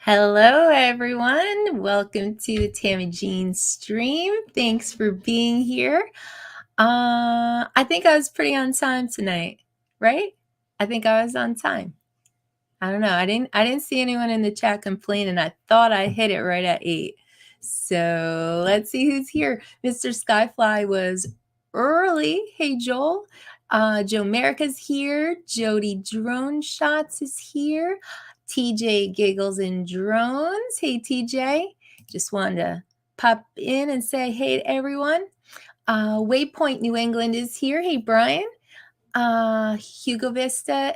Hello, everyone. Welcome to the Tammie Jean stream. Thanks for being here. I think I was pretty on time tonight, right? I think I was on time. I don't know. I didn't see anyone in the chat complain, and I thought I hit it right at 8. So let's see who's here. Mr. Skyfly was early. Hey, Joel. Joe Merica's here. Jody Drone Shots is here. TJ Giggles and Drones. Hey, TJ. Just wanted to pop in and say hey to everyone. Waypoint New England is here. Hey, Brian. Hugo Vista.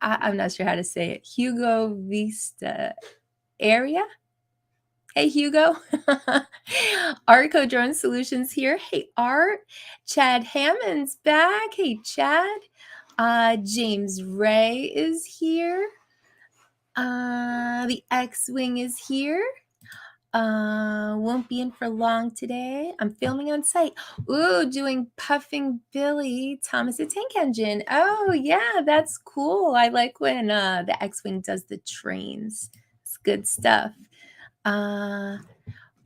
I'm not sure how to say it. Hugo Vista area. Hey, Hugo. Arco Drone Solutions here. Hey, Art. Chad Hammond's back. Hey, Chad. James Ray is here. The X-Wing is here. Won't be in for long today. I'm filming on site. Ooh, doing Puffing Billy, Thomas the Tank Engine. Oh, yeah, that's cool. I like when the X-Wing does the trains. It's good stuff. Oh,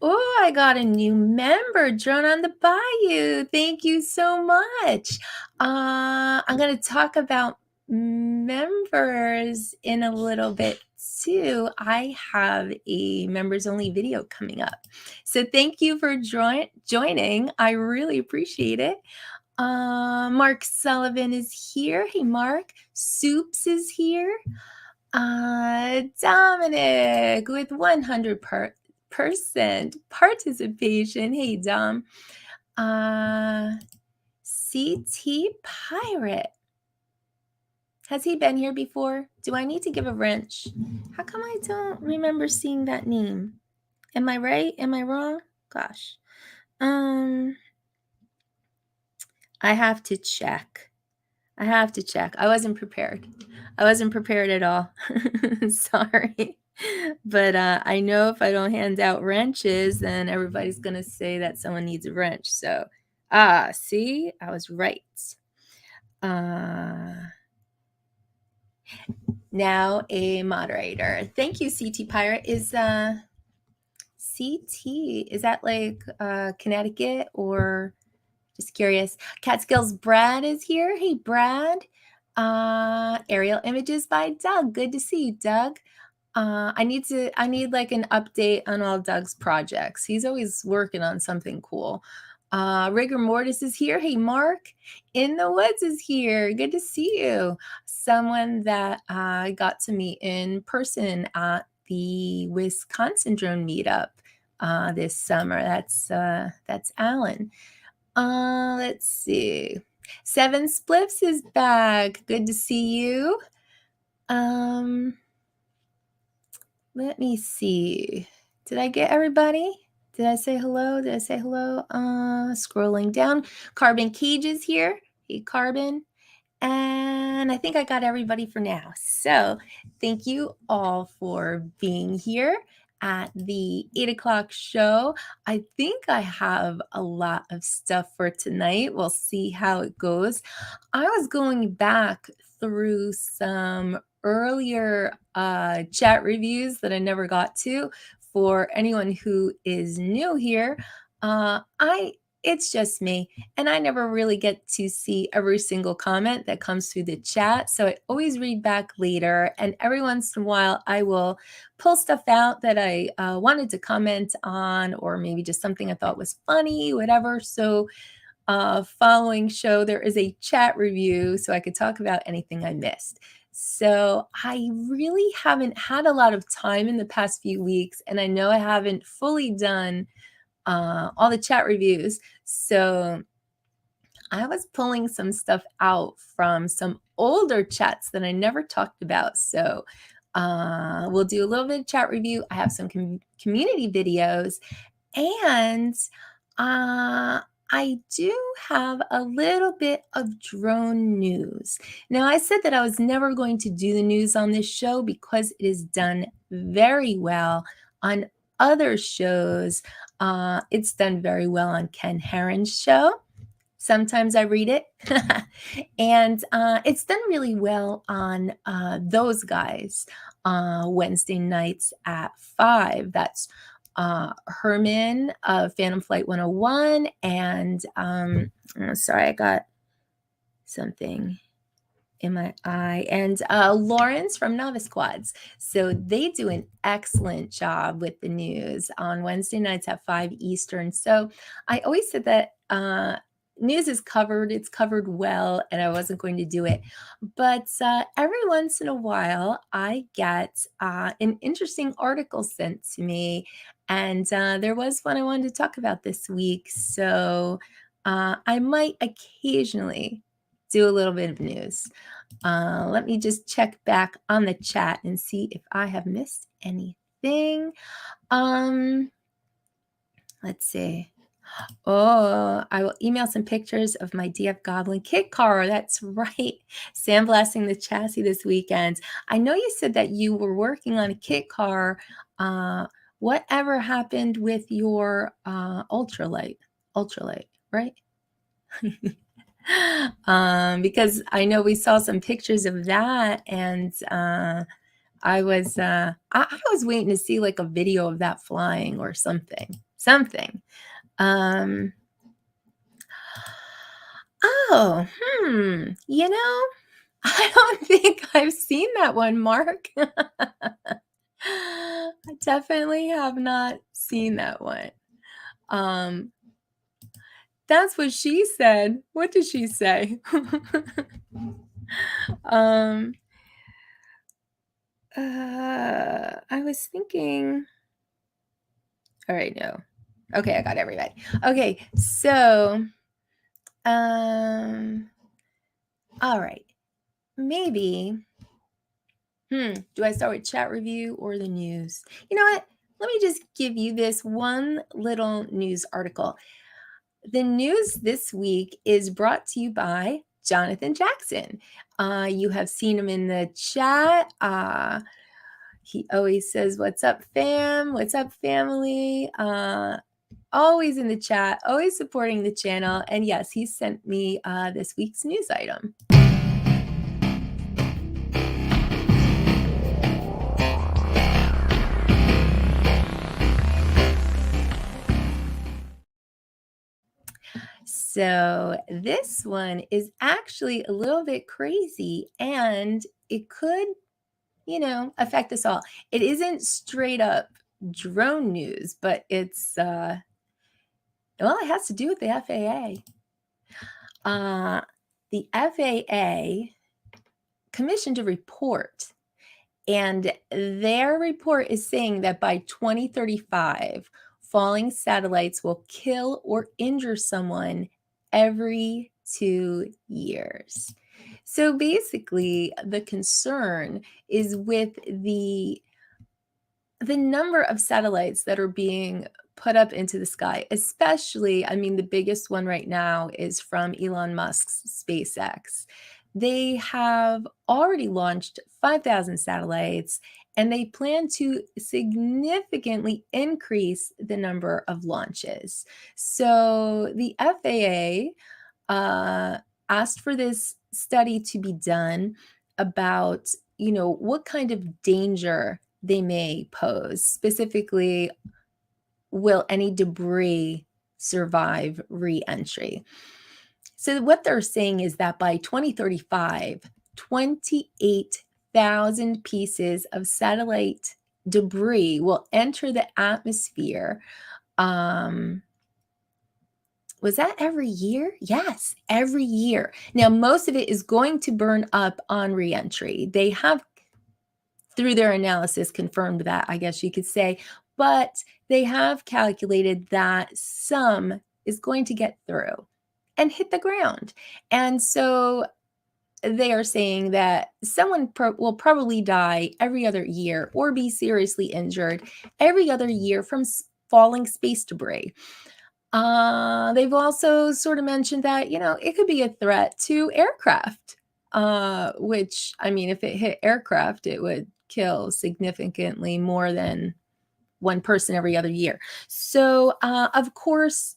I got a new member, Drone on the Bayou. Thank you so much. I'm going to talk about members in a little bit too. I have a members only video coming up. So thank you for joining. I really appreciate it. Mark Sullivan is here. Hey, Mark. Soups is here. Dominic with 100% participation. Hey, Dom. CT Pirate. Has he been here before? Do I need to give a wrench? How come I don't remember seeing that name? Am I right? Am I wrong? Gosh. I have to check. I wasn't prepared. I wasn't prepared at all. Sorry. But I know if I don't hand out wrenches, then everybody's going to say that someone needs a wrench. So, see, I was right. Now a moderator. Thank you, CT Pirate. Is CT, is that like Connecticut or just curious? Catskills Brad is here. Hey, Brad. Aerial images by Doug. Good to see you, Doug. I need like an update on all Doug's projects. He's always working on something cool. Rigor Mortis is here. Hey, Mark. In the Woods is here. Good to see you. Someone that I got to meet in person at the Wisconsin Drone Meetup this summer. That's Alan. Let's see. Seven Spliffs is back. Good to see you. Let me see. Did I get everybody? Did I say hello? Scrolling down. Carbon Cage is here. Hey, Carbon. And I think I got everybody for now. So thank you all for being here at the 8 o'clock show. I think I have a lot of stuff for tonight. We'll see how it goes. I was going back through some earlier chat reviews that I never got to. For anyone who is new here, it's just me, and I never really get to see every single comment that comes through the chat. So I always read back later, and every once in a while I will pull stuff out that I wanted to comment on, or maybe just something I thought was funny, whatever. So following show, there is a chat review so I could talk about anything I missed. So I really haven't had a lot of time in the past few weeks, and I know I haven't fully done all the chat reviews. So I was pulling some stuff out from some older chats that I never talked about. So we'll do a little bit of chat review. I have some community videos, and I do have a little bit of drone news. Now, I said that I was never going to do the news on this show because it is done very well on other shows. It's done very well on Ken Heron's show. Sometimes I read it. And it's done really well on those guys. Wednesday nights at 5. That's Herman of Phantom Flight 101 and sorry, I got something in my eye, and Lawrence from Novice Quads. So they do an excellent job with the news on Wednesday nights at 5 Eastern. So I always said that news is covered, it's covered well, and I wasn't going to do it. But every once in a while, I get an interesting article sent to me. And there was one I wanted to talk about this week. So I might occasionally do a little bit of news. Let me just check back on the chat and see if I have missed anything. Let's see. Oh, I will email some pictures of my DF Goblin kit car. That's right. Sandblasting the chassis this weekend. I know you said that you were working on a kit car. Whatever happened with your ultralight? Ultralight, right? Because I know we saw some pictures of that, and I was waiting to see like a video of that flying or something. Oh, you know, I don't think I've seen that one, Mark. I definitely have not seen that one. That's what she said. What did she say? I was thinking. All right, no. Okay, I got everybody. Okay, so, all right. Maybe. Do I start with chat review or the news? You know what? Let me just give you this one little news article. The news this week is brought to you by Jonathan Jackson. You have seen him in the chat. He always says, "What's up, fam? What's up, family?" Always in the chat, always supporting the channel. And yes, he sent me this week's news item. So this one is actually a little bit crazy, and it could, affect us all. It isn't straight up drone news, but it's, it has to do with the FAA. The FAA commissioned a report, and their report is saying that by 2035, falling satellites will kill or injure someone every 2 years. So basically, the concern is with the number of satellites that are being put up into the sky, especially, the biggest one right now is from Elon Musk's SpaceX. They have already launched 5,000 satellites, and they plan to significantly increase the number of launches. So the FAA asked for this study to be done about, what kind of danger they may pose. Specifically, will any debris survive re-entry? So what they're saying is that by 2035, 28,000 pieces of satellite debris will enter the atmosphere. Was that every year? Yes, every year. Now, most of it is going to burn up on reentry. They have, through their analysis, confirmed that, I guess you could say, but they have calculated that some is going to get through and hit the ground. And so they are saying that someone will probably die every other year or be seriously injured every other year from falling space debris. They've also sort of mentioned that, it could be a threat to aircraft, which, if it hit aircraft, it would kill significantly more than one person every other year. So, of course,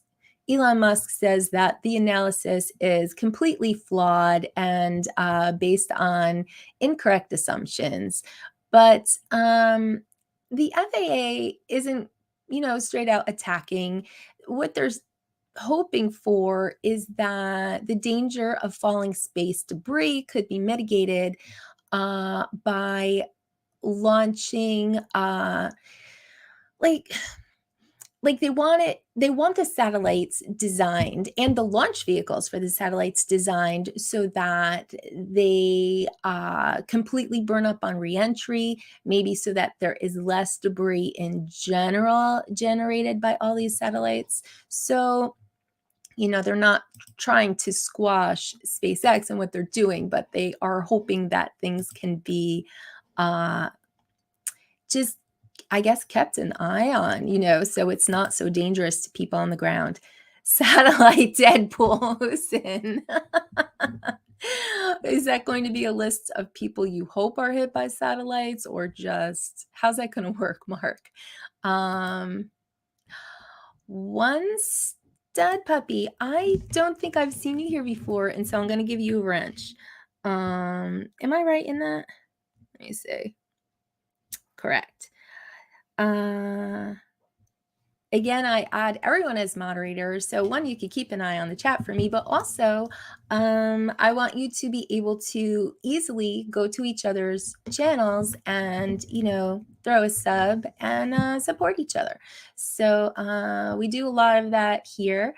Elon Musk says that the analysis is completely flawed and based on incorrect assumptions. But the FAA isn't, straight out attacking. What they're hoping for is that the danger of falling space debris could be mitigated by launching like they want the satellites designed and the launch vehicles for the satellites designed so that they completely burn up on reentry, maybe so that there is less debris in general generated by all these satellites. So they're not trying to squash SpaceX and what they're doing, but they are hoping that things can be just, I guess, kept an eye on, so it's not so dangerous to people on the ground. Satellite Deadpool, who's in? Is that going to be a list of people you hope are hit by satellites, or just how's that going to work, Mark? One stud puppy. I don't think I've seen you here before, and so I'm going to give you a wrench. Am I right in that? Let me see. Correct. Again, I add everyone as moderators. So one, you could keep an eye on the chat for me, but also I want you to be able to easily go to each other's channels and, throw a sub and support each other. So we do a lot of that here.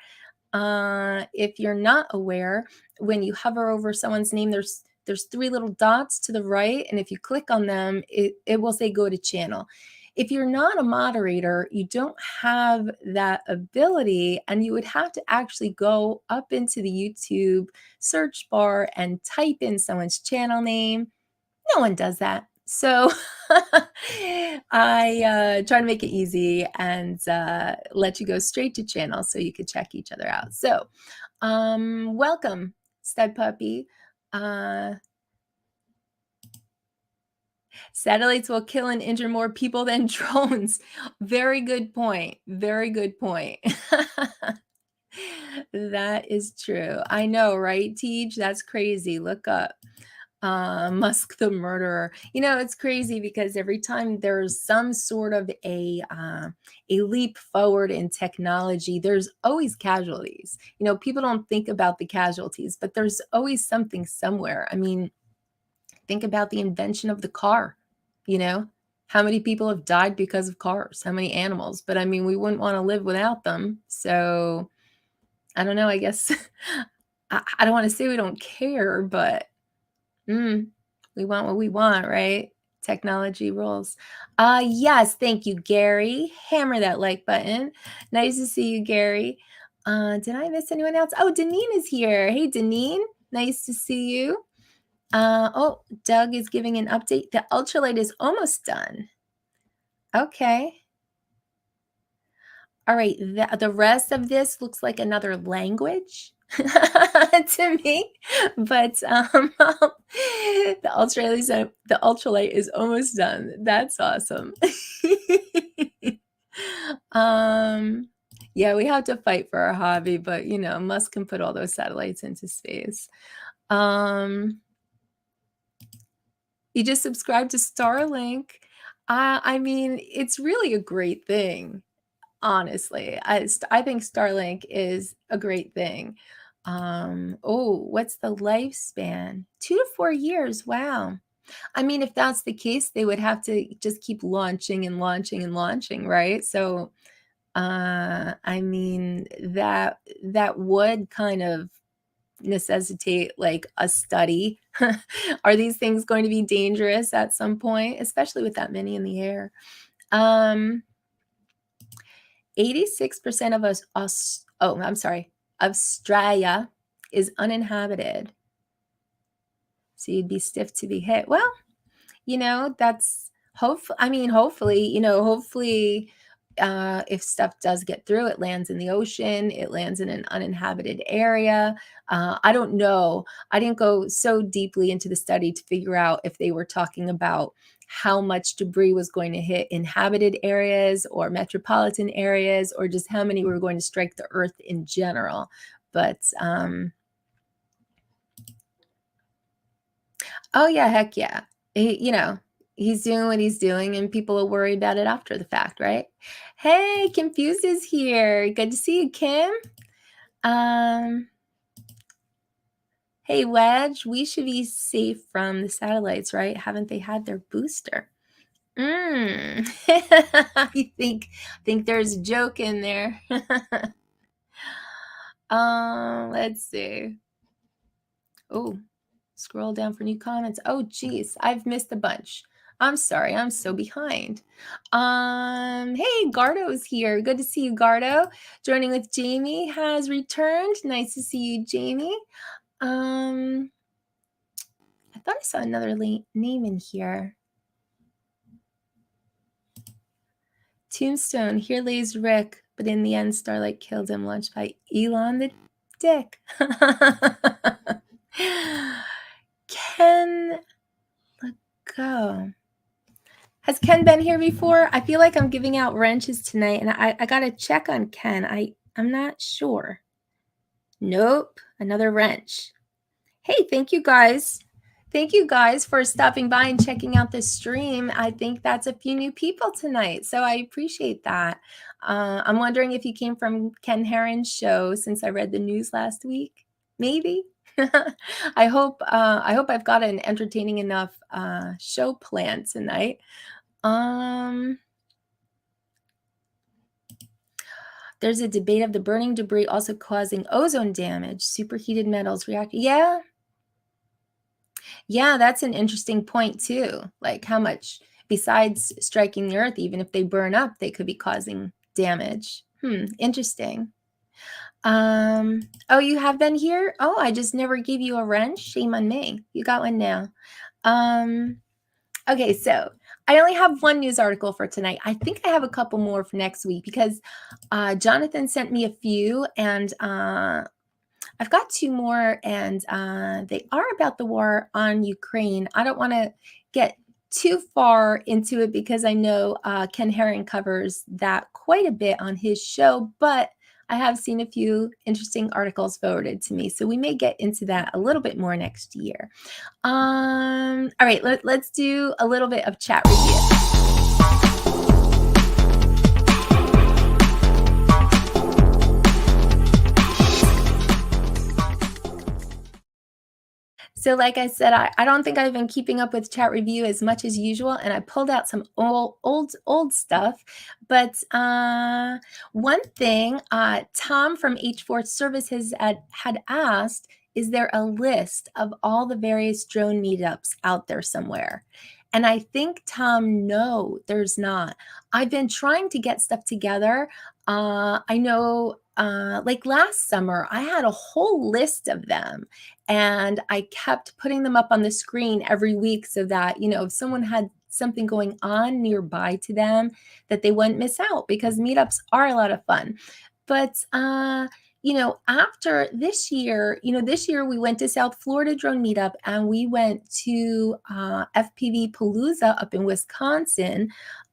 If you're not aware, when you hover over someone's name, there's 3 little dots to the right, and if you click on them, it will say go to channel. If you're not a moderator, you don't have that ability, and you would have to actually go up into the YouTube search bar and type in someone's channel name. No one does that. So I try to make it easy and let you go straight to channel so you could check each other out. So welcome, Stud Puppy. Satellites will kill and injure more people than drones. Very good point. Very good point. That is true. I know, right, Tej? That's crazy. Look up Musk the murderer. It's crazy because every time there's some sort of a leap forward in technology, there's always casualties. People don't think about the casualties, but there's always something somewhere. I mean, think about the invention of the car. How many people have died because of cars? How many animals? But I mean, we wouldn't want to live without them. So I don't know. I guess I don't want to say we don't care, but we want what we want, right? Technology rules. Yes, thank you, Gary. Hammer that like button. Nice to see you, Gary. Did I miss anyone else? Oh, Deneen is here. Hey, Deneen. Nice to see you. Oh, Doug is giving an update. The ultralight is almost done. Okay. All right. The rest of this looks like another language to me, but the ultralight is almost done. That's awesome. Yeah, we have to fight for our hobby, but Musk can put all those satellites into space. You just subscribe to Starlink. I mean, it's really a great thing. Honestly, I think Starlink is a great thing. What's the lifespan? 2 to 4 years. Wow. I mean, if that's the case, they would have to just keep launching and launching and launching, right? So, I mean, that would kind of necessitate like a study. Are these things going to be dangerous at some point, especially with that many in the air? 86% of Australia is uninhabited. So you'd be stiff to be hit. Well, that's hopefully, if stuff does get through, it lands in the ocean, it lands in an uninhabited area. I don't know. I didn't go so deeply into the study to figure out if they were talking about how much debris was going to hit inhabited areas or metropolitan areas, or just how many were going to strike the earth in general. But oh yeah, heck yeah. He's doing what he's doing, and people will worry about it after the fact, right? Hey, Confused is here. Good to see you, Kim. Hey, Wedge, we should be safe from the satellites, right? Haven't they had their booster? I think there's a joke in there. Let's see. Oh, scroll down for new comments. Oh, geez, I've missed a bunch. I'm sorry, I'm so behind. Hey, Gardo's here. Good to see you, Gardo. Joining with Jamie has returned. Nice to see you, Jamie. I thought I saw another name in here. Tombstone, here lays Rick, but in the end, Starlight killed him, launched by Elon the Dick. Ken, let go. Has Ken been here before? I feel like I'm giving out wrenches tonight, and I got to check on Ken. I'm not sure. Nope, another wrench. Hey, thank you guys. Thank you guys for stopping by and checking out this stream. I think that's a few new people tonight, so I appreciate that. I'm wondering if you came from Ken Heron's show since I read the news last week. Maybe. I hope I've got an entertaining enough show planned tonight. There's a debate of the burning debris also causing ozone damage. Superheated metals react. Yeah, that's an interesting point too. Like how much, besides striking the earth, even if they burn up, they could be causing damage. Interesting. Oh, you have been here? Oh, I just never gave you a wrench. Shame on me. You got one now. Okay, so I only have one news article for tonight. I think I have a couple more for next week because Jonathan sent me a few, and I've got two more, and they are about the war on Ukraine. I don't want to get too far into it because I know Ken Heron covers that quite a bit on his show, but I have seen a few interesting articles forwarded to me, so we may get into that a little bit more next year. All right, let's do a little bit of chat review. So like I said, I don't think I've been keeping up with chat review as much as usual, and I pulled out some old stuff. But one thing, Tom from H4 Services had asked, is there a list of all the various drone meetups out there somewhere? And I think, Tom, no, there's not. I've been trying to get stuff together. I know, like last summer, I had a whole list of them. And I kept putting them up on the screen every week so that, if someone had something going on nearby to them, that they wouldn't miss out, because meetups are a lot of fun. But, after this year, we went to South Florida Drone Meetup, and we went to FPV Palooza up in Wisconsin.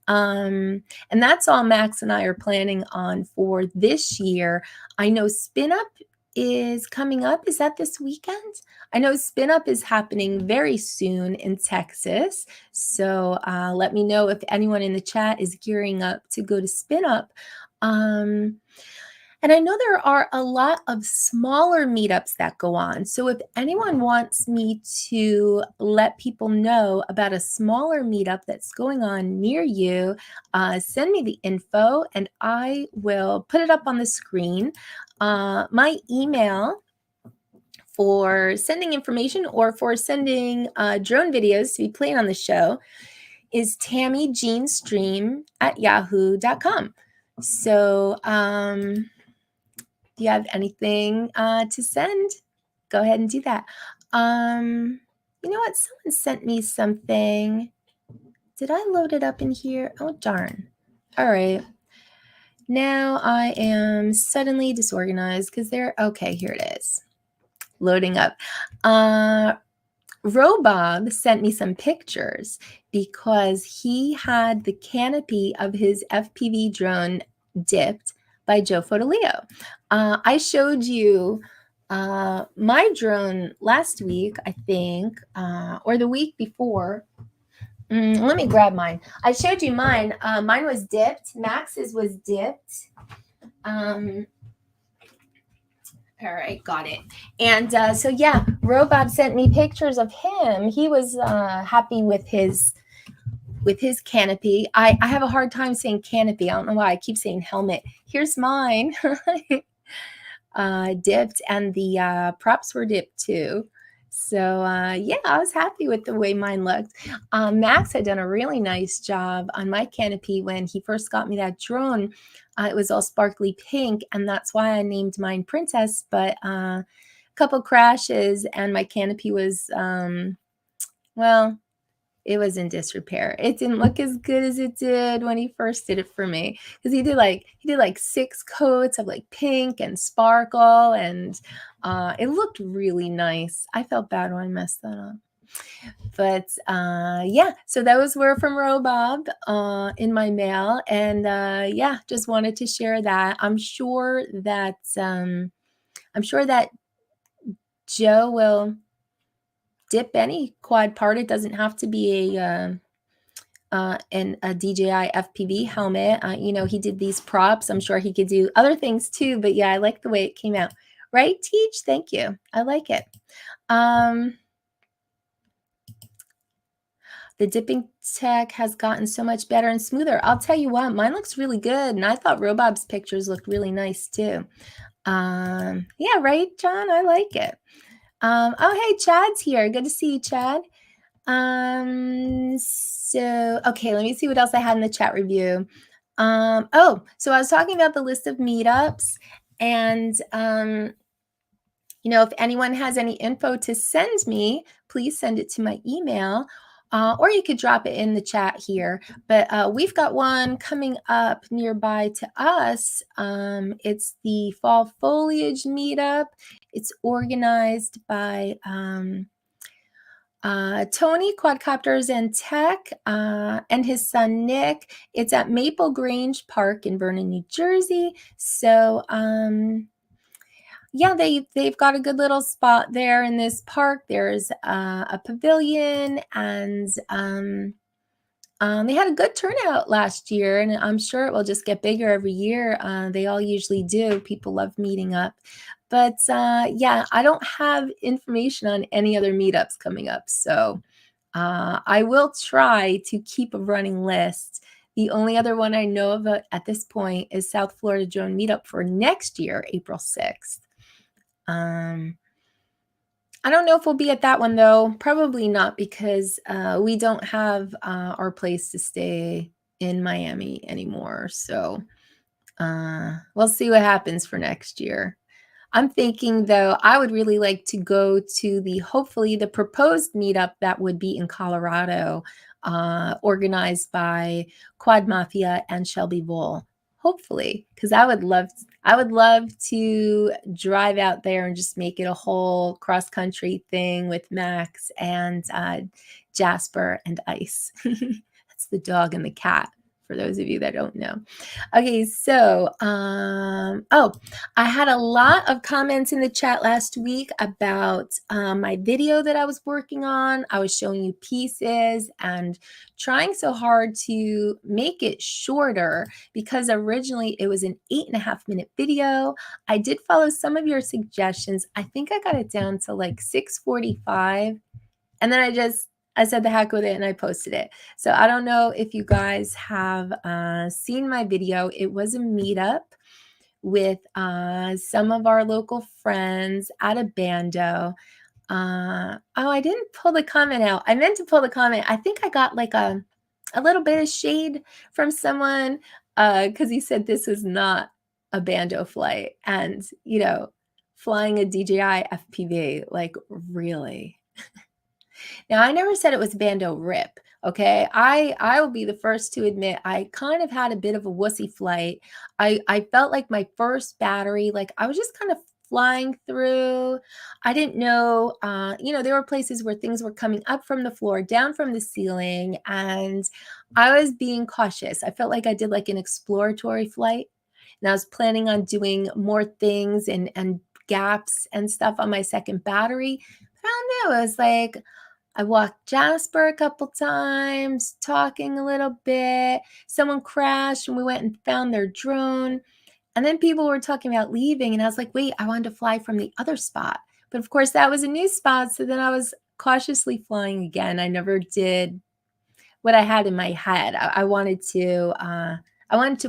And that's all Max and I are planning on for this year. I know Spin Up is coming up. Is that this weekend? I know Spin Up is happening very soon in Texas. So let me know if anyone in the chat is gearing up to go to Spin Up. And I know there are a lot of smaller meetups that go on. So if anyone wants me to let people know about a smaller meetup that's going on near you, send me the info and I will put it up on the screen. My email for sending information or for sending drone videos to be played on the show is tammiejeanstream@yahoo.com. So, do you have anything to send? Go ahead and do that. You know what? Someone sent me something. Did I load it up in here? Oh, darn. All right. Now I am suddenly disorganized because okay, here it is. Loading up. Robob sent me some pictures because he had the canopy of his FPV drone dipped by Joe Fotoleo. I showed you my drone last week, I think, or the week before. Let me grab mine. I showed you mine. Mine was dipped. Max's was dipped. All right, got it. And so yeah, Robob sent me pictures of him. He was happy with his canopy. I have a hard time saying canopy. I don't know why I keep saying helmet. Here's mine. Dipped, and the props were dipped too. So yeah, I was happy with the way mine looked. Max had done a really nice job on my canopy when he first got me that drone. It was all sparkly pink, and that's why I named mine Princess. But a couple crashes, and my canopy was well, it was in disrepair. It didn't look as good as it did when he first did it for me, because he did like 6 coats of like pink and sparkle, and it looked really nice. I felt bad when I messed that up. But yeah, so those were from Robob in my mail, and yeah, just wanted to share that. I'm sure that Joe will dip any quad part. It doesn't have to be and a DJI FPV helmet. You know, he did these props. I'm sure he could do other things too, but yeah, I like the way it came out. Right, Teach? Thank you. I like it. The dipping tech has gotten so much better and smoother. I'll tell you what, mine looks really good, and I thought Robob's pictures looked really nice too. Yeah, right, John? I like it. Oh, hey, Chad's here. Good to see you, Chad. So okay, let me see what else I had in the chat review. Oh, so I was talking about the list of meetups, and you know, if anyone has any info to send me, please send it to my email. Or you could drop it in the chat here. But we've got one coming up nearby to us. It's the Fall Foliage Meetup. It's organized by Tony Quadcopters and Tech and his son Nick. It's at Maple Grange Park in Vernon, New Jersey. So yeah, they've got a good little spot there in this park. There's a pavilion, and they had a good turnout last year, and I'm sure it will just get bigger every year. They all usually do. People love meeting up. But yeah, I don't have information on any other meetups coming up. So I will try to keep a running list. The only other one I know of at this point is South Florida Drone Meetup for next year, April 6th. I don't know if we'll be at that one though. Probably not, because we don't have our place to stay in Miami anymore. So we'll see what happens for next year. I'm thinking though, I would really like to go to hopefully the proposed meetup that would be in Colorado, organized by Quad Mafia and Shelby Bull. Hopefully, because I would love to drive out there and just make it a whole cross country thing with Max and Jasper and Ice. That's the dog and the cat, for those of you that don't know. Okay, so oh, I had a lot of comments in the chat last week about my video that I was working on. I was showing you pieces and trying so hard to make it shorter, because originally it was an 8.5-minute video. I did follow some of your suggestions. I think I got it down to like 6:45, and then I said the heck with it and I posted it. So I don't know if you guys have seen my video. It was a meetup with some of our local friends at a bando. Oh, I didn't pull the comment out. I meant to pull the comment. I think I got like a little bit of shade from someone because he said this was not a bando flight. And, you know, flying a DJI FPV, like really? Now, I never said it was bando rip. Okay, I will be the first to admit I kind of had a bit of a wussy flight. I felt like my first battery, like I was just kind of flying through. I didn't know, you know, there were places where things were coming up from the floor, down from the ceiling, and I was being cautious. I felt like I did like an exploratory flight, and I was planning on doing more things and gaps and stuff on my second battery. But I don't know. It was like, I walked Jasper a couple times, talking a little bit. Someone crashed and we went and found their drone. And then people were talking about leaving, and I was like, wait, I wanted to fly from the other spot. But of course, that was a new spot. So then I was cautiously flying again. I never did what I had in my head. I wanted to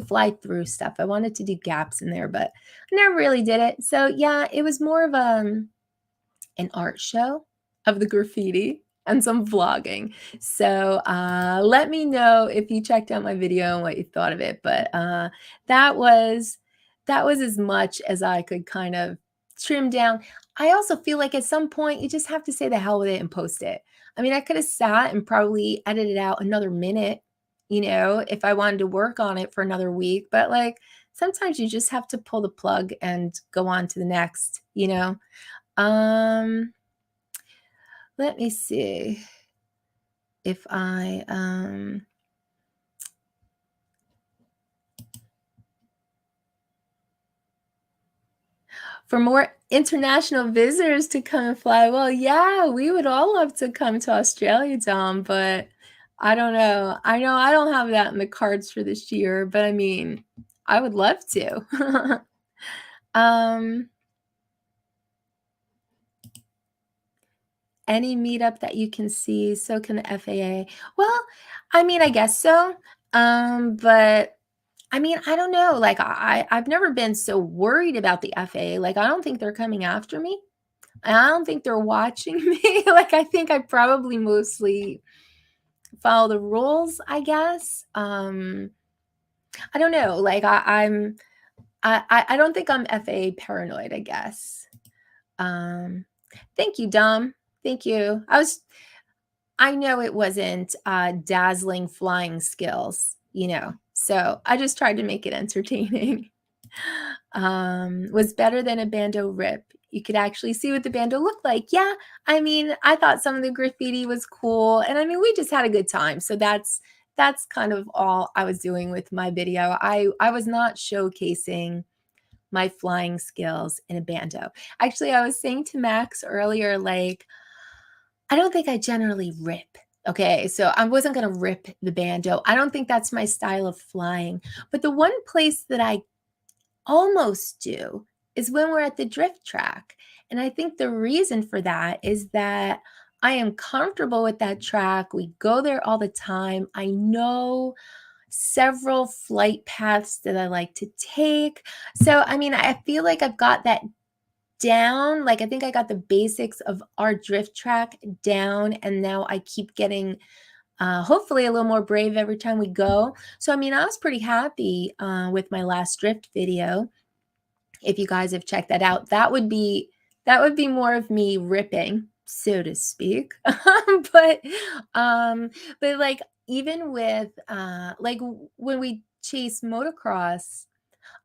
fly through stuff. I wanted to do gaps in there, but I never really did it. So yeah, it was more of an art show of the graffiti and some vlogging. So let me know if you checked out my video and what you thought of it. But that was as much as I could kind of trim down. I also feel like at some point you just have to say the hell with it and post it. I mean, I could have sat and probably edited out another minute, if I wanted to work on it for another week. But like sometimes you just have to pull the plug and go on to the next. Um, let me see if for more international visitors to come and fly. Well, yeah, we would all love to come to Australia, Dom, but I don't know. I know I don't have that in the cards for this year, but I mean, I would love to. um, any meetup that you can see, so can the FAA. Well, I mean, I guess so. But I mean, I don't know. Like I've never been so worried about the FAA. Like I don't think they're coming after me. I don't think they're watching me. Like I think I probably mostly follow the rules, I guess. I don't know. Like I don't think I'm FAA paranoid, I guess. Thank you, Dom. Thank you. I know it wasn't dazzling flying skills, so I just tried to make it entertaining. Was better than a bando rip. You could actually see what the bando looked like. Yeah, I mean, I thought some of the graffiti was cool, and I mean, we just had a good time. So that's kind of all I was doing with my video. I was not showcasing my flying skills in a bando. Actually, I was saying to Max earlier, like, I don't think I generally rip. Okay, so I wasn't going to rip the bando. I don't think that's my style of flying. But the one place that I almost do is when we're at the drift track. And I think the reason for that is that I am comfortable with that track. We go there all the time. I know several flight paths that I like to take. So, I mean, I feel like I've got that down. Like, I think I got the basics of our drift track down. And now I keep getting hopefully a little more brave every time we go. So, I mean, I was pretty happy with my last drift video. If you guys have checked that out, that would be more of me ripping, so to speak. but but like even with like when we chase motocross,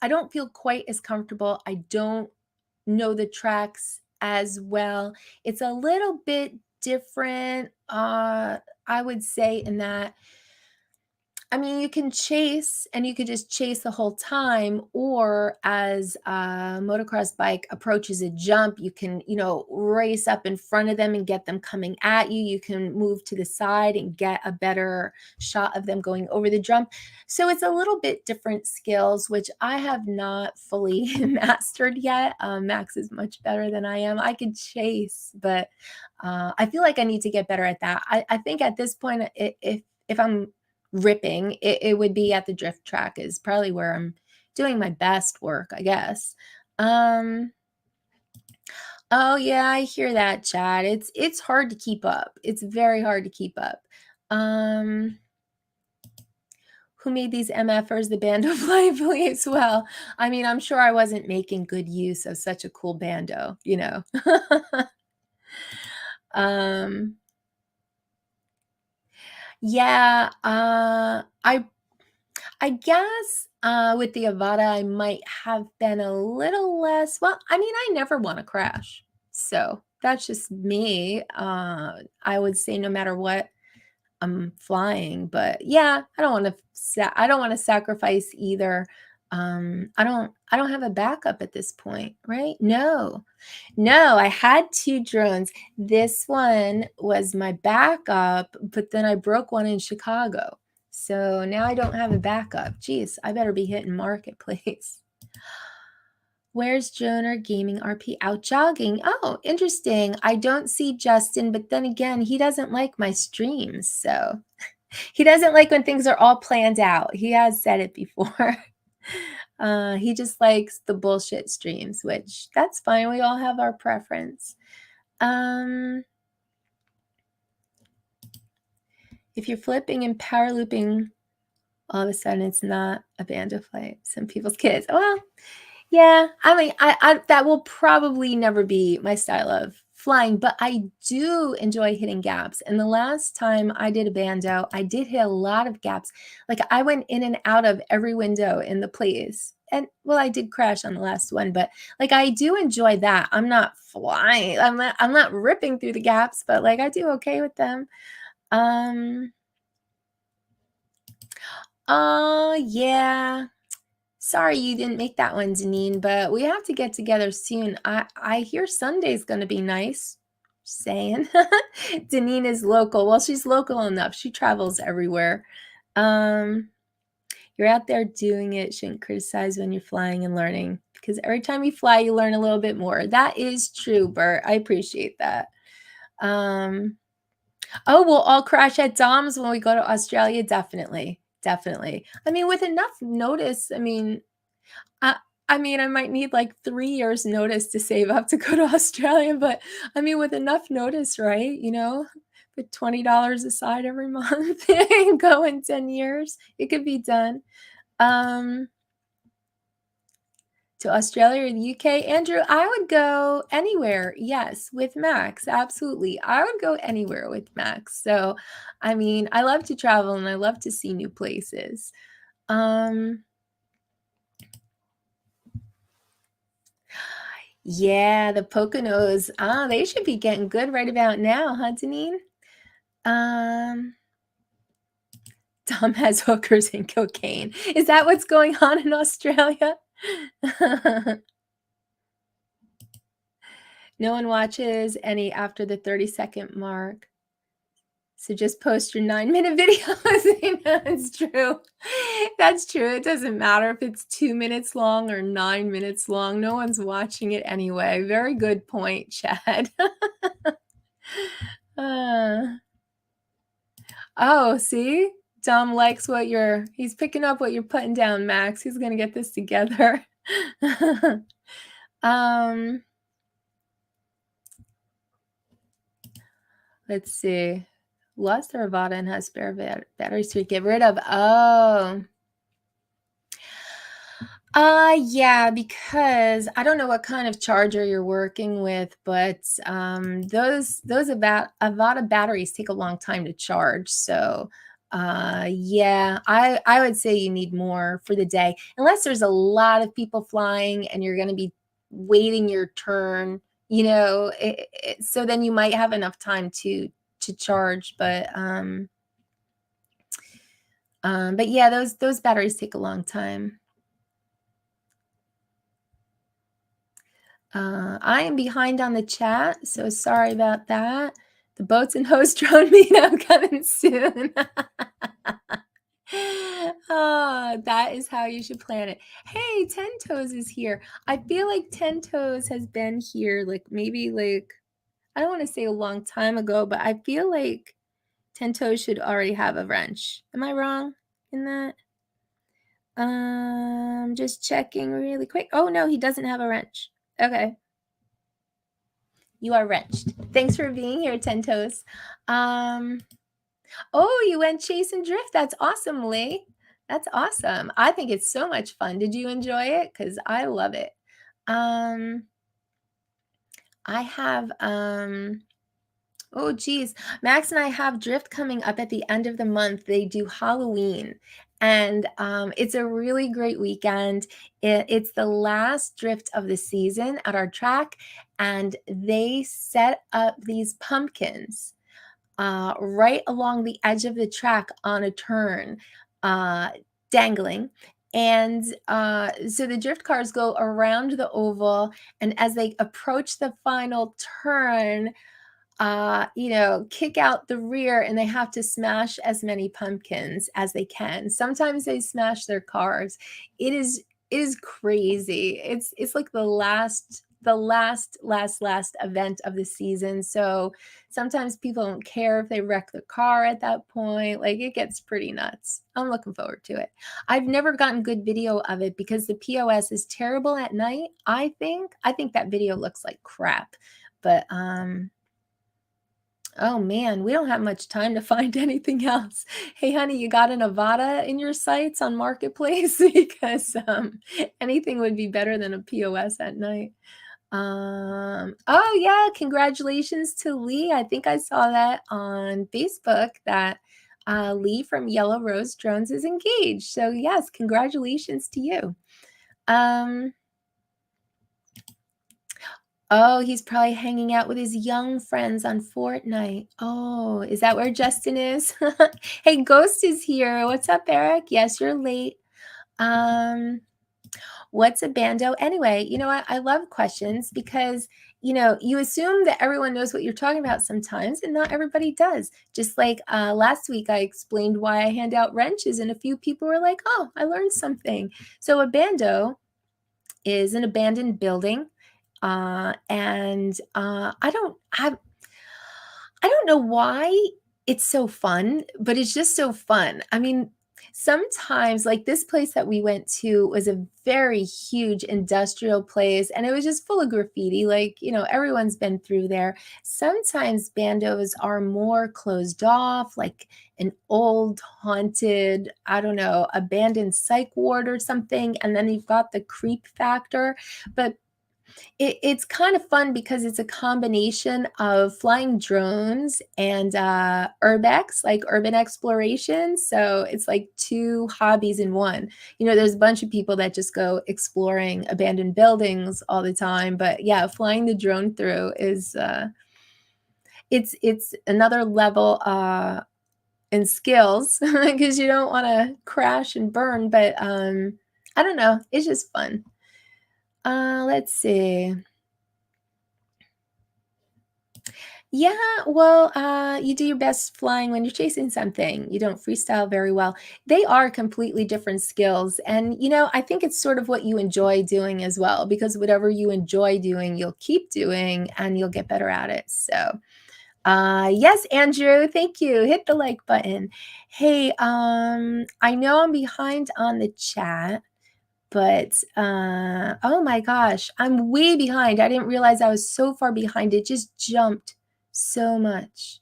I don't feel quite as comfortable. I don't know the tracks as well. It's a little bit different, I would say, in that I mean, you can chase and you could just chase the whole time, or as a motocross bike approaches a jump, you can, race up in front of them and get them coming at you. You can move to the side and get a better shot of them going over the jump. So it's a little bit different skills, which I have not fully mastered yet. Max is much better than I am. I could chase, but I feel like I need to get better at that. I think at this point, if I'm ripping, it would be at the drift track is probably where I'm doing my best work, I guess. Oh yeah, I hear that, Chad. It's hard to keep up. It's very hard to keep up. Who made these MFers the bando fly police? Well, I mean, I'm sure I wasn't making good use of such a cool bando. um yeah, I guess with the Avata, I might have been a little less. Well, I mean, I never want to crash. So that's just me. I would say no matter what I'm flying, but yeah, I don't want to sacrifice either I don't have a backup at this point, right? No. No, I had 2 drones. This one was my backup, but then I broke one in Chicago. So now I don't have a backup. Geez, I better be hitting marketplace. Where's Jonah Gaming RP? Out jogging. Oh, interesting. I don't see Justin, but then again, he doesn't like my streams. So he doesn't like when things are all planned out. He has said it before. He just likes the bullshit streams, which that's fine. We all have our preference. If you're flipping and power looping, all of a sudden it's not a band of flight. Some people's kids. Well, yeah, I mean, I that will probably never be my style of flying, but I do enjoy hitting gaps. And the last time I did a bando, I did hit a lot of gaps. Like I went in and out of every window in the place. And well, I did crash on the last one, but like I do enjoy that. I'm not flying. I'm not ripping through the gaps, but like I do okay with them. Yeah. Sorry you didn't make that one, Deneen, but we have to get together soon. I hear Sunday's going to be nice. Saying. Deneen is local. Well, she's local enough. She travels everywhere. You're out there doing it. Shouldn't criticize when you're flying and learning because every time you fly, you learn a little bit more. That is true, Bert. I appreciate that. Oh, we'll all crash at Dom's when we go to Australia. Definitely. Definitely. I mean, with enough notice, I I mean, I might need like 3 years notice to save up to go to Australia, but I mean, with enough notice, right? Put $20 aside every month and go in 10 years, it could be done. To Australia or the UK, Andrew, I would go anywhere. Yes, with Max, absolutely. I would go anywhere with Max. So, I mean, I love to travel and I love to see new places. Yeah, the Poconos. They should be getting good right about now, huh, Deneen? Tom has hookers and cocaine. Is that what's going on in Australia? No one watches any after the 30-second mark. So just post your 9-minute videos. That's true. That's true. It doesn't matter if it's 2 minutes long or 9 minutes long. No one's watching it anyway. Very good point, Chad. Oh, see? Dom likes he's picking up what you're putting down, Max. He's gonna get this together. Let's see. Lost their Avada and has spare batteries to get rid of. Oh. Yeah, because I don't know what kind of charger you're working with, but those Avada batteries take a long time to charge. So yeah, I would say you need more for the day, unless there's a lot of people flying and you're going to be waiting your turn. So then you might have enough time to charge, but yeah, those batteries take a long time. I am behind on the chat, so sorry about that. The boats and host drone meetup coming soon. That is how you should plan it. Hey, Ten Toes is here. I feel like Ten Toes has been here maybe I don't want to say a long time ago, but I feel like Ten Toes should already have a wrench. Am I wrong in that? Just checking really quick. Oh no, he doesn't have a wrench. Okay. You are wrenched. Thanks for being here, Ten Toes. Oh, you went chase and drift. That's awesome, Lee. That's awesome. I think it's so much fun. Did you enjoy it? Because I love it. I have oh geez, Max and I have drift coming up at the end of the month. They do Halloween, and it's a really great weekend. It's the last drift of the season at our track, and they set up these pumpkins right along the edge of the track on a turn, dangling. And so the drift cars go around the oval, and as they approach the final turn, kick out the rear, and they have to smash as many pumpkins as they can. Sometimes they smash their cars. It is crazy. It's like the last event of the season. So sometimes people don't care if they wreck the car at that point. Like, it gets pretty nuts. I'm looking forward to it. I've never gotten good video of it because the POS is terrible at night. I think that video looks like crap. But oh man, we don't have much time to find anything else. Hey, honey, you got an Avada in your sights on Marketplace? Because anything would be better than a POS at night. Oh yeah, congratulations to Lee. I think I saw that on Facebook that Lee from Yellow Rose Drones is engaged. So yes, congratulations to you. Oh, he's probably hanging out with his young friends on Fortnite. Oh, is that where Justin is? Hey, Ghost is here. What's up, Eric? Yes, you're late. Um, what's a bando? Anyway, you know what? I love questions because, you assume that everyone knows what you're talking about sometimes, and not everybody does. Just like last week, I explained why I hand out wrenches, and a few people were like, oh, I learned something. So a bando is an abandoned building. I don't know why it's so fun, but it's just so fun. I mean, sometimes, like this place that we went to was a very huge industrial place, and it was just full of graffiti. Like, everyone's been through there. Sometimes bandos are more closed off, like an old, haunted, I don't know, abandoned psych ward or something. And then you've got the creep factor. But it's kind of fun because it's a combination of flying drones and urbex, like urban exploration. So it's like two hobbies in one. There's a bunch of people that just go exploring abandoned buildings all the time, but yeah, flying the drone through is it's another level in skills because you don't want to crash and burn. But I don't know, it's just fun. Let's see. Yeah, well, you do your best flying when you're chasing something. You don't freestyle very well. They are completely different skills. And, I think it's sort of what you enjoy doing as well, because whatever you enjoy doing, you'll keep doing and you'll get better at it. So, yes, Andrew, thank you. Hit the like button. Hey, I know I'm behind on the chat. But, oh my gosh, I'm way behind. I didn't realize I was so far behind. It just jumped so much.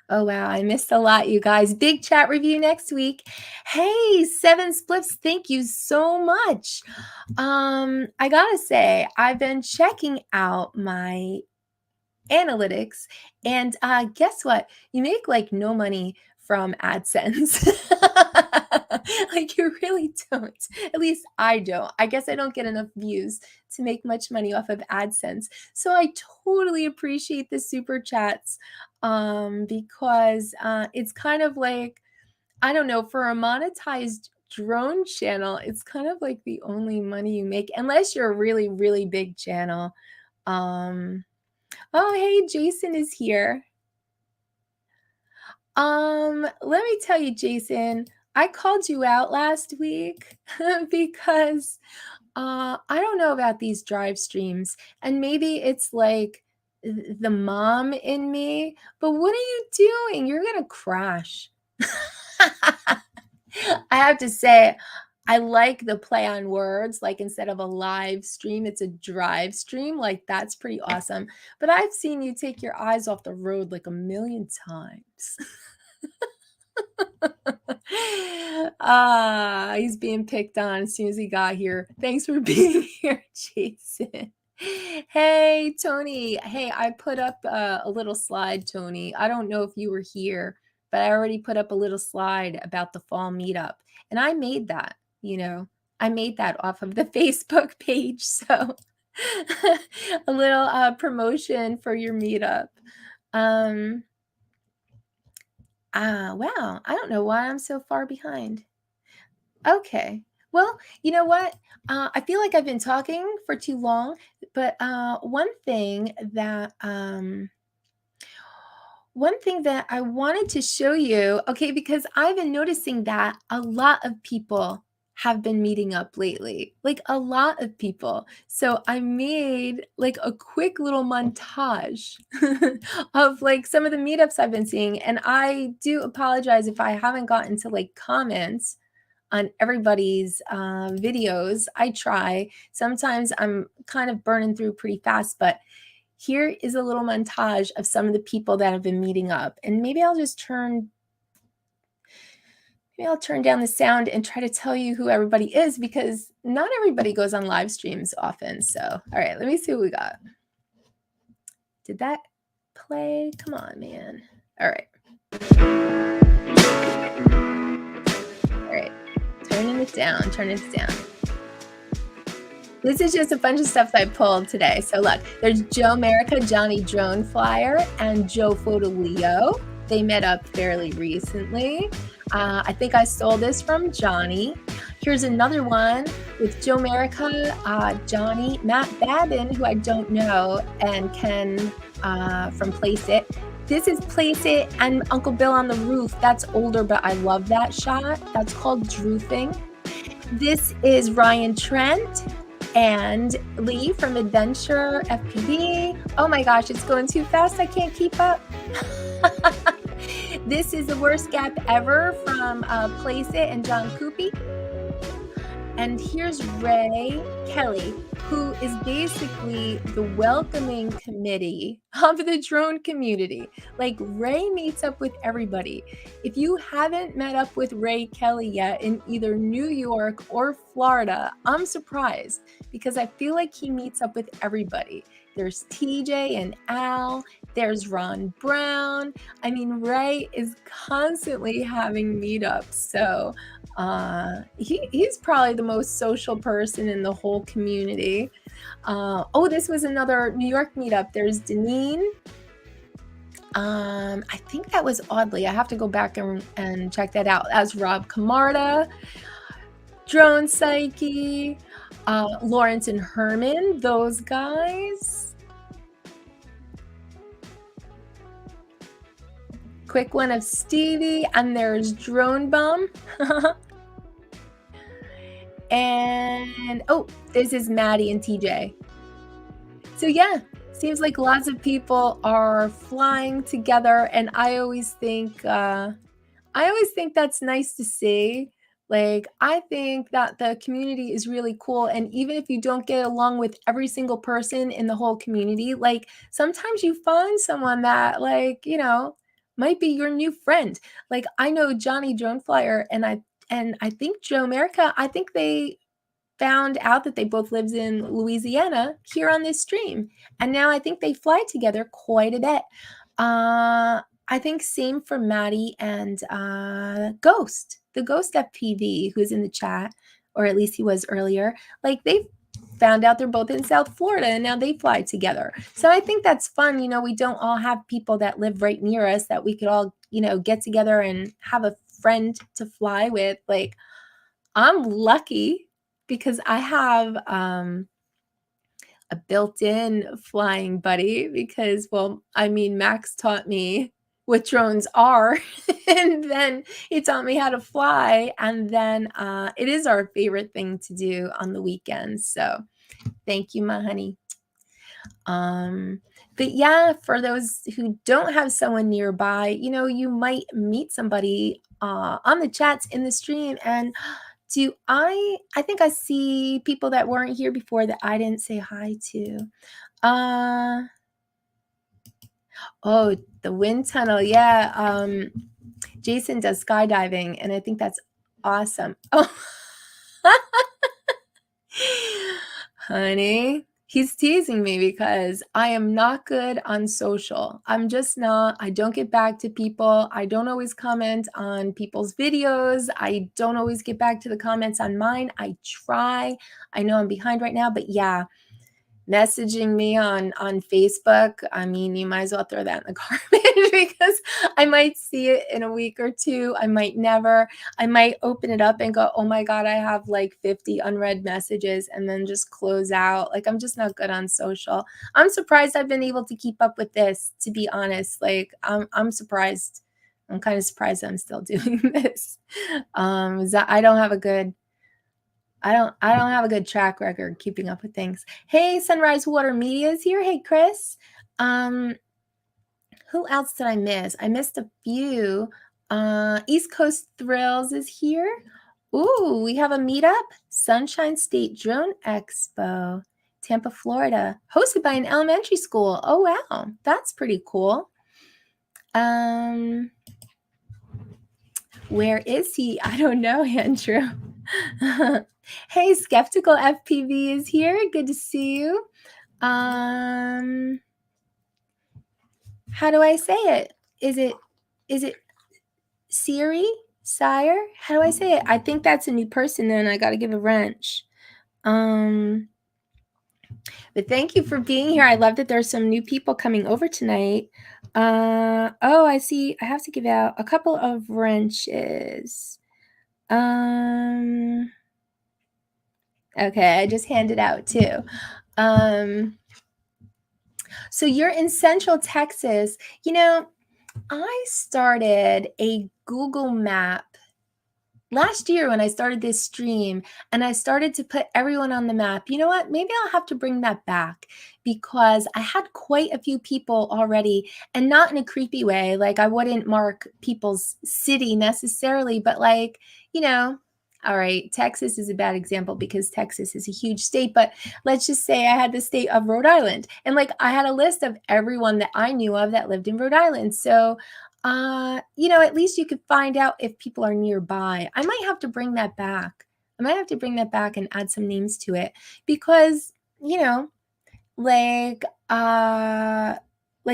Oh, wow, I missed a lot, you guys. Big chat review next week. Hey, 7 Spliffs, thank you so much. I gotta say, I've been checking out my analytics, and guess what? You make like no money from AdSense. Like, you really don't. At least I don't. I guess I don't get enough views to make much money off of AdSense. So I totally appreciate the super chats, because it's kind of like, I don't know, for a monetized drone channel, it's kind of like the only money you make, unless you're a really, really big channel. Um, Oh, hey, Jason is here. Let me tell you, Jason, I called you out last week because I don't know about these drive streams, and maybe it's like the mom in me, but what are you doing? You're gonna crash. I have to say, I like the play on words. Like, instead of a live stream, it's a drive stream. Like, that's pretty awesome. But I've seen you take your eyes off the road like a million times. He's being picked on as soon as he got here. Thanks for being here, Jason. Hey, Tony. Hey, I put up a little slide, Tony. I don't know if you were here, but I already put up a little slide about the fall meetup. And I made that, I made that off of the Facebook page. So a little promotion for your meetup. Wow. I don't know why I'm so far behind. Okay. Well, you know what? I feel like I've been talking for too long, but one thing that I wanted to show you, okay, because I've been noticing that a lot of people have been meeting up lately, like a lot of people. So I made like a quick little montage of like some of the meetups I've been seeing. And I do apologize if I haven't gotten to like comments on everybody's videos. I try. Sometimes I'm kind of burning through pretty fast, but here is a little montage of some of the people that have been meeting up. And maybe I'll turn down the sound and try to tell you who everybody is because not everybody goes on live streams often. So, all right, let me see what we got. Did that play? Come on, man. All right. All right. Turning it down, turning it down. This is just a bunch of stuff that I pulled today. So look, there's Joe America, Johnny Drone Flyer, and Joe Photo Leo. They met up fairly recently. I think I stole this from Johnny. Here's another one with Joe America, Johnny, Matt Babin, who I don't know, and Ken from Place It. This is Place It and Uncle Bill on the Roof. That's older, but I love that shot. That's called Droofing. This is Ryan Trent and Lee from Adventure FPV. Oh my gosh, it's going too fast. I can't keep up. This is the worst gap ever from Place It and John Coopy. And here's Ray Kelly, who is basically the welcoming committee of the drone community. Like Ray meets up with everybody. If you haven't met up with Ray Kelly yet in either New York or Florida, I'm surprised because I feel like he meets up with everybody. There's TJ and Al, there's Ron Brown. I mean, Ray is constantly having meetups. So he's probably the most social person in the whole community. Oh, this was another New York meetup. There's Deneen. I think that was Audley. I have to go back and check that out. As Rob Camarda, Drone Psyche, Lawrence and Herman, those guys. Quick one of Stevie, and there's Drone Bum. And oh, this is Maddie and TJ. So yeah, seems like lots of people are flying together, and I always think that's nice to see. Like, I think that the community is really cool, and even if you don't get along with every single person in the whole community, like sometimes you find someone that like, might be your new friend. Like I know Johnny Drone Flyer and I think Joe America, I think they found out that they both lived in Louisiana here on this stream. And now I think they fly together quite a bit. I think same for Maddie and Ghost, the Ghost FPV who's in the chat, or at least he was earlier. Like they found out they're both in South Florida and now they fly together. So I think that's fun. We don't all have people that live right near us that we could all, get together and have a friend to fly with. Like I'm lucky because I have a built-in flying buddy because, well, I mean, Max taught me what drones are and then he taught me how to fly, and then it is our favorite thing to do on the weekends. So thank you, my honey. But yeah, for those who don't have someone nearby, you might meet somebody on the chats in the stream. And I think I see people that weren't here before that I didn't say hi to. Oh, the wind tunnel. Yeah. Jason does skydiving, and I think that's awesome. Oh, honey, he's teasing me because I am not good on social. I'm just not. I don't get back to people. I don't always comment on people's videos. I don't always get back to the comments on mine. I try. I know I'm behind right now, but yeah, messaging me on Facebook, I mean, you might as well throw that in the garbage because I might see it in a week or two. I might never. I might open it up and go, oh my God, I have like 50 unread messages, and then just close out. Like, I'm just not good on social. I'm surprised I've been able to keep up with this, to be honest. Like, I'm surprised. I'm kind of surprised I'm still doing this. I don't have a good track record keeping up with things. Hey, Sunrise Water Media is here. Hey, Chris. Who else did I miss? I missed a few. East Coast Thrills is here. Ooh, we have a meetup. Sunshine State Drone Expo, Tampa, Florida, hosted by an elementary school. Oh, wow. That's pretty cool. Where is he? I don't know, Andrew. Hey, Skeptical FPV is here. Good to see you. How do I say it? Is it Siri? Sire? How do I say it? I think that's a new person then. I got to give a wrench. But thank you for being here. I love that there's some new people coming over tonight. Oh, I see. I have to give out a couple of wrenches. Okay, I just handed out two. So you're in Central Texas. You know, I started a Google Map last year when I started this stream, and I started to put everyone on the map. You know what? Maybe I'll have to bring that back because I had quite a few people already, and not in a creepy way. Like, I wouldn't mark people's city necessarily, but like, you know, all right, Texas is a bad example because Texas is a huge state, but let's just say I had the state of Rhode Island, and like I had a list of everyone that I knew of that lived in Rhode Island. So you know, at least you could find out if people are nearby. I might have to bring that back. I might have to bring that back and add some names to it because, you know, like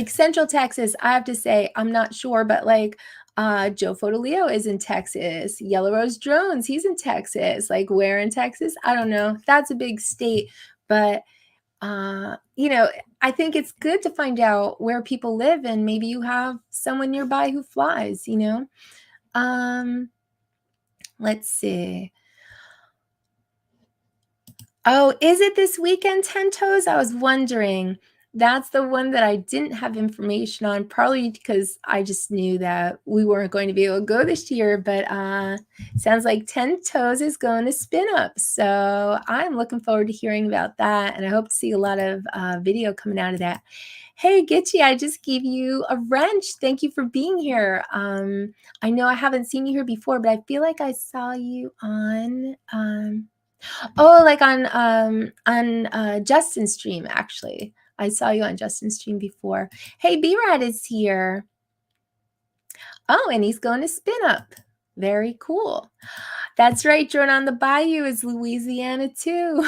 Central Texas, I have to say, I'm not sure, but like Joe Fotoleo is in Texas. Yellow Rose Drones, he's in Texas. Like, where in Texas? I don't know. That's a big state, but you know, I think it's good to find out where people live, and maybe you have someone nearby who flies, you know. Let's see. Oh, is it this weekend, 10 Toes? I was wondering. That's the one that I didn't have information on, probably because I just knew that we weren't going to be able to go this year, but sounds like 10 Toes is going to spin up. So I'm looking forward to hearing about that, and I hope to see a lot of video coming out of that. Hey, Gitchy, I just gave you a wrench. Thank you for being here. I know I haven't seen you here before, but I feel like I saw you on like on Justin's stream, actually. I saw you on Justin's stream before. Hey, B-Rad is here. Oh, and he's going to spin up. Very cool. That's right. Drone on the Bayou is Louisiana too.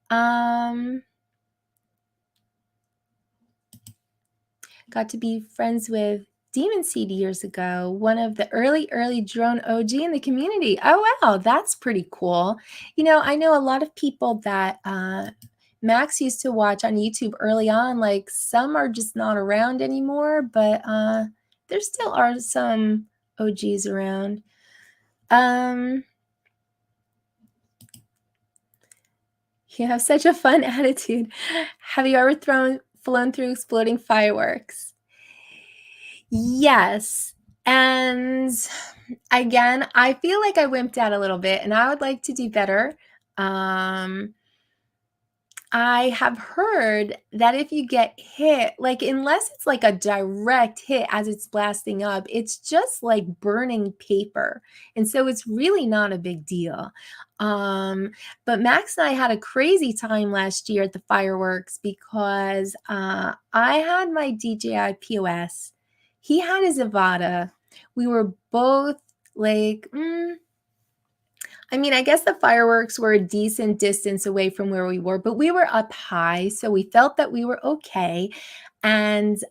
Got to be friends with Demon Seed years ago, one of the early drone OG in the community. Oh, wow, that's pretty cool. You know, I know a lot of people that Max used to watch on YouTube early on. Like, some are just not around anymore, but there still are some OGs around. You have such a fun attitude. Have you ever flown through exploding fireworks? Yes. And again, I feel like I wimped out a little bit, and I would like to do better. I have heard that if you get hit, like, unless it's like a direct hit as it's blasting up, it's just like burning paper. And so it's really not a big deal. But Max and I had a crazy time last year at the fireworks because I had my DJI POS. He had his Avata. We were both like, I mean, I guess the fireworks were a decent distance away from where we were, but we were up high, so we felt that we were okay. And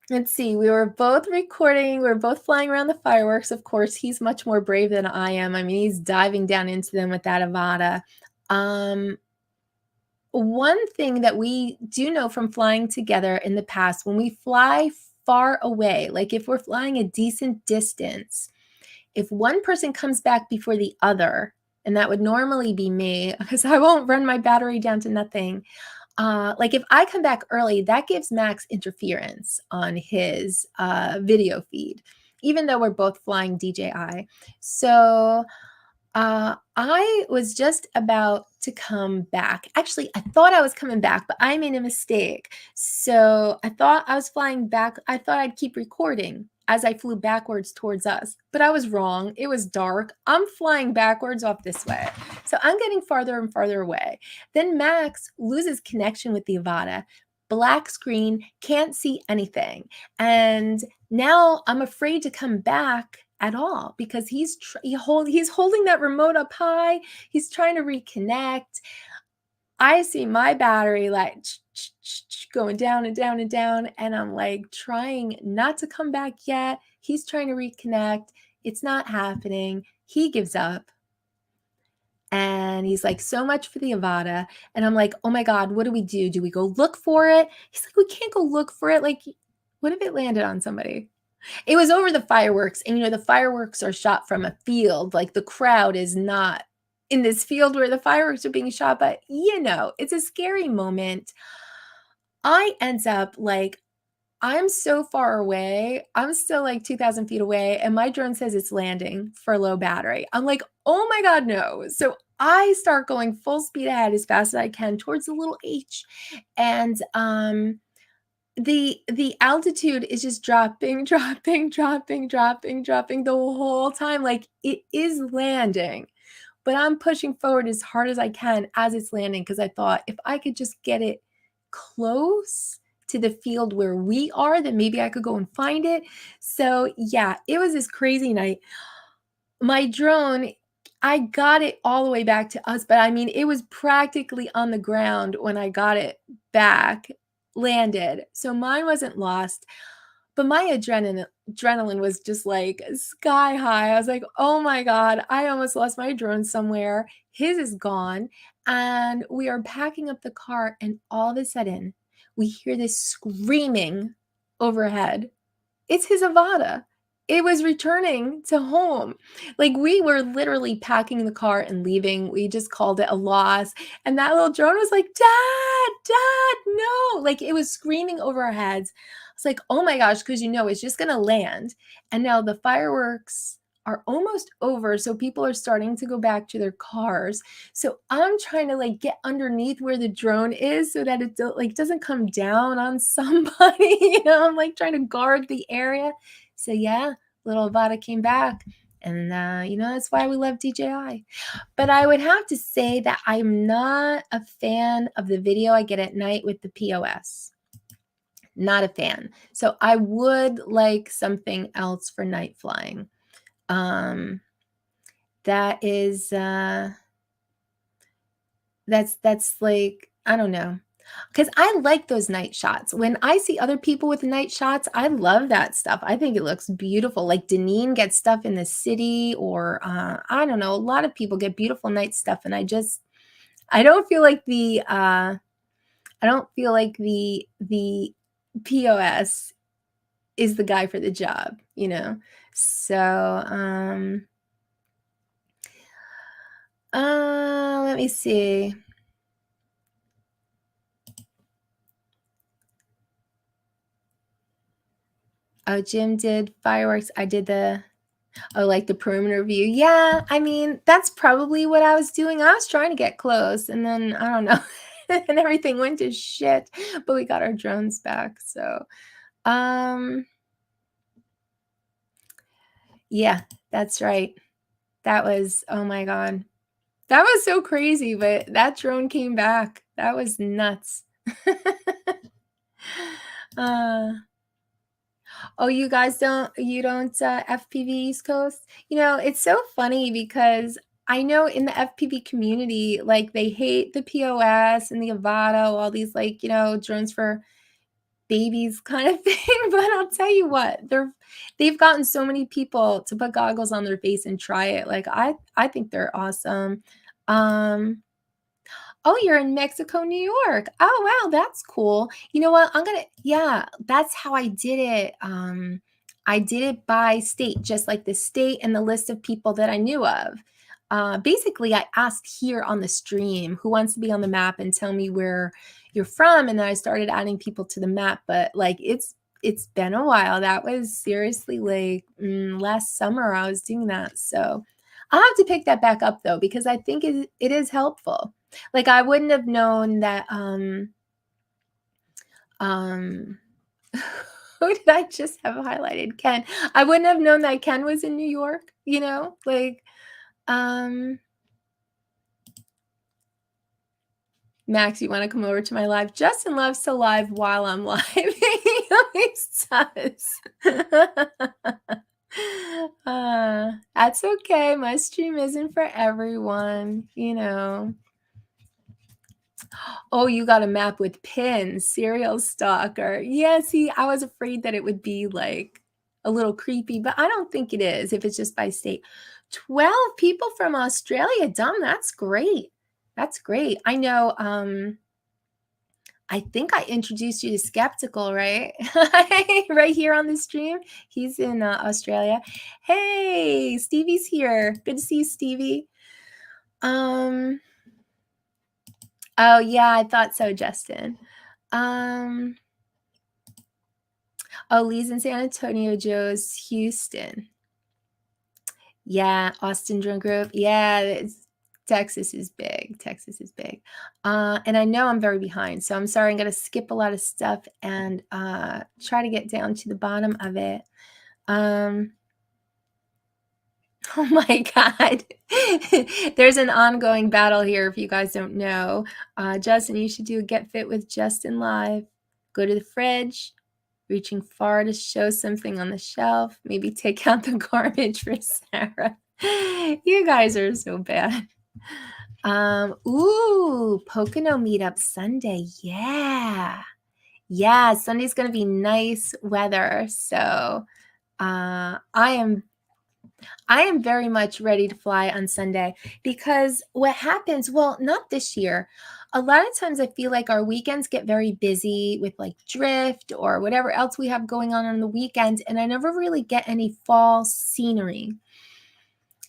let's see, we were both recording, we were both flying around the fireworks. Of course, he's much more brave than I am. I mean, he's diving down into them with that Avata. one thing that we do know from flying together in the past, when we fly far away, like if we're flying a decent distance, if one person comes back before the other, and that would normally be me because I won't run my battery down to nothing. Like if I come back early, that gives Max interference on his video feed, even though we're both flying DJI. So I was just about to come back. Actually, I thought I was coming back, but I made a mistake. So I thought I was flying back. I thought I'd keep recording as I flew backwards towards us, but I was wrong. It was dark. I'm flying backwards off this way. So I'm getting farther and farther away. Then Max loses connection with the Avata. Black screen, can't see anything. And now I'm afraid to come back at all because he's holding that remote up high. He's trying to reconnect. I see my battery like going down and down and down, and I'm like trying not to come back yet. He's trying to reconnect. It's not happening. He gives up. And he's like, so much for the Avata. And I'm like, oh my God, what do we do? Do we go look for it? He's like, we can't go look for it. Like, what if it landed on somebody? It was over the fireworks, and, the fireworks are shot from a field, like, the crowd is not in this field where the fireworks are being shot, but, it's a scary moment. I ends up, like, I'm so far away, I'm still, like, 2,000 feet away, and my drone says it's landing for low battery. I'm like, "Oh my God, no." So I start going full speed ahead as fast as I can towards the little H, and, the altitude is just dropping, dropping, dropping, dropping, dropping the whole time, like, it is landing, but I'm pushing forward as hard as I can as it's landing because I thought, if I could just get it close to the field where we are, then maybe I could go and find it. So, yeah, it was this crazy night. My drone, I got it all the way back to us, but, I mean, it was practically on the ground when I got it back, landed, so mine wasn't lost, but my adrenaline was just, like, sky high. I was like, "Oh my God, I almost lost my drone somewhere." His is gone, and we are packing up the car, and all of a sudden, we hear this screaming overhead. It's his Avata. It was returning to home. Like, we were literally packing the car and leaving. We just called it a loss, and that little drone was like, "Dad, Dad, no!" Like, it was screaming over our heads. It's like, "Oh my gosh," 'cause it's just gonna land, and now the fireworks are almost over, so people are starting to go back to their cars. So I'm trying to, like, get underneath where the drone is so that it doesn't come down on somebody, I'm, like, trying to guard the area. So, yeah, little Avata came back, and, that's why we love DJI. But I would have to say that I'm not a fan of the video I get at night with the POS. Not a fan. So I would like something else for night flying. Um, that is, that's like, I don't know, because I like those night shots. When I see other people with night shots, I love that stuff. I think it looks beautiful. Like Deneen gets stuff in the city, or I don't know, a lot of people get beautiful night stuff, and I don't feel like the POS is the guy for the job, you know? So, let me see. Oh, Jim did fireworks. I did like the perimeter view. Yeah, I mean, that's probably what I was doing. I was trying to get close, and then I don't know, and everything went to shit, but we got our drones back. So, um, yeah, that's right. That was, oh my God. That was so crazy, but that drone came back. That was nuts. uh, Oh, you don't FPV East Coast? It's so funny because I know in the FPV community, like, they hate the POS and the Avata, all these, like, drones for babies kind of thing, but I'll tell you what, they've gotten so many people to put goggles on their face and try it. Like, I think they're awesome. Um Oh, you're in Mexico, New York. Oh, wow, that's cool. You know what? Yeah, that's how I did it. I did it by state, just like the state and the list of people that I knew of. Basically, I asked here on the stream who wants to be on the map and tell me where you're from, and then I started adding people to the map. But like, it's been a while. That was seriously like last summer I was doing that. So I'll have to pick that back up though, because I think it is helpful. Like I wouldn't have known that who did I just have highlighted? Ken. I wouldn't have known that Ken was in New York, you know? Like Max, you want to come over to my live? Justin loves to live while I'm live. He always does. That's okay. My stream isn't for everyone, you know. Oh, you got a map with pins, serial stalker. Yeah, see, I was afraid that it would be like a little creepy, but I don't think it is if it's just by state. 12 people from Australia, Dom, that's great. That's great. I know, I think I introduced you to Skeptical, right? Right here on the stream. He's in Australia. Hey, Stevie's here. Good to see you, Stevie. Oh yeah, I thought so, Justin. Oh, Lee's in San Antonio, Joe's Houston. Yeah, Austin Drone Group. Yeah, Texas is big. Texas is big. And I know I'm very behind, so I'm sorry. I'm going to skip a lot of stuff and try to get down to the bottom of it. Oh my God. There's an ongoing battle here if you guys don't know. Justin, you should do a Get Fit with Justin live. Go to the fridge, reaching far to show something on the shelf. Maybe take out the garbage for Sarah. You guys are so bad. Ooh, Pocono Meetup Sunday. Yeah. Yeah, Sunday's going to be nice weather. So I am very much ready to fly on Sunday because what happens, well, not this year. A lot of times I feel like our weekends get very busy with like drift or whatever else we have going on the weekends, and I never really get any fall scenery.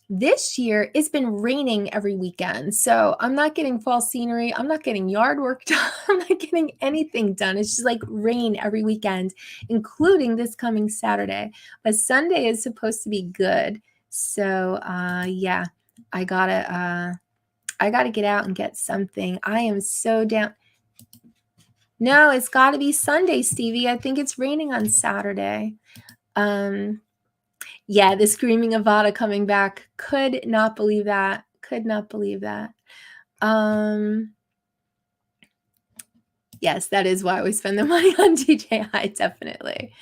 This year, it's been raining every weekend, so I'm not getting fall scenery. I'm not getting yard work done. I'm not getting anything done. It's just like rain every weekend, including this coming Saturday. But Sunday is supposed to be good. So, yeah, I gotta get out and get something. I am so down. No, it's got to be Sunday, Stevie. I think it's raining on Saturday. Yeah, the screaming Avada coming back. Could not believe that. Could not believe that. Yes, that is why we spend the money on DJI, definitely.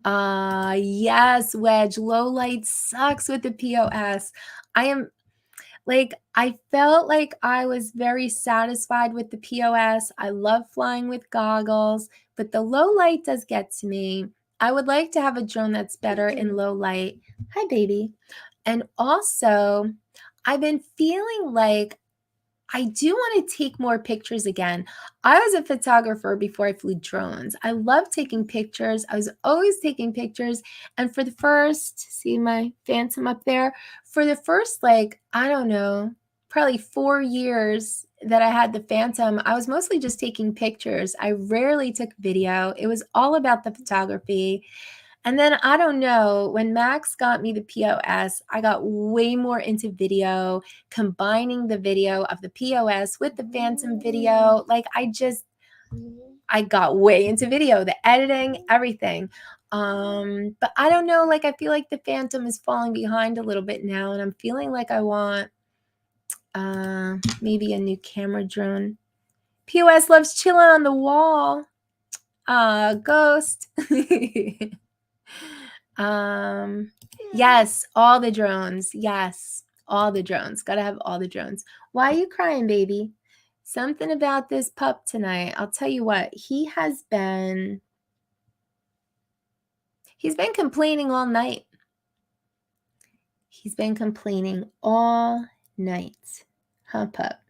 Yes, Wedge. Low light sucks with the POS. I felt like I was very satisfied with the POS. I love flying with goggles, but the low light does get to me. I would like to have a drone that's better in low light. Hi, baby. And also, I've been feeling like I do want to take more pictures again. I was a photographer before I flew drones. I love taking pictures. I was always taking pictures. And for the first, see my Phantom up there? For the first, like, I don't know, probably 4 years that I had the Phantom, I was mostly just taking pictures. I rarely took video. It was all about the photography. And then I don't know, when Max got me the POS, I got way more into video, combining the video of the POS with the Phantom video. Like I got way into video, the editing, everything. But I don't know, like I feel like the Phantom is falling behind a little bit now, and I'm feeling like I want maybe a new camera drone. POS loves chilling on the wall. Ghost. Yes, all the drones. Yes, all the drones. Gotta have all the drones. Why are you crying, baby? Something about this pup tonight. I'll tell you what, he's been complaining all night. He's been complaining all night. Huh, pup?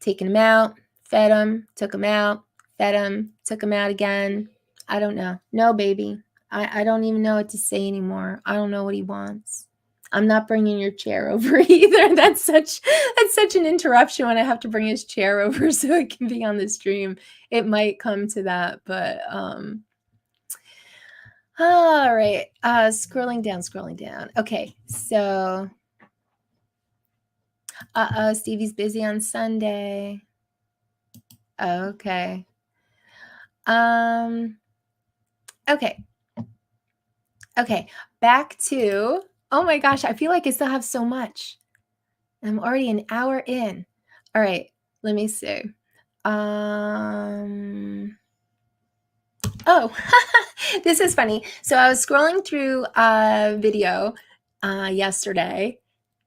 taking him out, fed him, took him out, fed him, took him out again. I don't know. No, baby. I don't even know what to say anymore. I don't know what he wants. I'm not bringing your chair over either. That's such an interruption when I have to bring his chair over so it can be on the stream. It might come to that, but all right. Scrolling down. Okay, so Stevie's busy on Sunday. Okay. Okay. Back to, oh my gosh, I feel like I still have so much. I'm already an hour in. All right, let me see. Oh, this is funny. So I was scrolling through a video yesterday,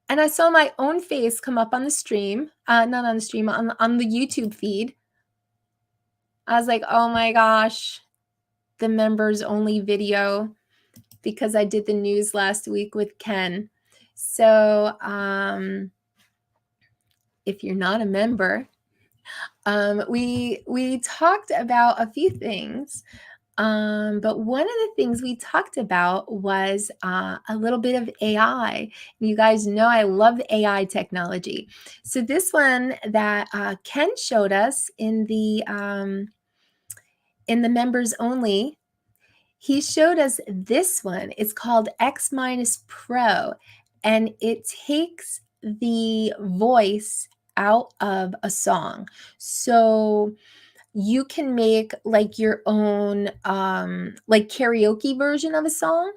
and I saw my own face come up on the stream, not on the stream, on the YouTube feed. I was like, oh my gosh, the members only video, because I did the news last week with Ken. So if you're not a member, we talked about a few things. But one of the things we talked about was a little bit of AI. You guys know I love the AI technology. So this one that Ken showed us in the members only, he showed us this one. It's called X Minus Pro, and it takes the voice out of a song. So you can make like your own like karaoke version of a song.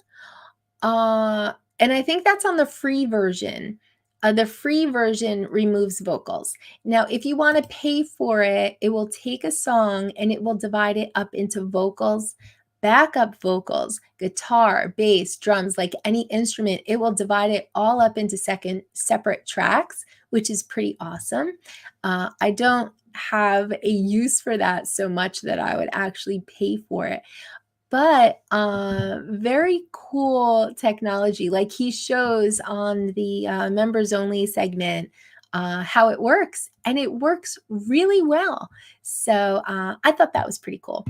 And I think that's on the free version. The free version removes vocals. Now, if you want to pay for it, it will take a song and it will divide it up into vocals, backup vocals, guitar, bass, drums, like any instrument. It will divide it all up into separate tracks, which is pretty awesome. I don't have a use for that so much that I would actually pay for it. But very cool technology. Like he shows on the members only segment how it works, and it works really well. So I thought that was pretty cool.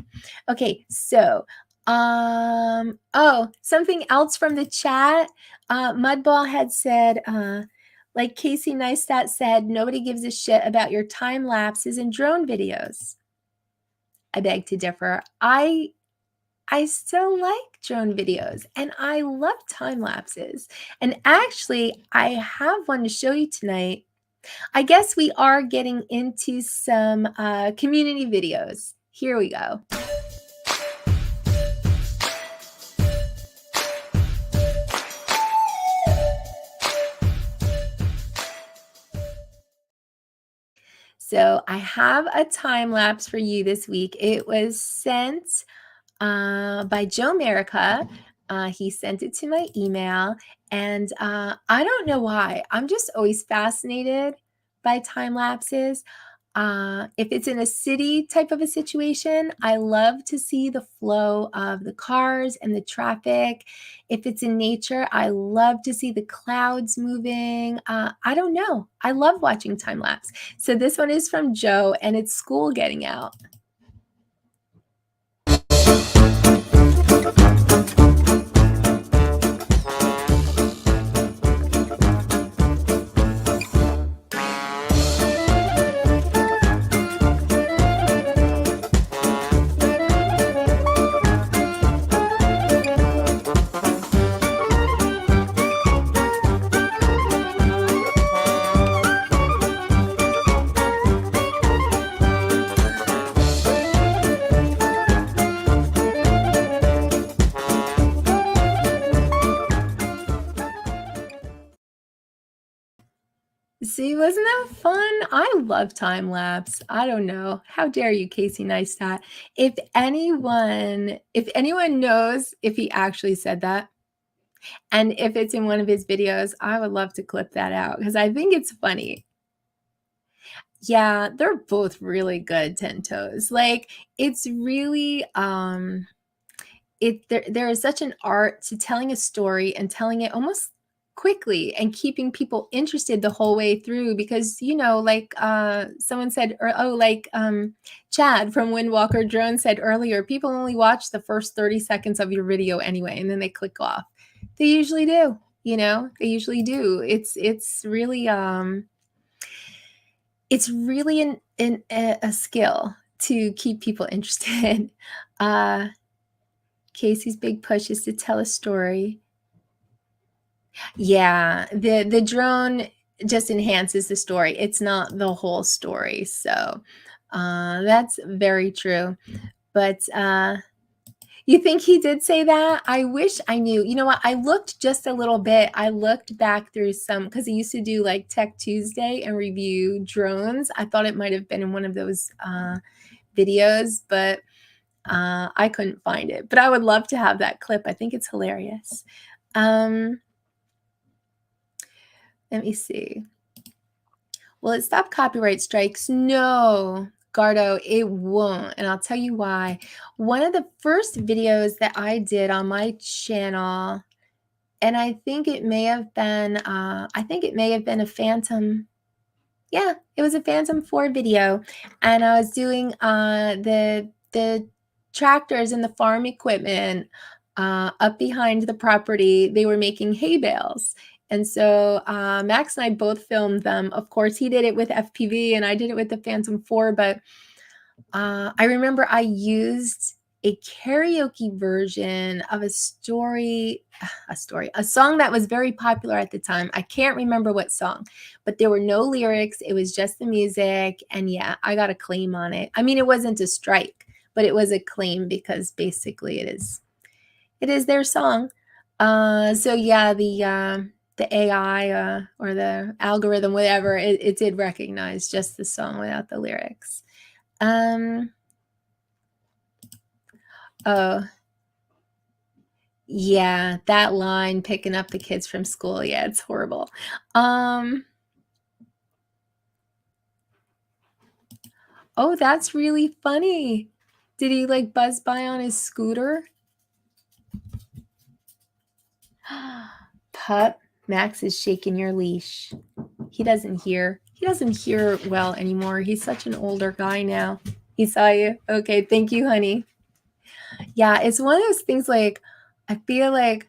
Okay, so oh, something else from the chat. Mudball had said, like Casey Neistat said, nobody gives a shit about your time lapses and drone videos. I beg to differ. I still like drone videos and I love time lapses. And actually, I have one to show you tonight. I guess we are getting into some community videos. Here we go. So I have a time lapse for you this week. It was sent by Joe Merica. He sent it to my email, and I don't know why. I'm just always fascinated by time lapses. If it's in a city type of a situation, I love to see the flow of the cars and the traffic. If it's in nature, I love to see the clouds moving. I don't know. I love watching time lapse. So this one is from Joe, and it's school getting out. See, wasn't that fun? I love time lapse. I don't know. How dare you, Casey Neistat? If anyone knows if he actually said that, and if it's in one of his videos, I would love to clip that out because I think it's funny. Yeah, they're both really good, Ten Toes. Like it's really there is such an art to telling a story and telling it almost quickly and keeping people interested the whole way through because, you know, like someone said, Chad from Windwalker Drone said earlier, people only watch the first 30 seconds of your video anyway, and then they click off. They usually do, you know, they usually do. It's really a skill to keep people interested. Uh, Casey's big push is to tell a story. Yeah, the drone just enhances the story. It's not the whole story. So, that's very true. But, you think he did say that? I wish I knew. You know what? I looked just a little bit. I looked back through some because he used to do like Tech Tuesday and review drones. I thought it might have been in one of those, videos, but, I couldn't find it. But I would love to have that clip. I think it's hilarious. Um Let me see. Will it stop copyright strikes? No, Gardo, it won't. And I'll tell you why. One of the first videos that I did on my channel, and I think it may have been, a Phantom. Yeah, it was a Phantom 4 video, and I was doing, the tractors and the farm equipment, up behind the property. They were making hay bales, and so, Max and I both filmed them. Of course, he did it with FPV, and I did it with the Phantom 4, but I remember I used a karaoke version of a song that was very popular at the time. I can't remember what song, but there were no lyrics. It was just the music. And yeah, I got a claim on it. I mean, it wasn't a strike, but it was a claim because basically it is their song. So yeah, the AI or the algorithm, whatever, it did recognize just the song without the lyrics. Oh, yeah, that line picking up the kids from school. Yeah, it's horrible. Um, oh, that's really funny. Did he like buzz by on his scooter? Pup, Max is shaking your leash. He doesn't hear. He doesn't hear well anymore. He's such an older guy now. He saw you. Okay, thank you, honey. Yeah, it's one of those things like I feel like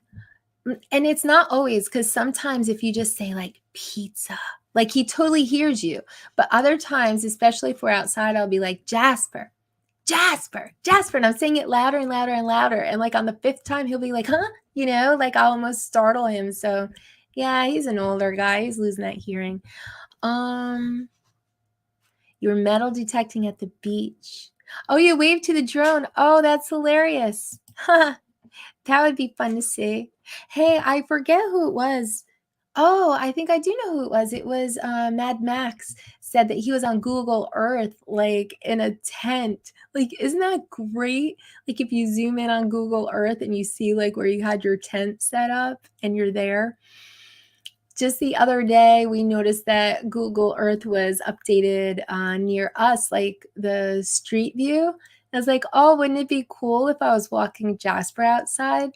and it's not always because sometimes if you just say like pizza, like he totally hears you. But other times, especially if we're outside, I'll be like, Jasper, Jasper, Jasper. And I'm saying it louder and louder and louder. And like on the fifth time, he'll be like, huh? You know, like I'll almost startle him. So yeah, he's an older guy. He's losing that hearing. Um, you're metal detecting at the beach. Oh, you waved to the drone. Oh, that's hilarious. That would be fun to see. Hey, I forget who it was. Oh, I think I do know who it was. It was, Mad Max said that he was on Google Earth, like, in a tent. Like, isn't that great? Like, if you zoom in on Google Earth and you see, like, where you had your tent set up and you're there. Just the other day, we noticed that Google Earth was updated, near us, like, the street view. I was like, "Oh, wouldn't it be cool if I was walking Jasper outside?"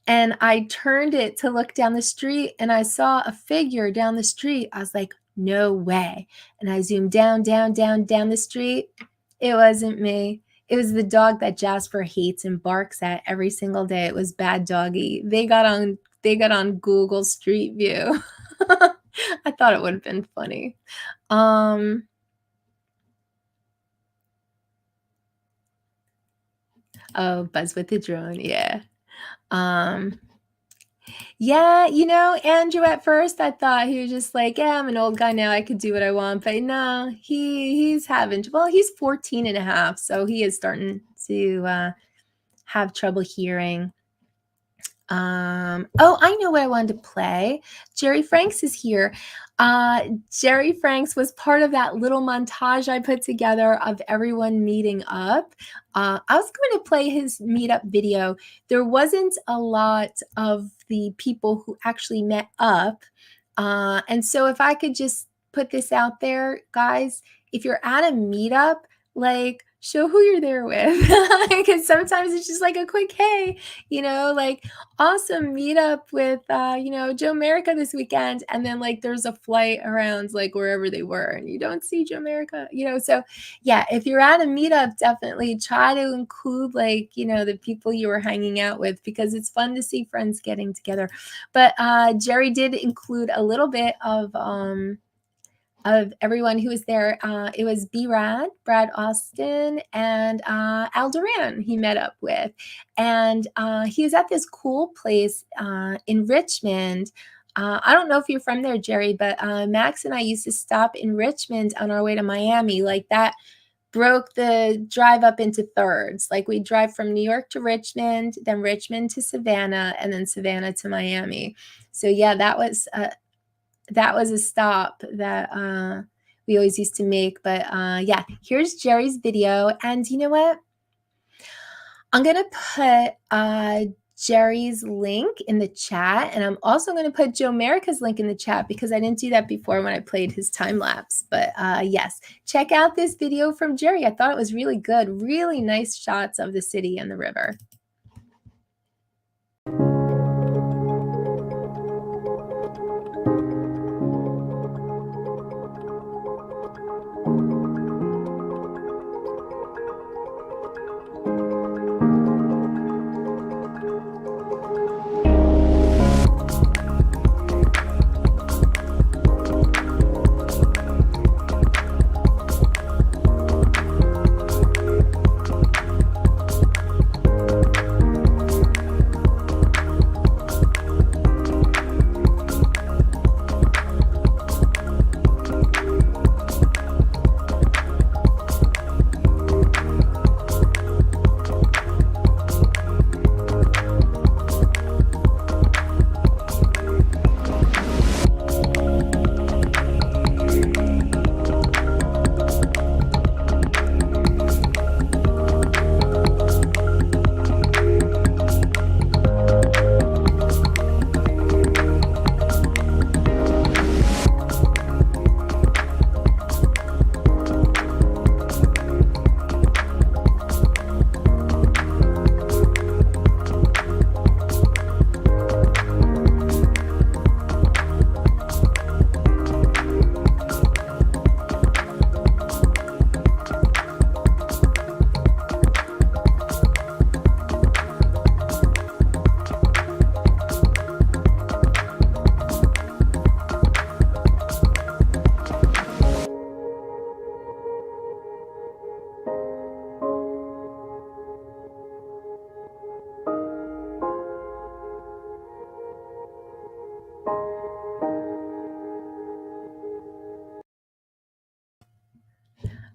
And I turned it to look down the street and I saw a figure down the street. I was like, no way. And I zoomed down, down, down, down the street. It wasn't me. It was the dog that Jasper hates and barks at every single day. It was Bad Doggy. They got on Google Street View. I thought it would have been funny. Um oh, Buzz with the drone, yeah. Um Yeah, Andrew, at first I thought he was just like, "Yeah, I'm an old guy now, I could do what I want," but no, he's 14 and a half, so he is starting to, have trouble hearing. Oh, I know what I wanted to play. Jerry Franks is here. Jerry Franks was part of that little montage I put together of everyone meeting up. I was going to play his meetup video. There wasn't a lot of the people who actually met up. And so if I could just put this out there, guys, if you're at a meetup, like show who you're there with. Because sometimes it's just like a quick, hey, like awesome meetup with, Joe America this weekend. And then like there's a flight around like wherever they were and you don't see Joe America, So yeah, if you're at a meetup, definitely try to include like, the people you were hanging out with, because it's fun to see friends getting together. But Jerry did include a little bit of everyone who was there. It was Brad Austin, and Al Duran he met up with. And he was at this cool place in Richmond. I don't know if you're from there, Jerry, but Max and I used to stop in Richmond on our way to Miami. Like that broke the drive up into thirds. Like we drive from New York to Richmond, then Richmond to Savannah, and then Savannah to Miami. So yeah, that was a stop that we always used to make. But yeah, here's Jerry's video. And you know what? I'm going to put Jerry's link in the chat. And I'm also going to put Joe America's link in the chat because I didn't do that before when I played his time lapse. But yes, check out this video from Jerry. I thought it was really good. Really nice shots of the city and the river.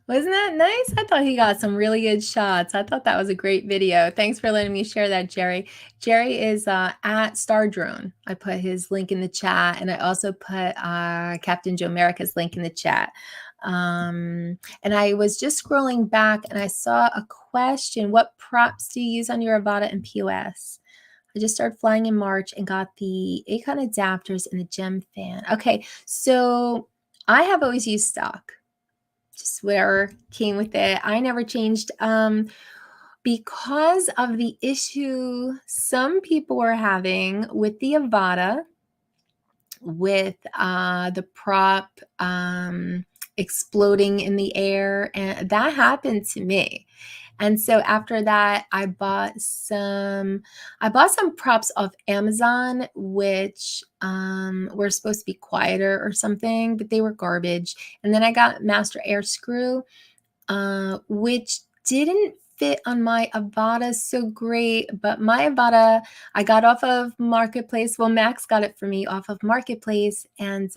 Wasn't that nice? I thought he got some really good shots. I thought that was a great video. Thanks for letting me share that, Jerry. Jerry is at Star Drone. I put his link in the chat, and I also put Captain Joe America's link in the chat. And I was just scrolling back, and I saw a question. What props do you use on your Avata and POS? I just started flying in March and got the Acon adapters and the gem fan. Okay, so I have always used stock. Just whatever came with it. I never changed because of the issue some people were having with the Avata, with the prop exploding in the air, and that happened to me. And so after that, I bought some props off Amazon, which were supposed to be quieter or something, but they were garbage. And then I got Master Air Screw, which didn't fit on my Avata so great, but my Avata I got off of Marketplace. Well, Max got it for me off of Marketplace, and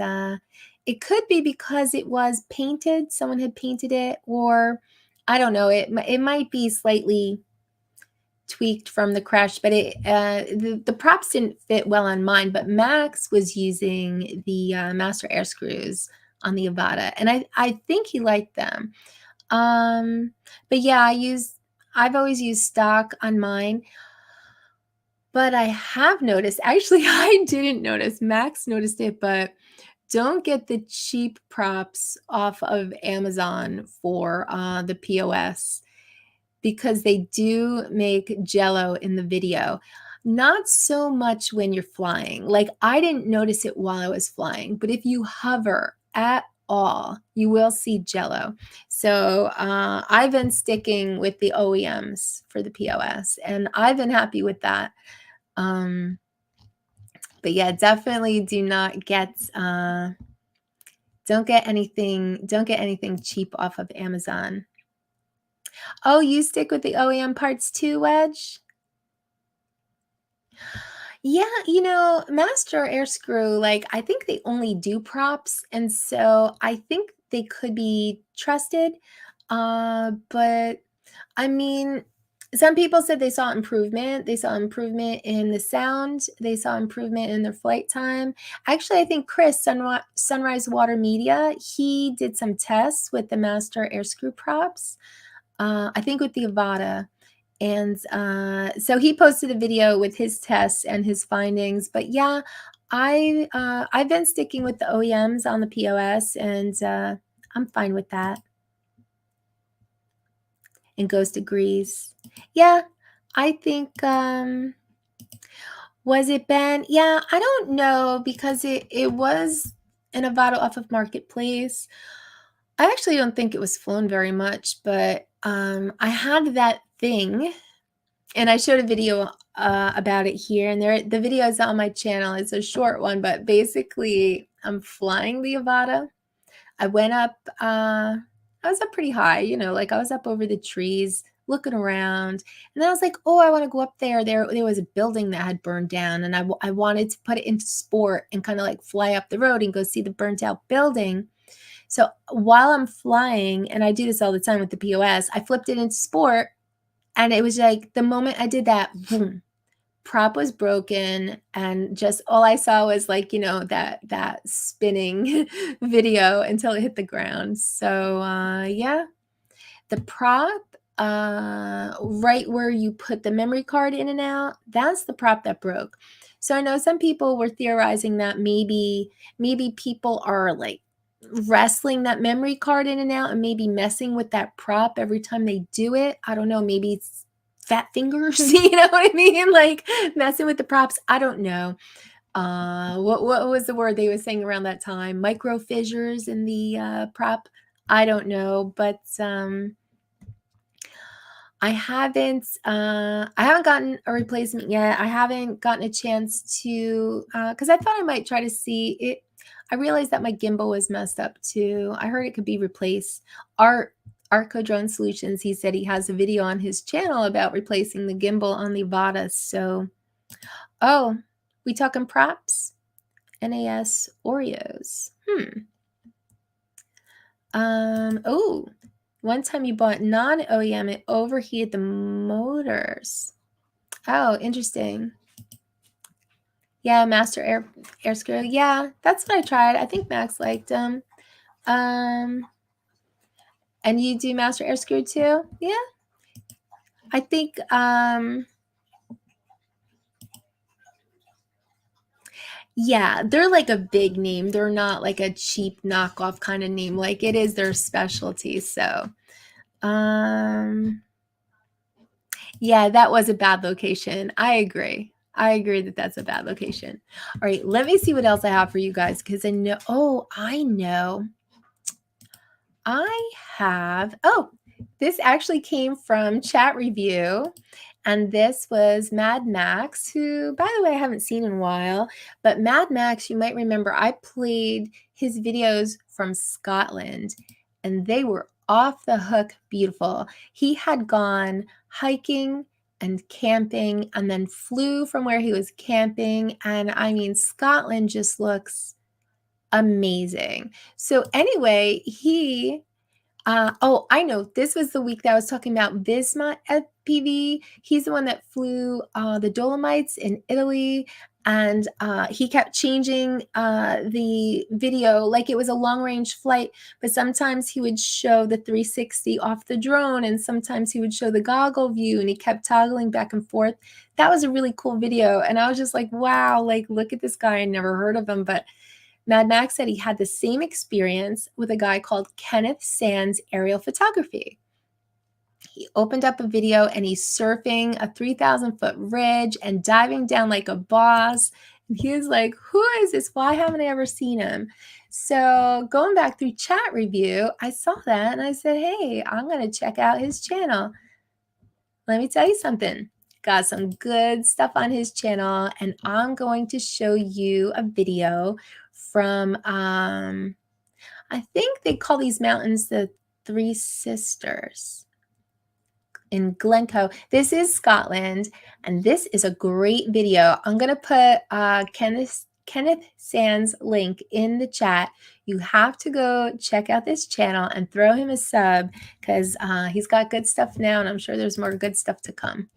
it could be because it was painted. Someone had painted it, or I don't know. It might be slightly tweaked from the crash, but the props didn't fit well on mine. But Max was using the Master Air Screws on the Avata, and I think he liked them. But yeah, I've always used stock on mine. But I have noticed, actually, I didn't notice. Max noticed it, but don't get the cheap props off of Amazon for the POS. because they do make jello in the video. Not so much when you're flying. Like, I didn't notice it while I was flying, but if you hover at all, you will see jello. So I've been sticking with the OEMs for the POS, and I've been happy with that. But yeah, definitely do not get don't get anything cheap off of Amazon. Oh, you stick with the OEM parts too, Wedge? Yeah, Master Air Screw, like, I think they only do props, and so I think they could be trusted. But I mean, some people said they saw improvement. They saw improvement in the sound. They saw improvement in their flight time. Actually, I think Chris, Sunrise Water Media, he did some tests with the Master Air Screw props, I think with the Avata. And so he posted a video with his tests and his findings. But yeah, I've been sticking with the OEMs on the POS, and I'm fine with that. And Ghost agrees. Yeah, I think was it Ben? Yeah, I don't know, because it was an Avado off of Marketplace. I actually don't think it was flown very much, but I had that thing, and I showed a video about it here, and the video is on my channel. It's a short one, but basically I'm flying the Avada. I went up, I was up pretty high, like I was up over the trees looking around. And then I was like, oh, I want to go up there. There was a building that had burned down, and I wanted to put it into sport and kind of like fly up the road and go see the burnt out building. So while I'm flying, and I do this all the time with the POS, I flipped it into sport, and it was like the moment I did that, boom, prop was broken, and just all I saw was like, that spinning video until it hit the ground. So yeah, the prop, right where you put the memory card in and out, that's the prop that broke. So I know some people were theorizing that maybe people are like wrestling that memory card in and out and maybe messing with that prop every time they do it. I don't know, maybe it's fat fingers, you know what I mean? Like messing with the props. I don't know. What was the word they were saying around that time? Micro fissures in the prop. I don't know, but I haven't gotten a replacement yet. I haven't gotten a chance to, because I thought I might try to see it. I realized that my gimbal was messed up too. I heard it could be replaced. Arco Drone Solutions, he said he has a video on his channel about replacing the gimbal on the Avata. So, oh, we talking props? NAS Oreos. Oh, one time you bought non-OEM, it overheated the motors. Oh, interesting. Yeah, Master Air Screw. Yeah, that's what I tried. I think Max liked them. And you do Master Air Screw too? Yeah. I think yeah, they're like a big name. They're not like a cheap knockoff kind of name. Like it is their specialty. So yeah, that was a bad location. I agree. I agree that that's a bad location. All right, let me see what else I have for you guys, because I know. Oh, I know. I have. Oh, this actually came from Chat Review, and this was Mad Max, who, by the way, I haven't seen in a while. But Mad Max, you might remember, I played his videos from Scotland, and they were off the hook beautiful. He had gone hiking and camping and then flew from where he was camping. And I mean, Scotland just looks amazing. So anyway, oh, I know. This was the week that I was talking about Visma FPV. He's the one that flew the Dolomites in Italy, and he kept changing the video like it was a long-range flight, but sometimes he would show the 360 off the drone, and sometimes he would show the goggle view, and he kept toggling back and forth. That was a really cool video, and I was just like, wow, like, look at this guy. I never heard of him, but Mad Max said he had the same experience with a guy called Kenneth Sands Aerial Photography. He opened up a video and he's surfing a 3,000-foot ridge and diving down like a boss. And he was like, who is this? Why haven't I ever seen him? So going back through chat review, I saw that and I said, hey, I'm going to check out his channel. Let me tell you something. Got some good stuff on his channel, and I'm going to show you a video from, I think they call these mountains the Three Sisters in Glencoe. This is Scotland, and this is a great video. I'm going to put Kenneth Sand's link in the chat. You have to go check out this channel and throw him a sub because he's got good stuff now, and I'm sure there's more good stuff to come.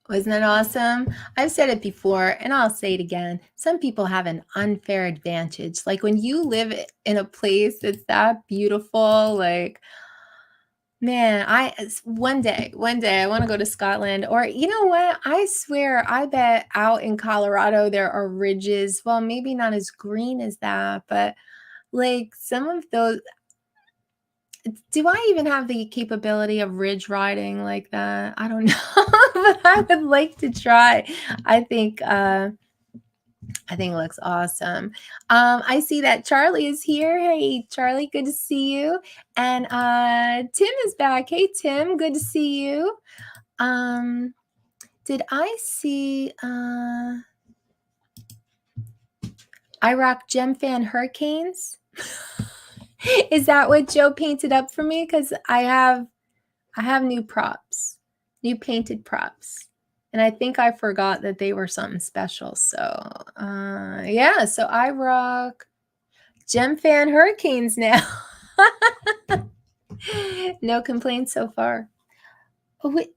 Wasn't that awesome? I've said it before, and I'll say it again. Some people have an unfair advantage. Like when you live in a place that's that beautiful, like, man, one day I want to go to Scotland, or you know what? I swear, I bet out in Colorado there are ridges. Well, maybe not as green as that, but like some of those. Do I even have the capability of ridge riding like that? I don't know, but I would like to try. I think it looks awesome. I see that Charlie is here. Hey, Charlie, good to see you. And Tim is back. Hey, Tim, good to see you. Did I see I Rock Gem Fan Hurricanes? Is that what Joe painted up for me? Because I have new props, new painted props. And I think I forgot that they were something special. So yeah, so I rock Gem Fan Hurricanes now. No complaints so far. Oh, wait.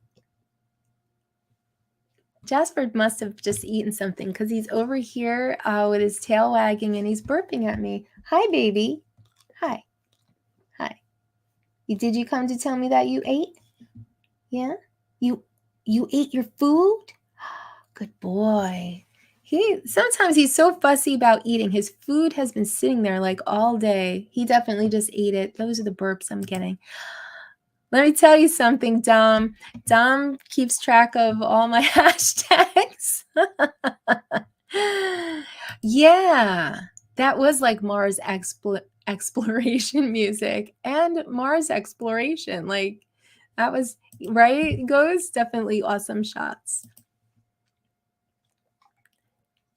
Jasper must have just eaten something because he's over here with his tail wagging and he's burping at me. Hi, baby. Hi. Hi. Did you come to tell me that you ate? Yeah? You ate your food? Good boy. Sometimes he's so fussy about eating. His food has been sitting there like all day. He definitely just ate it. Those are the burps I'm getting. Let me tell you something, Dom. Dom keeps track of all my hashtags. Yeah, that was like Mars exploration music and Mars exploration. Like that was right. Goes definitely awesome shots.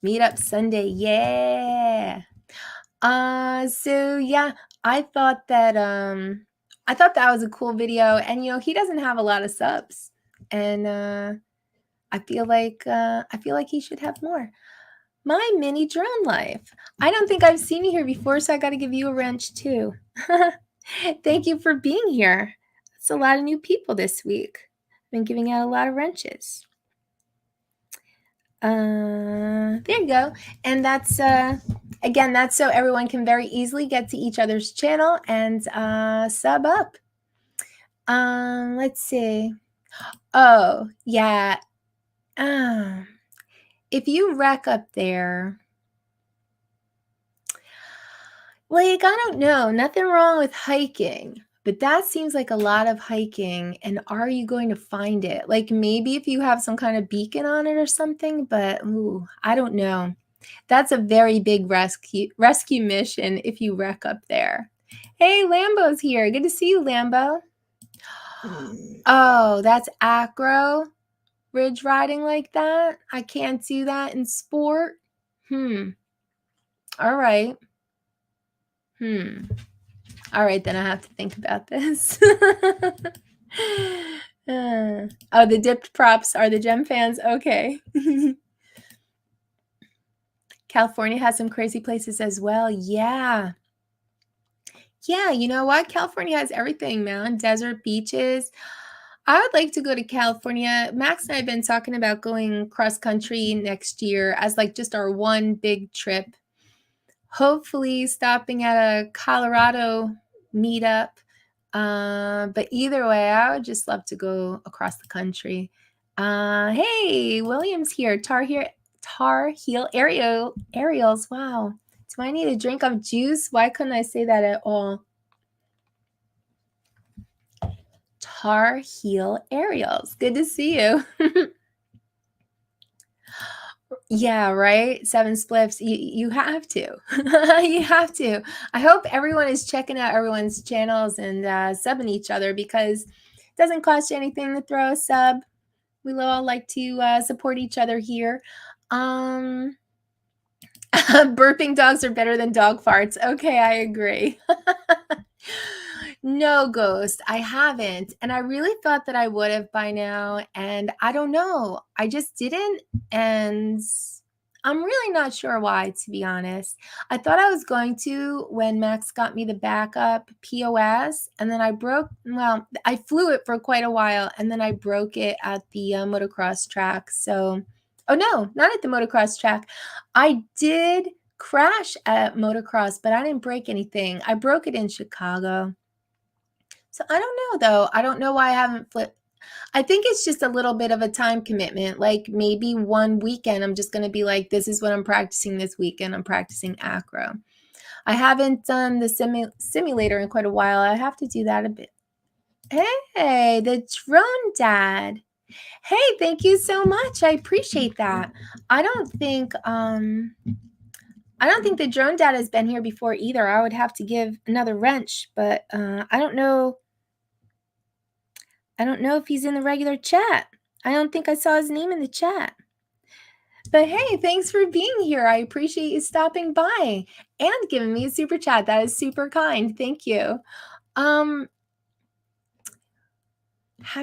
Meetup Sunday, yeah. So yeah, I thought that was a cool video, and he doesn't have a lot of subs, and I feel like he should have more. My mini drone life. I don't think I've seen you here before, so I got to give you a wrench too. Thank you for being here. It's a lot of new people this week. I've been giving out a lot of wrenches. There you go. And that's again, that's so everyone can very easily get to each other's channel and sub up. Let's see. Oh, yeah. If you wreck up there, like, I don't know, nothing wrong with hiking, but that seems like a lot of hiking, and are you going to find it? Like, maybe if you have some kind of beacon on it or something, but ooh, I don't know. That's a very big rescue mission if you wreck up there. Hey, Lambo's here. Good to see you, Lambo. Oh, that's acro ridge riding like that. I can't do that in sport. All right. All right, then I have to think about this. Oh, the dipped props are the gem fans. Okay. California has some crazy places as well. Yeah. Yeah, you know what? California has everything, man. Desert, beaches. I would like to go to California. Max and I have been talking about going cross country next year as like just our one big trip. Hopefully stopping at a Colorado meetup. But either way, I would just love to go across the country. Hey, William's here. Tar Heel Ariels. Wow. Do I need a drink of juice? Why couldn't I say that at all? Tar Heel Ariels. Good to see you. Yeah, right? 7 spliffs. You have to. You have to. I hope everyone is checking out everyone's channels and subbing each other, because it doesn't cost you anything to throw a sub. We all like to support each other here. Burping dogs are better than dog farts. Okay, I agree. No, Ghost, I haven't. And I really thought that I would have by now. And I don't know. I just didn't. And I'm really not sure why, to be honest. I thought I was going to when Max got me the backup POS. And then I flew it for quite a while. And then I broke it at the motocross track. So, oh no, not at the motocross track. I did crash at motocross, but I didn't break anything. I broke it in Chicago. So I don't know though. I don't know why I haven't flipped. I think it's just a little bit of a time commitment. Like maybe one weekend I'm just going to be like, this is what I'm practicing this weekend. I'm practicing acro. I haven't done the simulator in quite a while. I have to do that a bit. Hey, the drone dad. Hey, thank you so much. I appreciate that. I don't think the drone dad has been here before either. I would have to give another wrench, but I don't know. I don't know if he's in the regular chat. I don't think I saw his name in the chat. But hey, thanks for being here. I appreciate you stopping by and giving me a super chat. That is super kind. Thank you. Have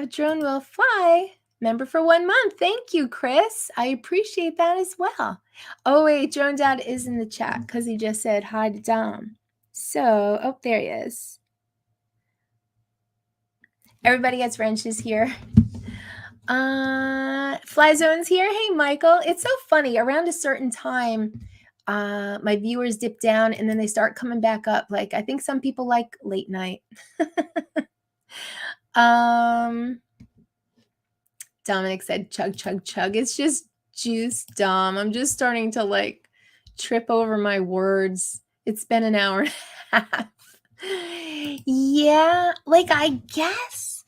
drone will fly. Member for 1 month. Thank you, Chris. I appreciate that as well. Oh, wait, drone dad is in the chat because he just said hi to Dom. So, oh, there he is. Everybody gets wrenches here. Fly Zone's here. Hey, Michael. It's so funny. Around a certain time, my viewers dip down and then they start coming back up. Like, I think some people like late night. Dominic said chug, chug, chug. It's just juice, Dom. I'm just starting to like trip over my words. It's been an hour and a half. Yeah, like I guess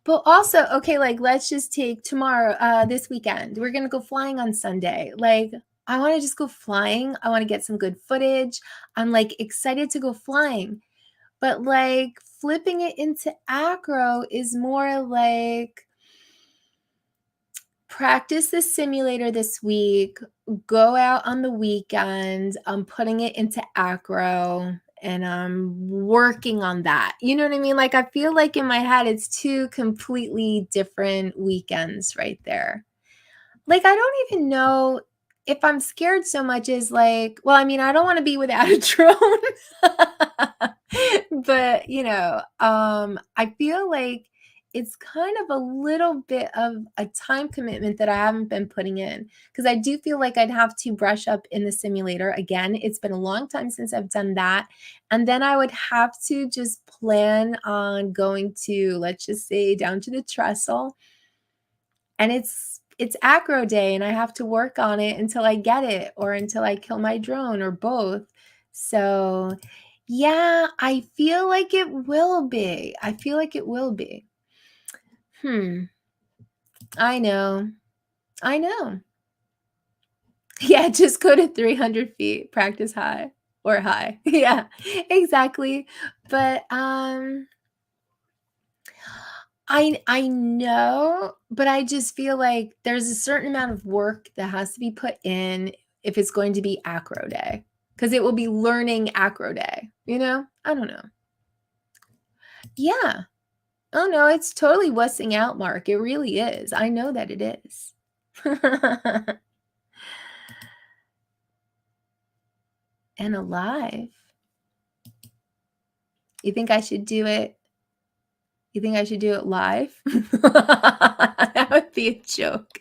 But also, okay, like let's just take tomorrow, this weekend. We're gonna go flying on Sunday. Like, I want to just go flying. I want to get some good footage. I'm like excited to go flying. But like flipping it into acro is more like practice the simulator this week, go out on the weekend. I'm putting it into acro and I'm working on that. You know what I mean? Like I feel like in my head it's two completely different weekends right there. Like I don't even know if I'm scared so much as like, well, I mean, I don't want to be without a drone. But, I feel like it's kind of a little bit of a time commitment that I haven't been putting in because I do feel like I'd have to brush up in the simulator again. It's been a long time since I've done that. And then I would have to just plan on going to, let's just say, down to the trestle. And it's acro day and I have to work on it until I get it or until I kill my drone or both. So, yeah, I feel like it will be. I feel like it will be. I know. I know. Yeah, just go to 300 feet, practice high or high. Yeah, exactly. But I know, but I just feel like there's a certain amount of work that has to be put in if it's going to be acro day because it will be learning acro day, you know? I don't know. Yeah. Oh, no, it's totally wussing out, Mark. It really is. I know that it is. And alive. You think I should do it? You think I should do it live? That would be a joke.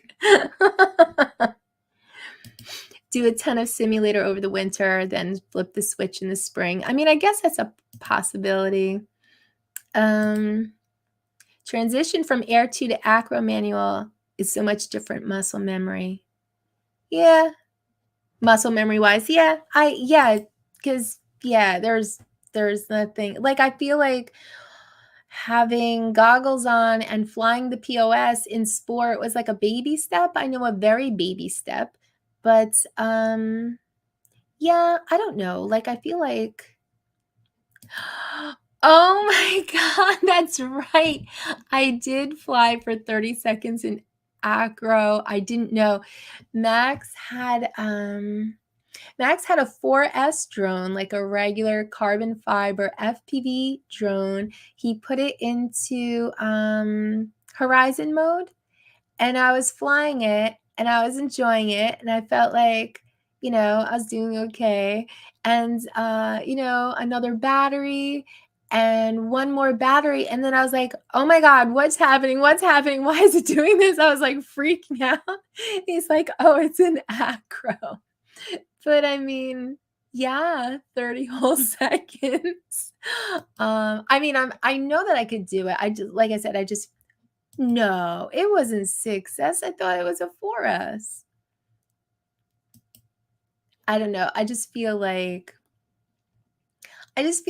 Do a ton of simulator over the winter, then flip the switch in the spring. I mean, I guess that's a possibility. Transition from Air 2 to Acro manual is so much different muscle memory. Yeah, muscle memory wise. Because there's nothing like I feel like having goggles on and flying the POS in sport was like a baby step. I know a very baby step, but yeah, I don't know. Like I feel like oh my god, that's right. I did fly for 30 seconds in acro. I didn't know. Max had Max had a 4S drone, like a regular carbon fiber FPV drone. He put it into horizon mode and I was flying it and I was enjoying it and I felt like, I was doing okay. And another battery and one more battery and then I was like, "Oh my god, what's happening? What's happening? Why is it doing this?" I was like freaking out. He's like, "Oh, it's an acro." But I mean, yeah, 30 whole seconds. I mean, I know that I could do it. I just like I said, I just no, it wasn't 6S. I thought it was a 4S. I don't know. I just feel like it's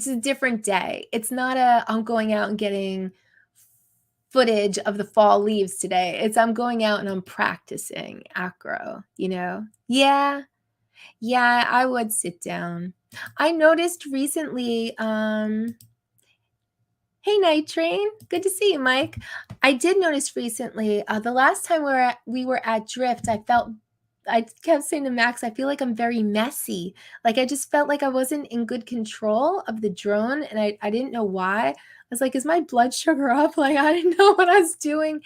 a different day. It's not a I'm going out and getting footage of the fall leaves today. It's I'm going out and I'm practicing acro, you know? Yeah. Yeah, I would sit down. I noticed recently, hey, Night Train. Good to see you, Mike. I did notice recently, the last time we were at Drift, I kept saying to Max, I feel like I'm very messy. Like I just felt like I wasn't in good control of the drone, and I didn't know why. I was like, is my blood sugar up? Like I didn't know what I was doing.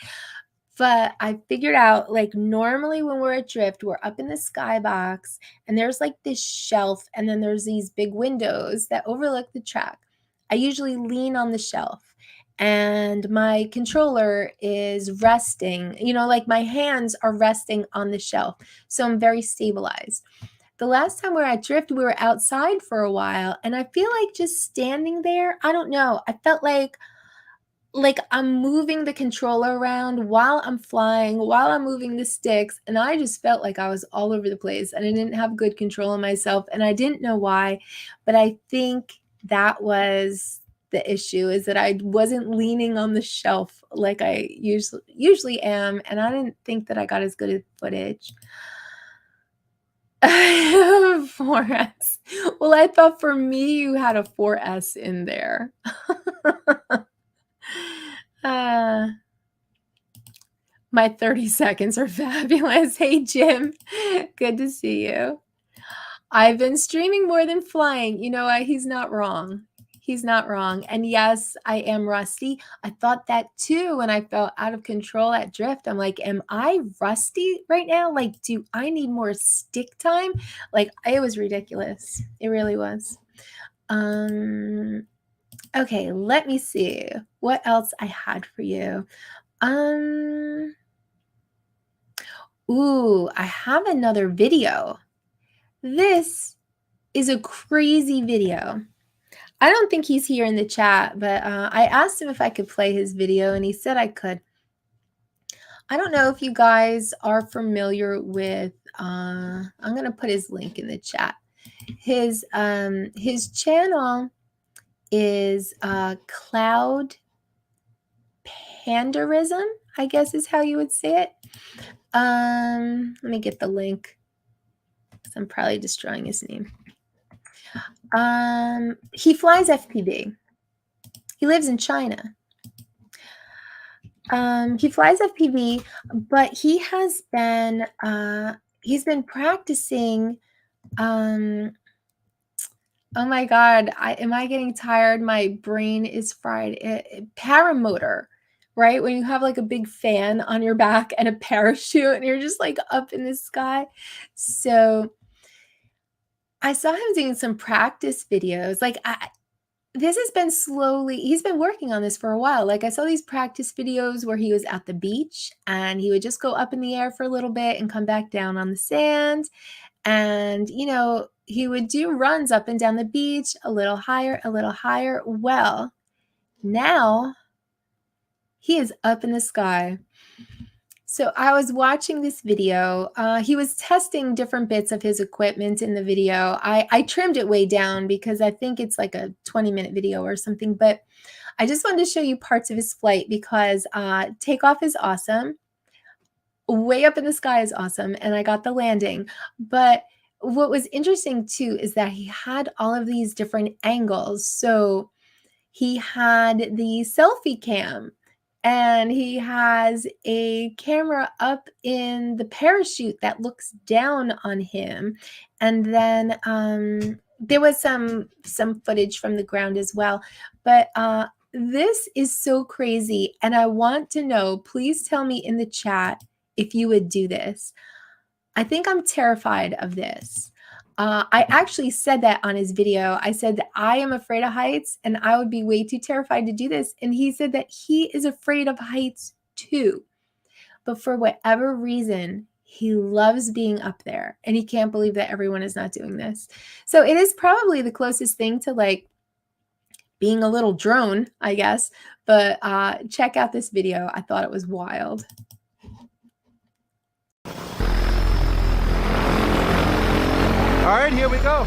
But I figured out, like, normally when we're at Drift, we're up in the skybox, and there's, like, this shelf, and then there's these big windows that overlook the track. I usually lean on the shelf, and my controller is resting, like, my hands are resting on the shelf, so I'm very stabilized. The last time we were at Drift, we were outside for a while, and I feel like just standing there, I don't know, I felt like I'm moving the controller around while I'm flying, while I'm moving the sticks, and I just felt like I was all over the place and I didn't have good control of myself and I didn't know why, but I think that was the issue, is that I wasn't leaning on the shelf like I usually am, and I didn't think that I got as good a footage. 4S. Well, I thought for me you had a 4S in there. My 30 seconds are fabulous. Hey, Jim. Good to see you. I've been streaming more than flying. You know what? He's not wrong. He's not wrong. And yes, I am rusty. I thought that too when I felt out of control at Drift. I'm like, am I rusty right now? Like, do I need more stick time? Like, it was ridiculous. It really was. Okay, let me see what else I had for you. Ooh, I have another video. This is a crazy video. I don't think he's here in the chat, but I asked him if I could play his video, and he said I could. I don't know if you guys are familiar with, I'm going to put his link in the chat. His channel is Cloud Pandarism, I guess is how you would say it. Let me get the link, because I'm probably destroying his name. He flies FPV. He lives in China. He flies FPV, but he has been he's been practicing. Oh my God, am I getting tired? My brain is fried. Paramotor, right? When you have like a big fan on your back and a parachute, and you're just like up in the sky. So I saw him doing some practice videos. Like this has been he's been working on this for a while. Like I saw these practice videos where he was at the beach and he would just go up in the air for a little bit and come back down on the sand. And, you know, he would do runs up and down the beach, a little higher, a little higher. Well, now he is up in the sky. So I was watching this video. He was testing different bits of his equipment in the video. I trimmed it way down because I think it's like a 20-minute video or something. But I just wanted to show you parts of his flight because takeoff is awesome. Way up in the sky is awesome. And I got the landing. But what was interesting too is that he had all of these different angles. So he had the selfie cam. And he has a camera up in the parachute that looks down on him. And then there was some footage from the ground as well. But this is so crazy. And I want to know, please tell me in the chat if you would do this. I think I'm terrified of this. I actually said that on his video. I said that I am afraid of heights and I would be way too terrified to do this. And he said that he is afraid of heights too. But for whatever reason, he loves being up there and he can't believe that everyone is not doing this. So it is probably the closest thing to like being a little drone, I guess. But check out this video. I thought it was wild. All right, here we go.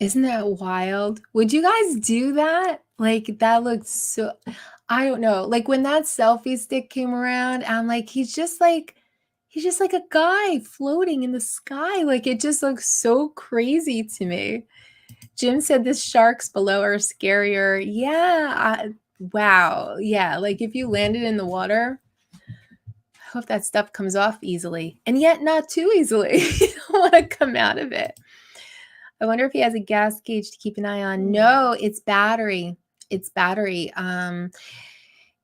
Isn't that wild? Would you guys do that? Like, that looks so I don't know. Like, when that selfie stick came around, I'm like, he's just like a guy floating in the sky. Like, it just looks so crazy to me. Jim said the sharks below are scarier. Yeah, wow. Yeah, like, if you landed in the water, I hope that stuff comes off easily, and yet not too easily. You don't wanna come out of it. I wonder if he has a gas gauge to keep an eye on. No, it's battery. It's battery.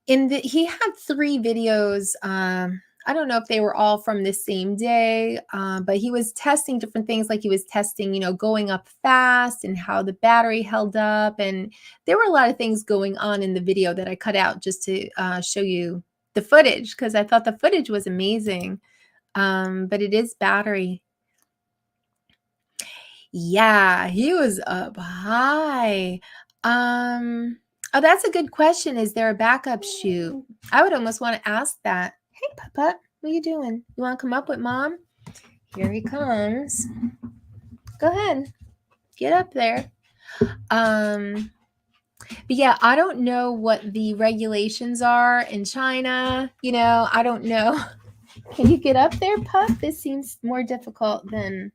He had 3 videos. I don't know if they were all from the same day, but he was testing different things. Like he was testing, going up fast and how the battery held up. And there were a lot of things going on in the video that I cut out just to show you the footage because I thought the footage was amazing. But it is battery. Yeah, he was up high. Oh, that's a good question. Is there a backup chute? I would almost want to ask that. Hey, Papa, what are you doing? You want to come up with Mom? Here he comes. Go ahead. Get up there. But yeah, I don't know what the regulations are in China. I don't know. Can you get up there, Pup? This seems more difficult than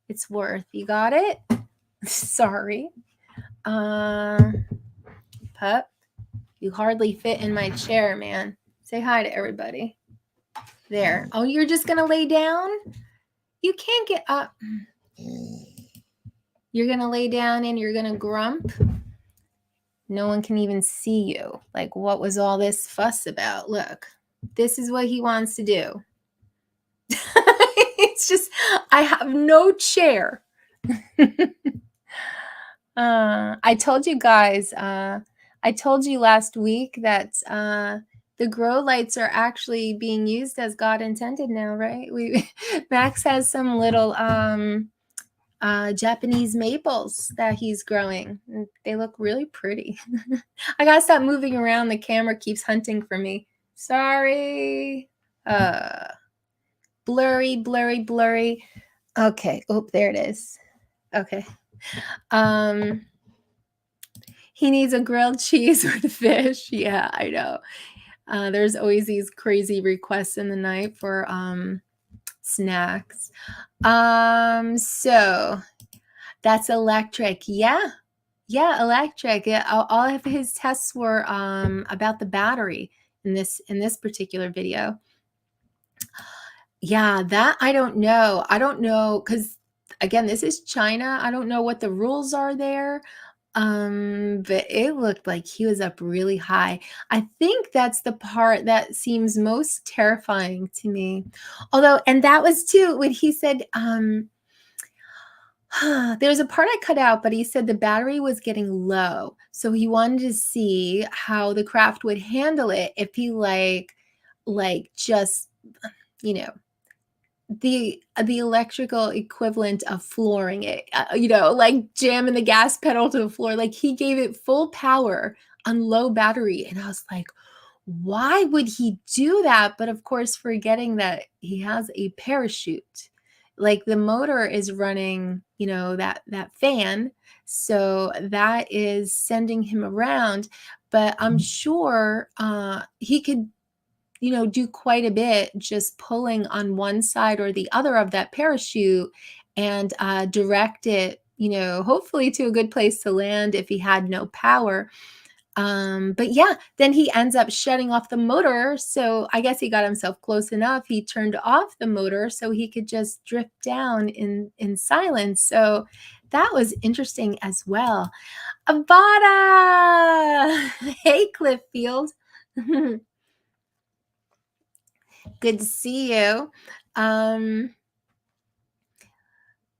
it's worth. You got it? Sorry. Pup, you hardly fit in my chair, man. Say hi to everybody. There. Oh, you're just going to lay down? You can't get up. You're going to lay down and you're going to grump? No one can even see you. Like, what was all this fuss about? Look, this is what he wants to do. It's just, I have no chair. I told you guys, I told you last week that the grow lights are actually being used as God intended now, right? Max has some little Japanese maples that he's growing. They look really pretty. I gotta stop moving around. The camera keeps hunting for me. Sorry. Blurry, blurry, blurry. Okay. Oh, there it is. Okay. He needs a grilled cheese with fish. Yeah, I know. There's always these crazy requests in the night for snacks. So that's electric. Yeah, electric. Yeah, all of his tests were about the battery in this particular video. Yeah, that I don't know. I don't know because again, this is China. I don't know what the rules are there. But it looked like he was up really high. I think that's the part that seems most terrifying to me. Although, and that was too when he said, there's a part I cut out, but he said the battery was getting low. So he wanted to see how the craft would handle it if he just, you know, the electrical equivalent of flooring it, like jamming the gas pedal to the floor. Like he gave it full power on low battery. And I was like, why would he do that? But of course, forgetting that he has a parachute. Like the motor is running, that fan. So that is sending him around. But I'm sure he could do quite a bit just pulling on one side or the other of that parachute and direct it, hopefully to a good place to land if he had no power. But yeah, then he ends up shutting off the motor. So I guess he got himself close enough. He turned off the motor so he could just drift down in silence. So that was interesting as well. Avada! Hey, Clifffield. Good to see you.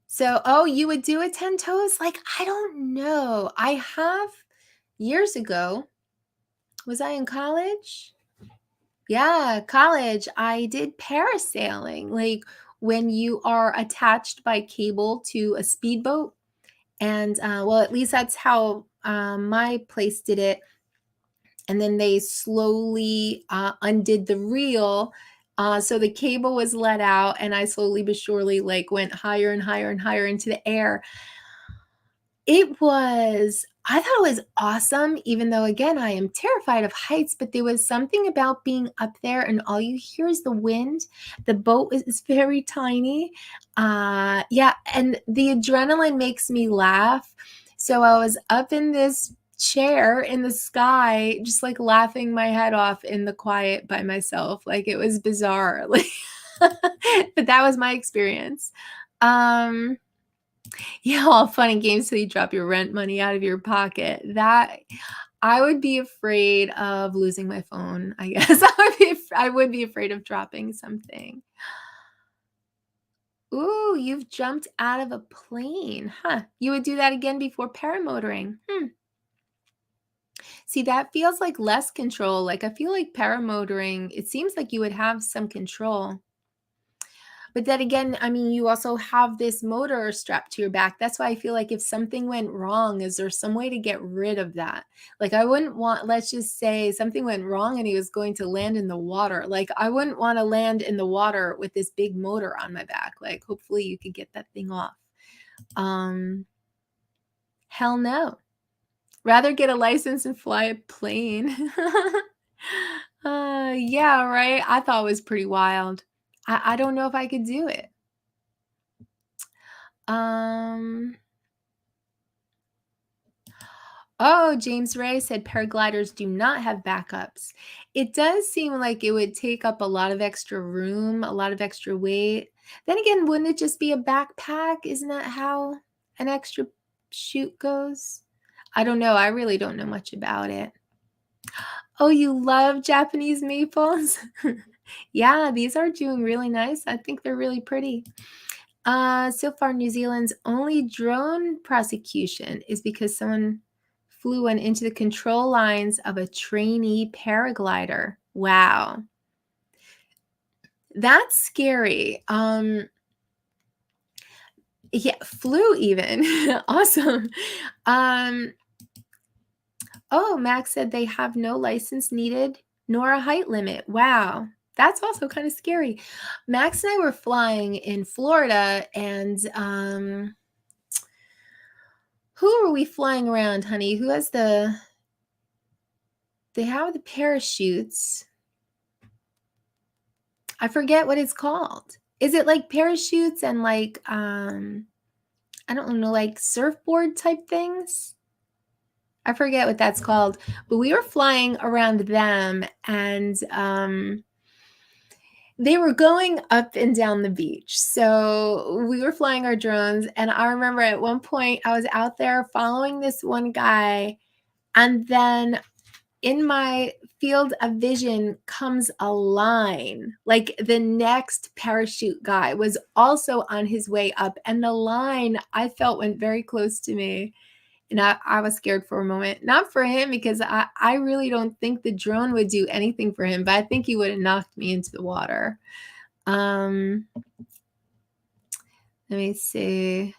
So, you would do a 10 toes? Like, I don't know. I have years ago. Was I in college? Yeah, college. I did parasailing. Like when you are attached by cable to a speedboat. And, well, at least that's how my place did it. And then they slowly undid the reel. So the cable was let out and I slowly but surely went higher and higher and higher into the air. I thought it was awesome, even though, again, I am terrified of heights, but there was something about being up there and all you hear is the wind. The boat is very tiny. Yeah, and the adrenaline makes me laugh. So I was up in this chair in the sky, just like laughing my head off in the quiet by myself. Like it was bizarre. Like, but that was my experience. Yeah, all fun and games till you drop your rent money out of your pocket. That I would be afraid of losing my phone, I guess. I would be afraid of dropping something. Ooh, you've jumped out of a plane. Huh. You would do that again before paramotoring. See, that feels like less control. Like I feel like paramotoring, it seems like you would have some control. But then again, I mean, you also have this motor strapped to your back. That's why I feel like if something went wrong, is there some way to get rid of that? Like, I wouldn't want, let's just say something went wrong and he was going to land in the water. Like, I wouldn't want to land in the water with this big motor on my back. Like, hopefully you could get that thing off. Hell no. Rather get a license and fly a plane. Yeah, right. I thought it was pretty wild. I don't know if I could do it. Oh, James Ray said paragliders do not have backups. It does seem like it would take up a lot of extra room, a lot of extra weight. Then again, wouldn't it just be a backpack? Isn't that how an extra chute goes? I don't know. I really don't know much about it. Oh, you love Japanese maples? Yeah, these are doing really nice. I think they're really pretty. So far, New Zealand's only drone prosecution is because someone flew one into the control lines of a trainee paraglider. Wow. That's scary. Yeah, flew even. Awesome. Oh, Max said they have no license needed nor a height limit. Wow. That's also kind of scary. Max and I were flying in Florida and who are we flying around, honey? Who has they have the parachutes. I forget what it's called. Is it like parachutes and like, I don't know, like surfboard type things? I forget what that's called, but we were flying around them and they were going up and down the beach. So we were flying our drones. And I remember at one point I was out there following this one guy. And then in my field of vision comes a line. Like the next parachute guy was also on his way up. And the line I felt went very close to me. And I was scared for a moment. Not for him, because I really don't think the drone would do anything for him, but I think he would have knocked me into the water. Let me see.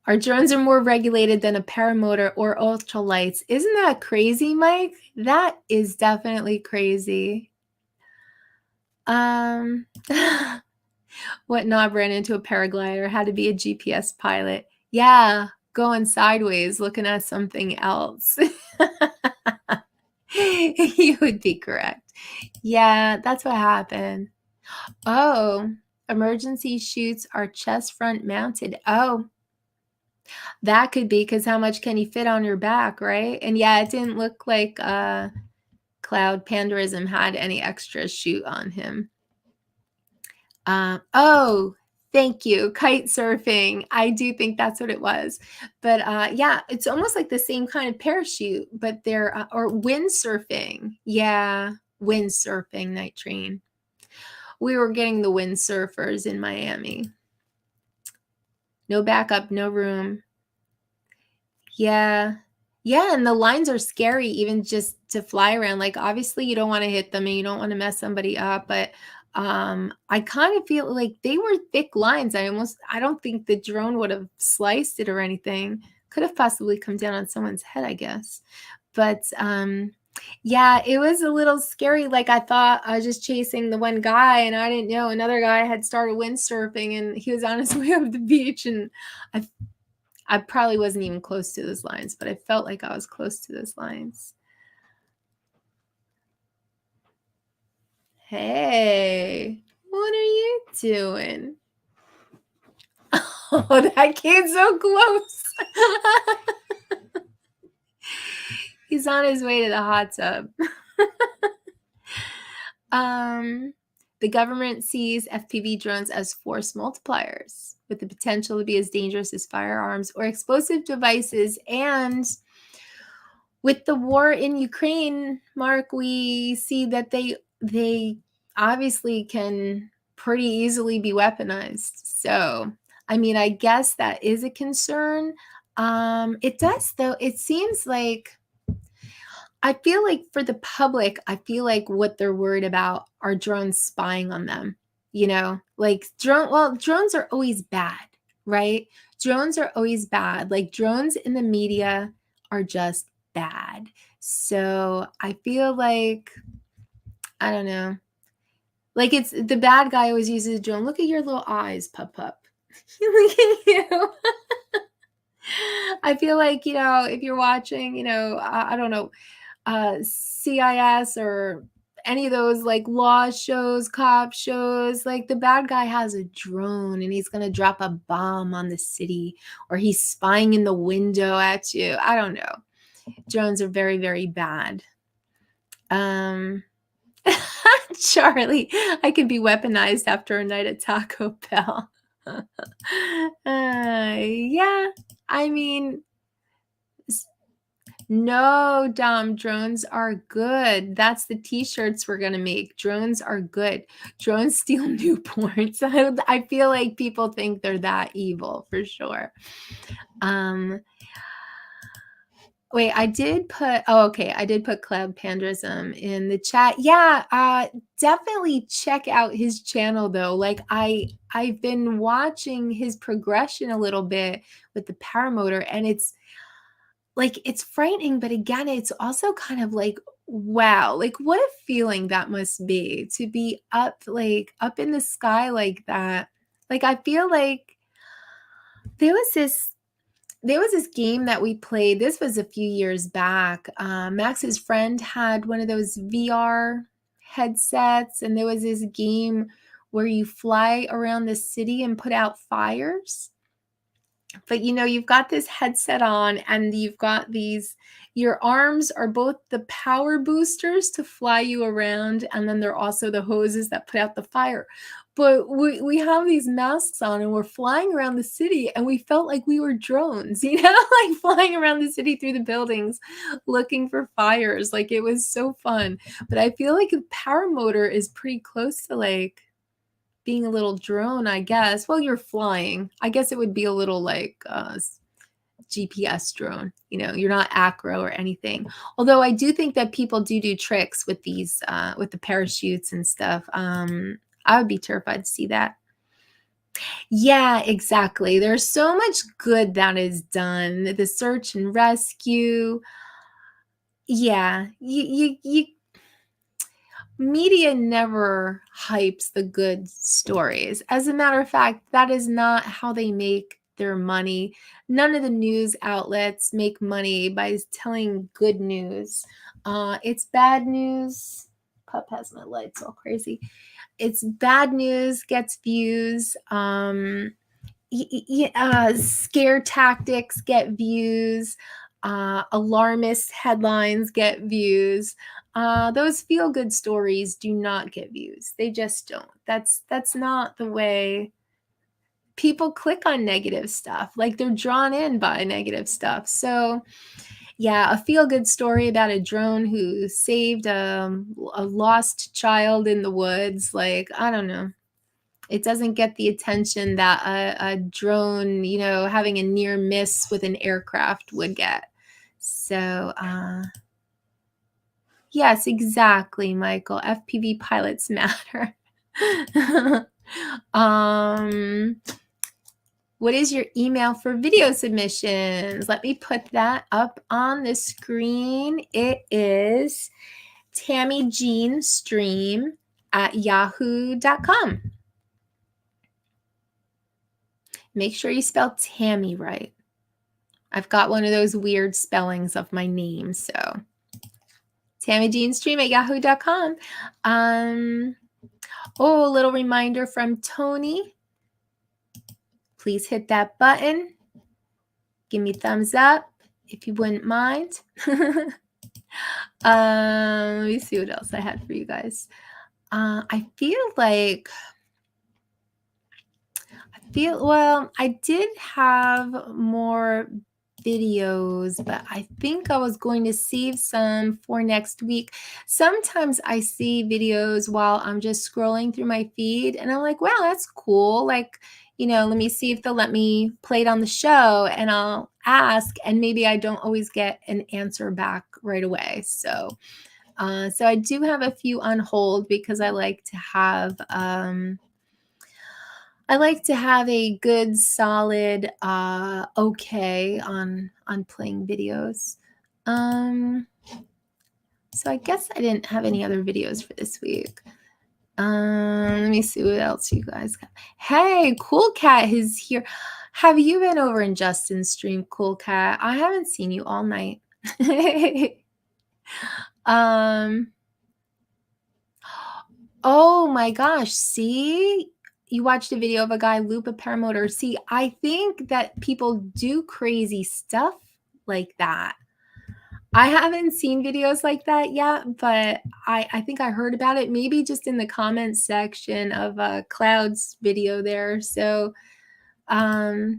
Our drones are more regulated than a paramotor or ultralights. Isn't that crazy, Mike? That is definitely crazy. What knob ran into a paraglider? Had to be a GPS pilot. Yeah, going sideways, looking at something else. You would be correct. Yeah, that's what happened. Oh, emergency chutes are chest front mounted. Oh, that could be because how much can you fit on your back, right? And yeah, it didn't look like Cloud Pandarism had any extra chute on him. Oh, thank you. Kite surfing. I do think that's what it was. But yeah, it's almost like the same kind of parachute, but they're, or windsurfing. Yeah, windsurfing, Night Train. We were getting the windsurfers in Miami. No backup, no room. Yeah. Yeah, and the lines are scary even just to fly around. Like, obviously, you don't want to hit them and you don't want to mess somebody up, but I kind of feel like they were thick lines. I don't think the drone would have sliced it or anything. Could have possibly come down on someone's head, I guess. But Yeah, it was a little scary. Like, I thought I was just chasing the one guy, and I didn't know another guy had started windsurfing, and he was on his way up the beach, and I probably wasn't even close to those lines, but I felt like I was close to those lines. Hey, what are you doing? Oh, that came so close. He's on his way to the hot tub. The government sees FPV drones as force multipliers with the potential to be as dangerous as firearms or explosive devices. And with the war in Ukraine, Mark, we see that they obviously can pretty easily be weaponized. So, I mean, I guess that is a concern. It does, though. It seems like I feel like for the public, I feel like what they're worried about are drones spying on them. Like drones are always bad, right? Drones are always bad. Like drones in the media are just bad. So I feel like, I don't know. Like it's the bad guy always uses a drone. Look at your little eyes, pup. Look at you. I feel like, if you're watching, I don't know, CIS or any of those like law shows, cop shows, like the bad guy has a drone and he's going to drop a bomb on the city or he's spying in the window at you. I don't know. Drones are very, very bad. Charlie, I could be weaponized after a night at Taco Bell. Yeah, I mean, no, Dom, drones are good. That's the t-shirts we're going to make. Drones are good. Drones steal Newports. I feel like people think they're that evil for sure. Wait, I did put Cloud Pandrism in the chat. Yeah, definitely check out his channel though. Like I've been watching his progression a little bit with the paramotor, and it's frightening, but again, it's also kind of like, wow, like what a feeling that must be to be up in the sky like that. Like I feel like there was this game that we played. This was a few years back. Max's friend had one of those VR headsets, and there was this game where you fly around the city and put out fires. But you've got this headset on and you've got your arms are both the power boosters to fly you around, and then they're also the hoses that put out the fire. But we have these masks on and we're flying around the city and we felt like we were drones, like flying around the city through the buildings looking for fires. Like it was so fun. But I feel like a paramotor is pretty close to like being a little drone, I guess. Well, you're flying. I guess it would be a little like GPS drone. You're not acro or anything. Although I do think that people do tricks with these, with the parachutes and stuff. I would be terrified to see that. Yeah, exactly. There's so much good that is done. The search and rescue. Yeah, you media never hypes the good stories. As a matter of fact, that is not how they make their money. None of the news outlets make money by telling good news. It's bad news. Pup has my lights all crazy. It's bad news gets views. Scare tactics get views. Alarmist headlines get views. Those feel-good stories do not get views. They just don't. That's not the way people click on negative stuff. Like they're drawn in by negative stuff. So yeah, a feel-good story about a drone who saved a lost child in the woods. Like, I don't know. It doesn't get the attention that a drone, having a near miss with an aircraft would get. So, yes, exactly, Michael. FPV pilots matter. What is your email for video submissions? Let me put that up on the screen. It is tammiejeanstream@yahoo.com. Make sure you spell Tammie right. I've got one of those weird spellings of my name, so tammiejeanstream@yahoo.com. Oh, a little reminder from Tony. Please hit that button. Give me thumbs up if you wouldn't mind. Let me see what else I had for you guys. I did have more videos, but I think I was going to save some for next week. Sometimes I see videos while I'm just scrolling through my feed and I'm like, wow, that's cool. Like, let me see if they'll let me play it on the show, and I'll ask, and maybe I don't always get an answer back right away. So I do have a few on hold because I like to have a good solid okay on playing videos. So I guess I didn't have any other videos for this week. Let me see what else you guys got. Hey, Cool Cat is here. Have you been over in Justin's stream, Cool Cat? I haven't seen you all night. Oh my gosh, see? You watched a video of a guy loop a paramotor. See, I think that people do crazy stuff like that. I haven't seen videos like that yet, but I think I heard about it maybe just in the comments section of Cloud's video there. So they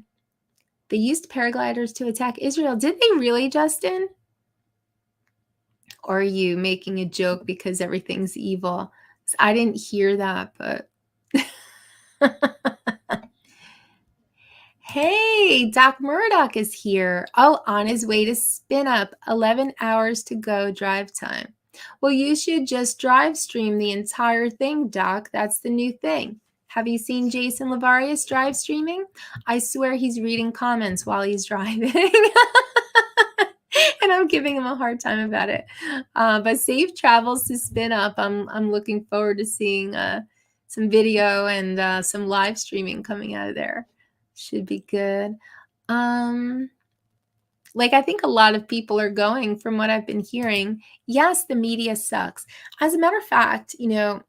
used paragliders to attack Israel. Did they really, Justin? Or are you making a joke because everything's evil? I didn't hear that, but hey, Doc Murdoch is here. Oh, on his way to spin up. 11 hours to go drive time. Well, you should just drive stream the entire thing, Doc. That's the new thing. Have you seen Jason Lavarius drive streaming? I swear he's reading comments while he's driving. And I'm giving him a hard time about it. But safe travels to spin up. I'm looking forward to seeing some video and some live streaming coming out of there. Should be good. I think a lot of people are going, from what I've been hearing. Yes, the media sucks. As a matter of fact, I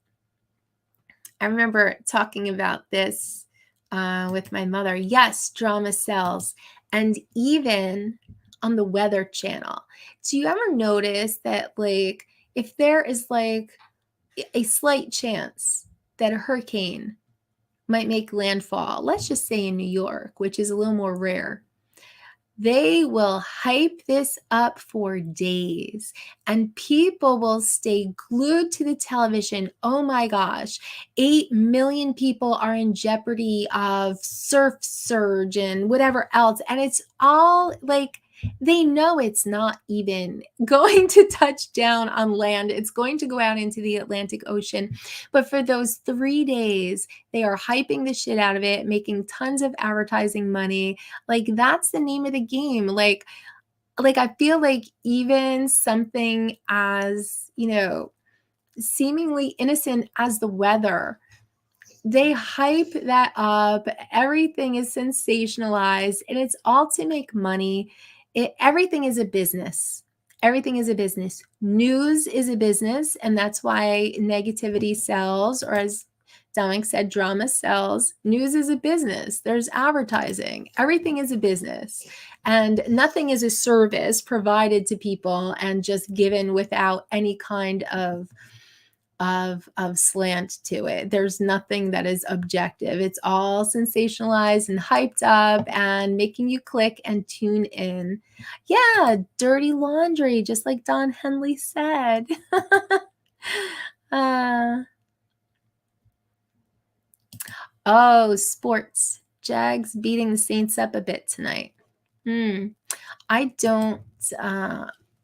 remember talking about this with my mother. Yes, drama sells. And even on the Weather Channel. Do you ever notice that, if there is a slight chance that a hurricane might make landfall, let's just say in New York, which is a little more rare, they will hype this up for days and people will stay glued to the television. Oh my gosh, 8 million people are in jeopardy of surf surge and whatever else. And it's all they know it's not even going to touch down on land. It's going to go out into the Atlantic Ocean. But for those 3 days, they are hyping the shit out of it, making tons of advertising money. That's the name of the game. I feel like even something as, seemingly innocent as the weather, they hype that up. Everything is sensationalized and it's all to make money. Everything is a business. Everything is a business. News is a business, and that's why negativity sells, or as Dominic said, drama sells. News is a business. There's advertising. Everything is a business. And nothing is a service provided to people and just given without any kind of slant to it. There's nothing that is objective. It's all sensationalized and hyped up and making you click and tune in. Yeah, dirty laundry, just like Don Henley said. Sports. Jags beating the Saints up a bit tonight. I don't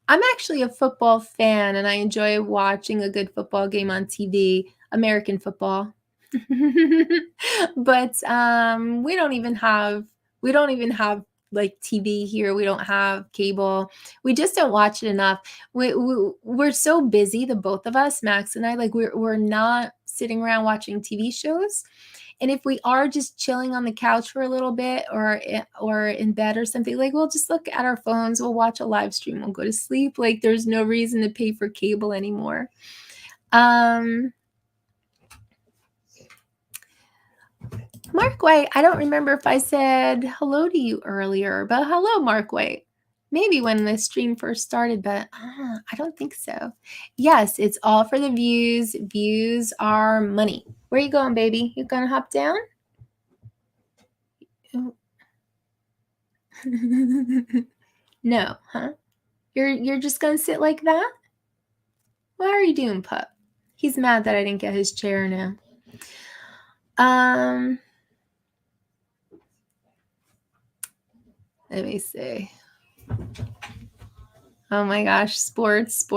I'm actually a football fan and I enjoy watching a good football game on TV, American football. But we don't even have We don't even have like TV here. We don't have cable. We just don't watch it enough. We're so busy, the both of us, Max and I, like we're not sitting around watching TV shows. And if we are just chilling on the couch for a little bit or in bed or something, like we'll just look at our phones, we'll watch a live stream, we'll go to sleep. Like there's no reason to pay for cable anymore. Mark White, I don't remember if I said hello to you earlier, but hello, Mark White. Maybe when the stream first started, but I don't think so. Yes, it's all for the views. Views are money. Where you going, baby? You gonna hop down? No, huh? You're just gonna sit like that? What are you doing, pup? He's mad that I didn't get his chair now. Let me see. Oh my gosh, sports.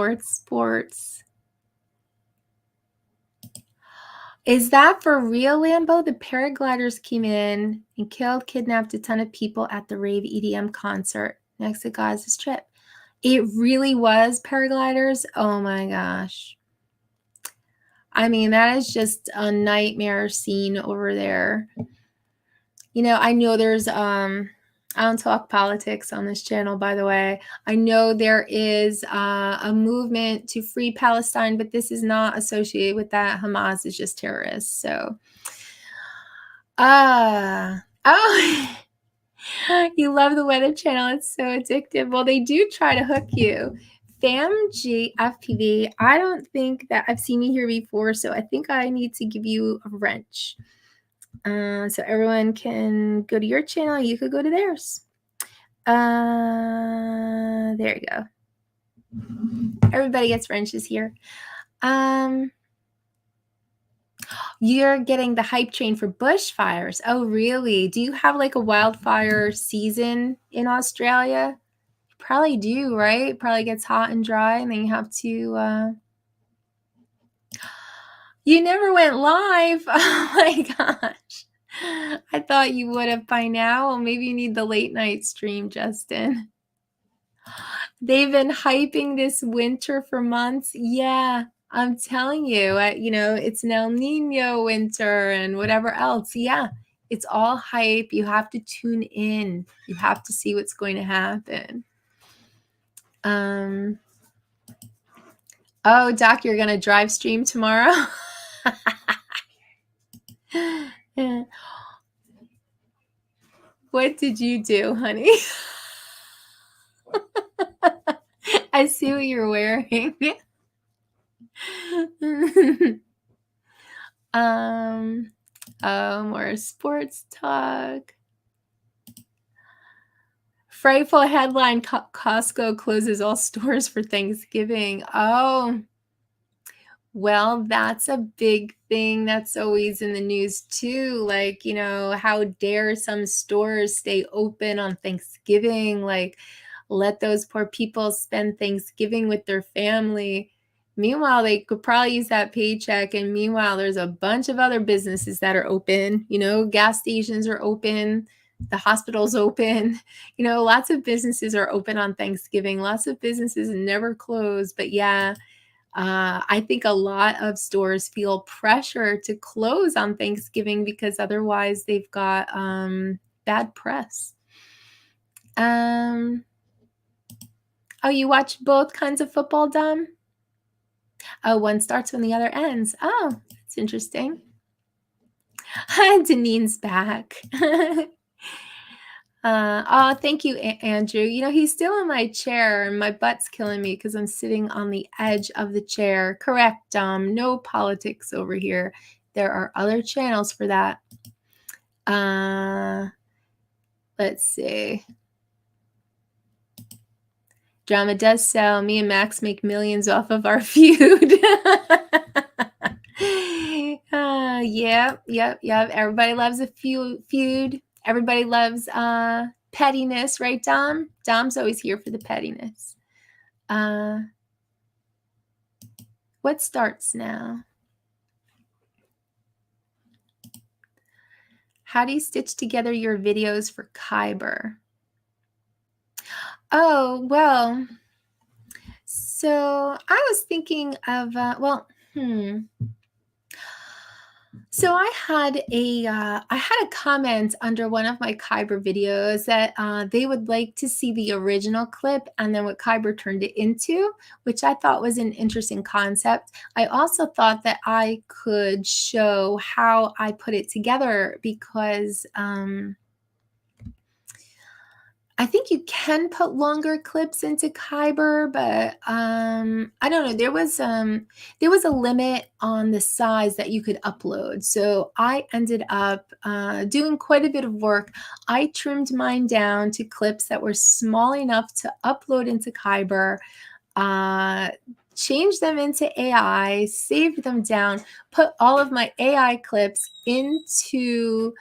Is that for real, Lambo? The paragliders came in and kidnapped a ton of people at the rave EDM concert next to Gaza's trip. It really was paragliders? Oh my gosh. I mean, that is just a nightmare scene over there. You know, I know there's I don't talk politics on this channel, by the way. I know there is a movement to free Palestine, but this is not associated with that. Hamas is just terrorists. So, oh, you love the Weather Channel. It's so addictive. Well, they do try to hook you. FamG FPV, I don't think that I've seen you here before, so I think I need to give you a wrench. So everyone can go to your channel. You could go to theirs. There you go. Everybody gets wrenches here. You're getting the hype train for bushfires. Oh, really? Do you have like a wildfire season in Australia? You probably do, right? It probably gets hot and dry, and then you have to. You never went live. Oh my gosh. I thought you would have by now. Well, maybe you need the late night stream, Justin. They've been hyping this winter for months. Yeah, I'm telling you, you know, it's an El Nino winter and whatever else. Yeah, it's all hype. You have to tune in. You have to see what's going to happen. Oh, Doc, you're going to drive stream tomorrow? What did you do, honey? I see what you're wearing. More sports talk. Frightful headline, Costco closes all stores for Thanksgiving. Oh, well, that's a big thing. That's always in the news too. Like, you know, how dare some stores stay open on Thanksgiving? Like, let those poor people spend Thanksgiving with their family. Meanwhile, they could probably use that paycheck. And meanwhile, there's a bunch of other businesses that are open. You know, gas stations are open. The hospital's open. You know, lots of businesses are open on Thanksgiving. Lots of businesses never close. But yeah, I think a lot of stores feel pressure to close on Thanksgiving because otherwise they've got bad press. Oh, you watch both kinds of football, Dom? Oh, one starts when the other ends. Oh, that's interesting. Denine's back. Oh, thank you, Andrew. You know, he's still in my chair and my butt's killing me because I'm sitting on the edge of the chair. Correct, Dom. No politics over here. There are other channels for that. Let's see. Drama does sell. Me and Max make millions off of our feud. Yep. Everybody loves a feud. Everybody loves pettiness, right, Dom? Dom's always here for the pettiness. What starts now? How do you stitch together your videos for Kyber? Oh, well, so I was thinking of, So I had a comment under one of my Kyber videos that they would like to see the original clip and then what Kyber turned it into, which I thought was an interesting concept. I also thought that I could show how I put it together because I think you can put longer clips into Kyber, but I don't know. There was a limit on the size that you could upload, so I ended up doing quite a bit of work. I trimmed mine down to clips that were small enough to upload into Kyber. Changed them into AI, saved them down, put all of my AI clips into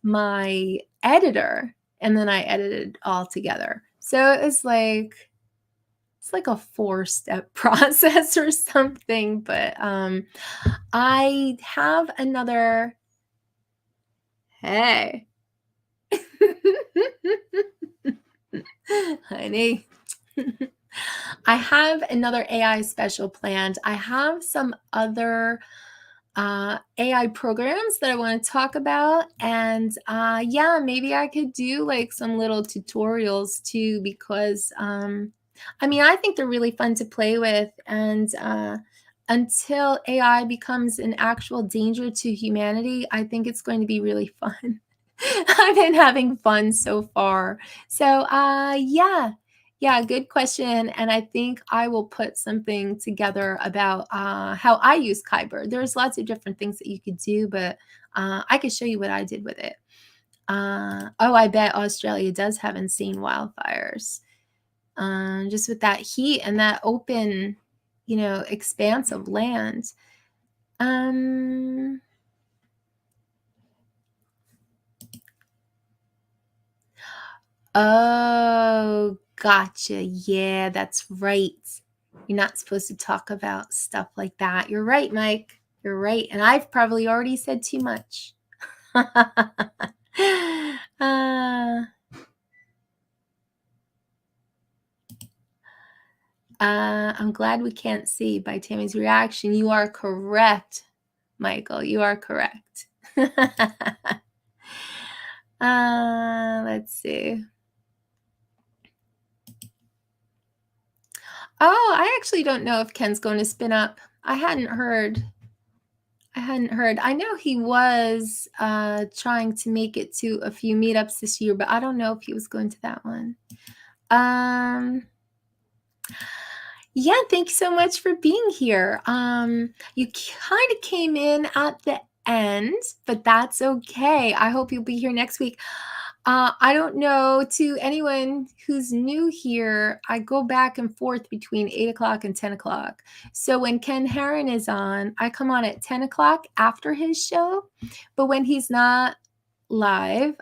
my editor, and then I edited all together. So it's like a 4-step process or something, but I have another hey. Honey. I have another AI special planned. I have some other AI programs that I want to talk about. And yeah, maybe I could do like some little tutorials too, because I mean, I think they're really fun to play with. And until AI becomes an actual danger to humanity, I think it's going to be really fun. I've been having fun so far. So yeah, good question. And I think I will put something together about how I use Kyber. There's lots of different things that you could do, but I could show you what I did with it. Oh, I bet Australia does have insane wildfires. Just with that heat and that open, expanse of land. Oh, gotcha. Yeah, that's right. You're not supposed to talk about stuff like that. You're right, Mike. You're right. And I've probably already said too much. I'm glad we can't see by Tammie's reaction. You are correct, Michael. You are correct. Let's see. Oh, I actually don't know if Ken's going to spin up. I hadn't heard. I know he was trying to make it to a few meetups this year, but I don't know if he was going to that one. Yeah, thank you so much for being here. You kind of came in at the end, but that's okay. I hope you'll be here next week. I don't know, to anyone who's new here, I go back and forth between 8 o'clock and 10 o'clock. So when Ken Heron is on, I come on at 10 o'clock after his show. But when he's not live,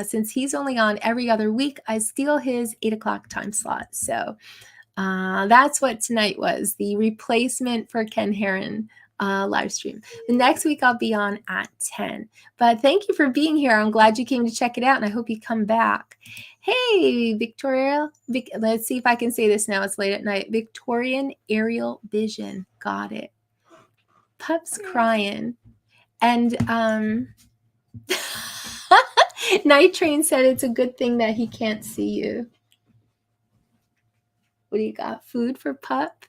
since he's only on every other week, I steal his 8 o'clock time slot. So that's what tonight was, the replacement for Ken Heron live stream. The next week I'll be on at 10. But thank you for being here. I'm glad you came to check it out, and I hope you come back. Hey, Victoria. Let's see if I can say this now. It's late at night. Victorian Aerial Vision. Got it. Pup's crying. And Night Train said it's a good thing that he can't see you. What do you got? Food for Pup?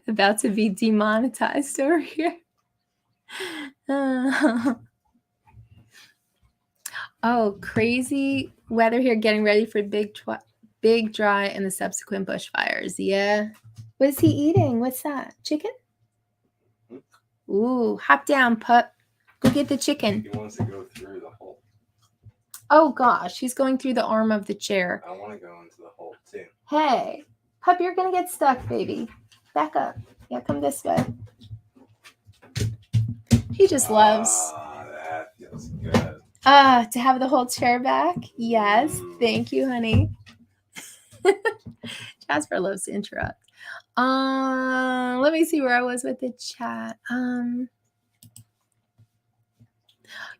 About to be demonetized over here. Oh, crazy weather here, getting ready for big dry and the subsequent bushfires. Yeah. What is he eating? What's that? Chicken? Ooh, hop down, pup. Go get the chicken. He wants to go through the hole. Oh gosh, he's going through the arm of the chair. I want to go into the hole too. Hey, pup, you're gonna get stuck, baby. Back up. Yeah, come this way. He just loves. That feels good. To have the whole chair back. Yes, thank you, honey. Jasper loves to interrupt. Let me see where I was with the chat.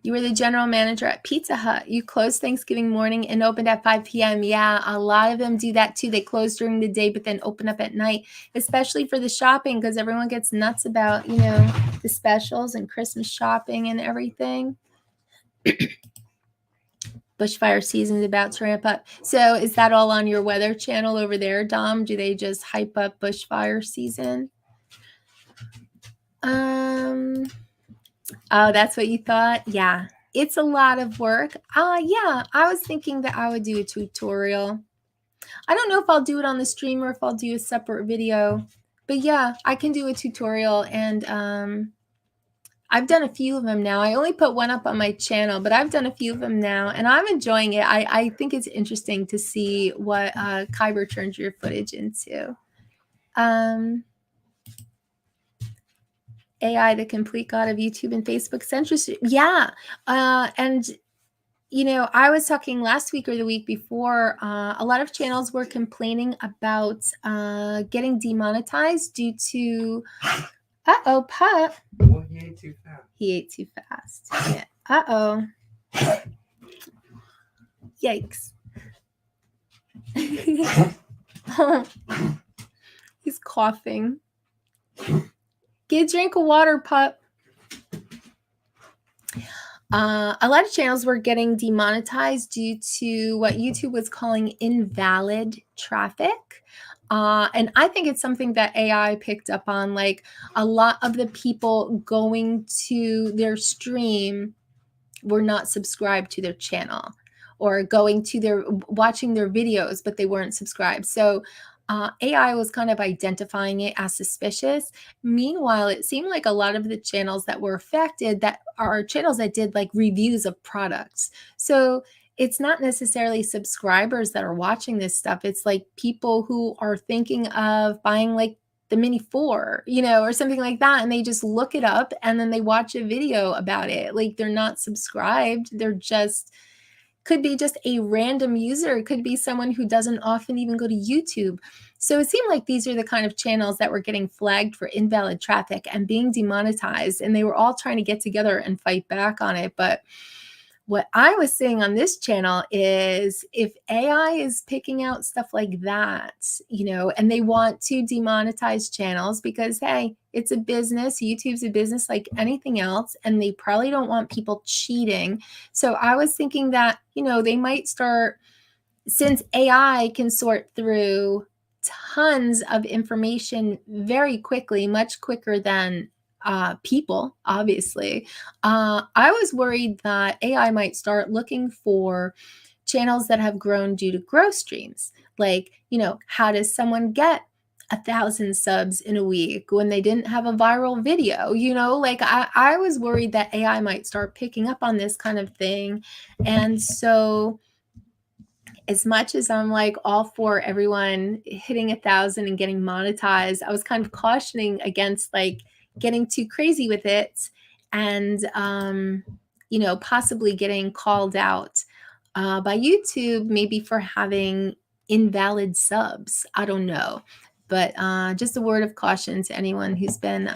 You were the general manager at Pizza Hut. You closed Thanksgiving morning and opened at 5 p.m. Yeah, a lot of them do that too. They close during the day, but then open up at night, especially for the shopping, because everyone gets nuts about, the specials and Christmas shopping and everything. Bushfire season's about to ramp up. So is that all on your weather channel over there, Dom? Do they just hype up bushfire season? Oh, that's what you thought? Yeah. It's a lot of work. Yeah, I was thinking that I would do a tutorial. I don't know if I'll do it on the stream or if I'll do a separate video. But yeah, I can do a tutorial, and I've done a few of them now. I only put one up on my channel, but I've done a few of them now, and I'm enjoying it. I think it's interesting to see what Kyber turns your footage into. AI, the complete god of YouTube and Facebook censorship. Yeah. And, I was talking last week or the week before, a lot of channels were complaining about getting demonetized due to, pup. Well, he ate too fast. He ate too fast. Yeah. Uh-oh. Yikes. He's coughing. Get a drink of water, pup. A lot of channels were getting demonetized due to what YouTube was calling invalid traffic. And I think it's something that AI picked up on. Like, a lot of the people going to their stream were not subscribed to their channel, or watching their videos, but they weren't subscribed. So AI was kind of identifying it as suspicious. Meanwhile, it seemed like a lot of the channels that were affected that are channels that did like reviews of products. So it's not necessarily subscribers that are watching this stuff. It's like people who are thinking of buying like the Mini 4, or something like that. And they just look it up and then they watch a video about it. Like, they're not subscribed. They're could be just a random user. It could be someone who doesn't often even go to YouTube. So it seemed like these are the kind of channels that were getting flagged for invalid traffic and being demonetized. And they were all trying to get together and fight back on it. But what I was saying on this channel is, if AI is picking out stuff like that, and they want to demonetize channels because, hey, it's a business. YouTube's a business like anything else, and they probably don't want people cheating. So I was thinking that, they might start, since AI can sort through tons of information very quickly, much quicker than people, obviously. I was worried that AI might start looking for channels that have grown due to growth streams. Like, how does someone get 1,000 subs in a week when they didn't have a viral video? Like, I was worried that AI might start picking up on this kind of thing. And so, as much as I'm like all for everyone hitting 1,000 and getting monetized, I was kind of cautioning against like getting too crazy with it, and possibly getting called out by YouTube, maybe for having invalid subs. I don't know. But just a word of caution to anyone who's been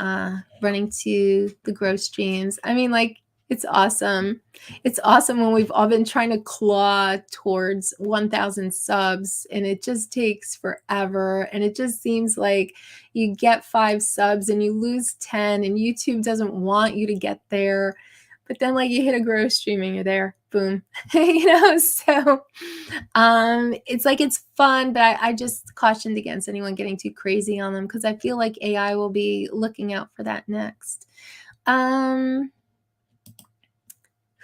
running to the growth streams. I mean, like, it's awesome. It's awesome when we've all been trying to claw towards 1,000 subs, and it just takes forever. And it just seems like you get 5 subs and you lose 10, and YouTube doesn't want you to get there. But then, like, you hit a growth stream and you're there. Boom. So it's like, it's fun, but I just cautioned against anyone getting too crazy on them, because I feel like AI will be looking out for that next.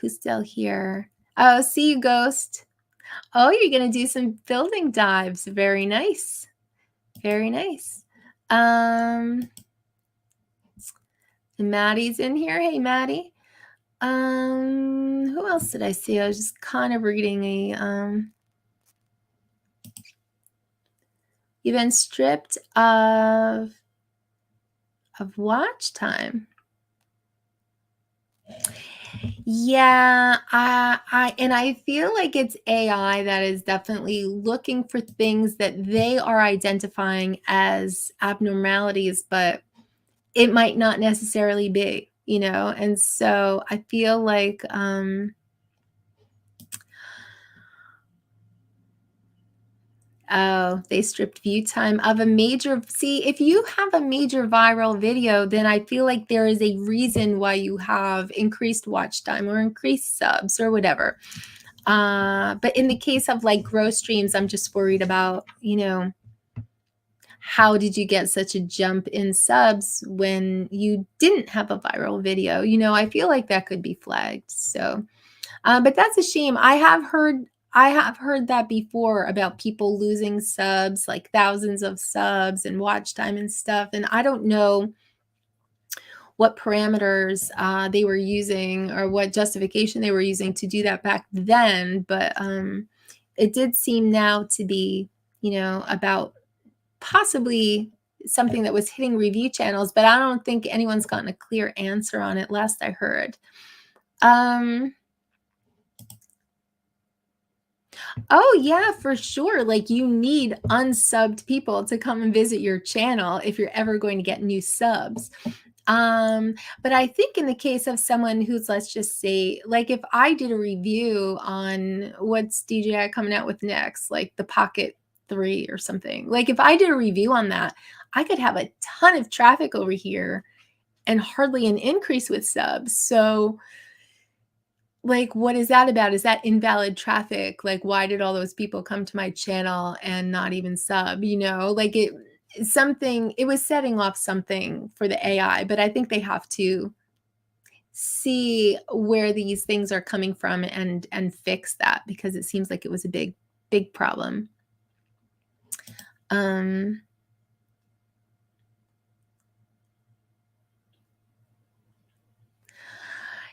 Who's still here? Oh, see you, Ghost. Oh, you're going to do some building dives. Very nice. Very nice. Maddie's in here. Hey, Maddie. Who else did I see? I was just kind of reading you've been stripped of watch time. Yeah, and I feel like it's AI that is definitely looking for things that they are identifying as abnormalities, but it might not necessarily be, And so I feel like oh, they stripped view time of a major see, if you have a major viral video, then I feel like there is a reason why you have increased watch time or increased subs or whatever. But in the case of like grow streams, I'm just worried about, how did you get such a jump in subs when you didn't have a viral video? I feel like that could be flagged. So but that's a shame. I have heard that before about people losing subs, like thousands of subs and watch time and stuff. And I don't know what parameters they were using or what justification they were using to do that back then. But it did seem now to be, about possibly something that was hitting review channels, but I don't think anyone's gotten a clear answer on it last I heard. Oh, yeah, for sure. Like, you need unsubbed people to come and visit your channel if you're ever going to get new subs. Um, but I think in the case of someone who's, let's just say, like if I did a review on what's DJI coming out with next, like the Pocket 3 or something. Like if I did a review on that, I could have a ton of traffic over here and hardly an increase with subs. So like, what is that about? Is that invalid traffic? Like, why did all those people come to my channel and not even sub? Like it was setting off something for the AI, but I think they have to see where these things are coming from and fix that because it seems like it was a big problem. Um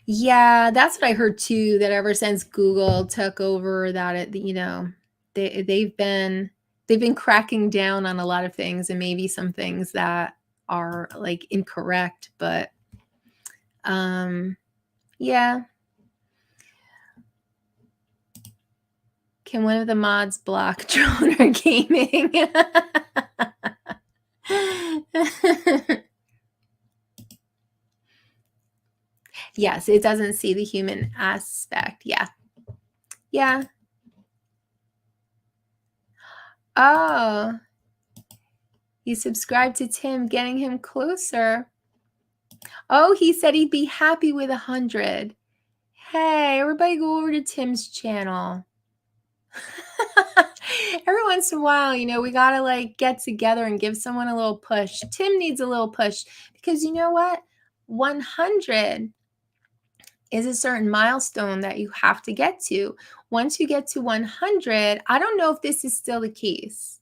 Yeah, that's what I heard too, that ever since Google took over that they've been cracking down on a lot of things and maybe some things that are like incorrect, but yeah. Can one of the mods block droner gaming? Yes, it doesn't see the human aspect. Yeah. Yeah. Oh, you subscribed to Tim, getting him closer. Oh, he said he'd be happy with 100. Hey, everybody go over to Tim's channel. Every once in a while, we got to like get together and give someone a little push. Tim needs a little push because you know what? 100 is a certain milestone that you have to get to. Once you get to 100, I don't know if this is still the case.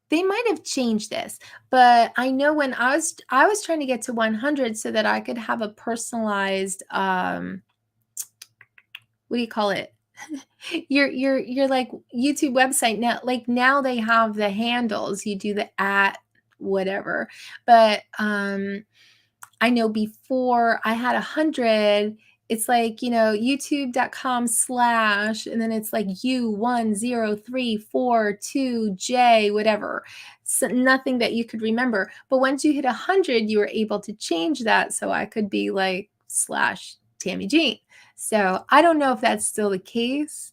They might have changed this, but I know when I was trying to get to 100 so that I could have a personalized what do you call it? Your like YouTube website now. Like now they have the handles. You do the at whatever. But I know before I had 100, it's like, youtube.com/ and then it's like U103442J, whatever. So nothing that you could remember. But once you hit 100, you were able to change that. So I could be like /Tammie Jean. So I don't know if that's still the case,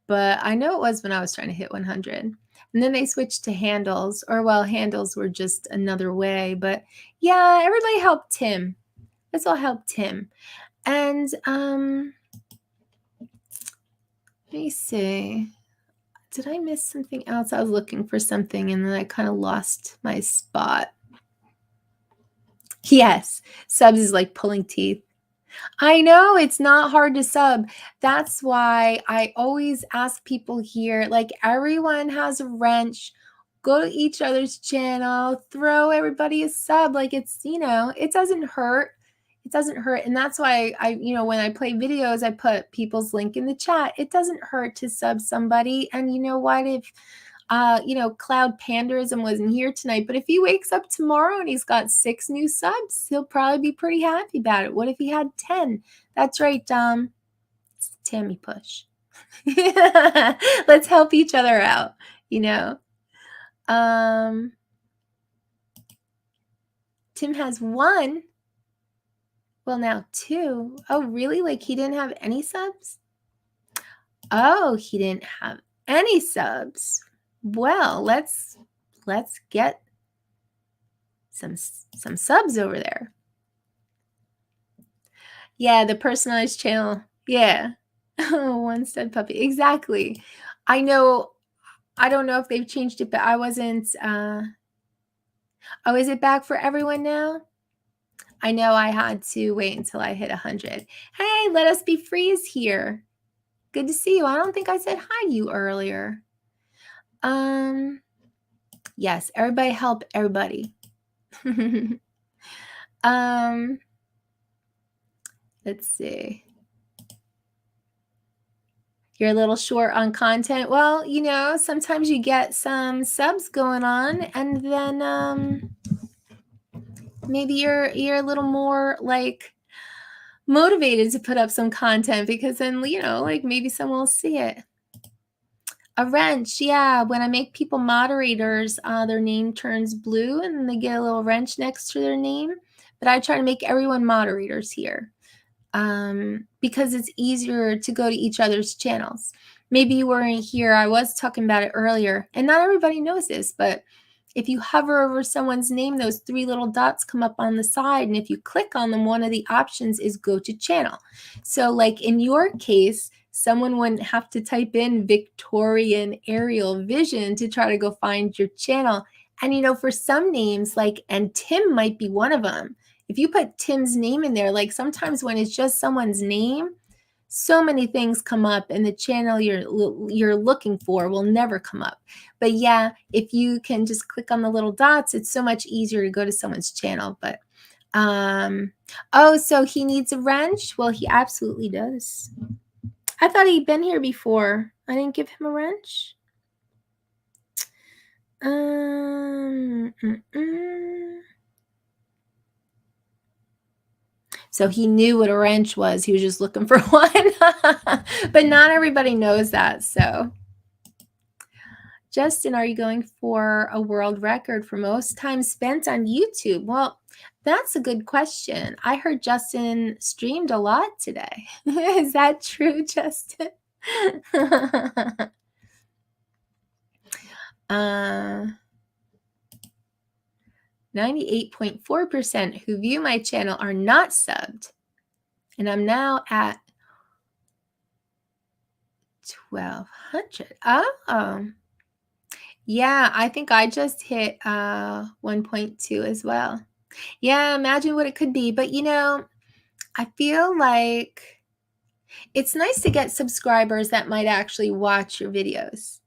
but I know it was when I was trying to hit 100. And then they switched to handles, or well, handles were just another way. But yeah, everybody helped Tim. Let's all help Tim. And let me see. Did I miss something else? I was looking for something and then I kind of lost my spot. Yes, subs is like pulling teeth. I know it's not hard to sub. That's why I always ask people here, like everyone has a wrench. Go to each other's channel, throw everybody a sub. Like it doesn't hurt. It doesn't hurt. And that's why when I play videos, I put people's link in the chat. It doesn't hurt to sub somebody. And you know what? If Cloud Panderism wasn't here tonight, but if he wakes up tomorrow and he's got 6 new subs, he'll probably be pretty happy about it. What if he had 10? That's right, it's the Tammie push. Let's help each other out, Tim has 1. Well, now 2. Oh, really? Like he didn't have any subs? Oh, he didn't have any subs. Well, let's get some subs over there. Yeah, the personalized channel. Yeah. 1 stud puppy. Exactly. I know. I don't know if they've changed it, but I wasn't. Oh, is it back for everyone now? I know I had to wait until I hit 100. Hey, Let Us Be Free is here. Good to see you. I don't think I said hi to you earlier. Yes, everybody help everybody. Let's see. You're a little short on content. Well, sometimes you get some subs going on, and then maybe you're a little more like motivated to put up some content, because then like maybe someone will see it. A wrench, yeah. When I make people moderators, their name turns blue and then they get a little wrench next to their name. But I try to make everyone moderators here, because it's easier to go to each other's channels. Maybe you weren't here. I was talking about it earlier, and not everybody knows this, but if you hover over someone's name, those 3 little dots come up on the side, and if you click on them, one of the options is go to channel. So like in your case, someone wouldn't have to type in Victorian Aerial Vision to try to go find your channel. And for some names, and Tim might be one of them. If you put Tim's name in there, like sometimes when it's just someone's name, so many things come up, and the channel you're looking for will never come up. But yeah, if you can just click on the little dots, it's so much easier to go to someone's channel. But oh, so he needs a wrench? Well, he absolutely does. I thought he'd been here before. I didn't give him a wrench. So he knew what a wrench was. He was just looking for one. But not everybody knows that. So, Justin, are you going for a world record for most time spent on YouTube? Well, that's a good question. I heard Justin streamed a lot today. Is that true, Justin? 98.4% who view my channel are not subbed. And I'm now at 1,200. Oh. Yeah, I think I just hit 1.2 as well. Yeah, imagine what it could be. But I feel like it's nice to get subscribers that might actually watch your videos.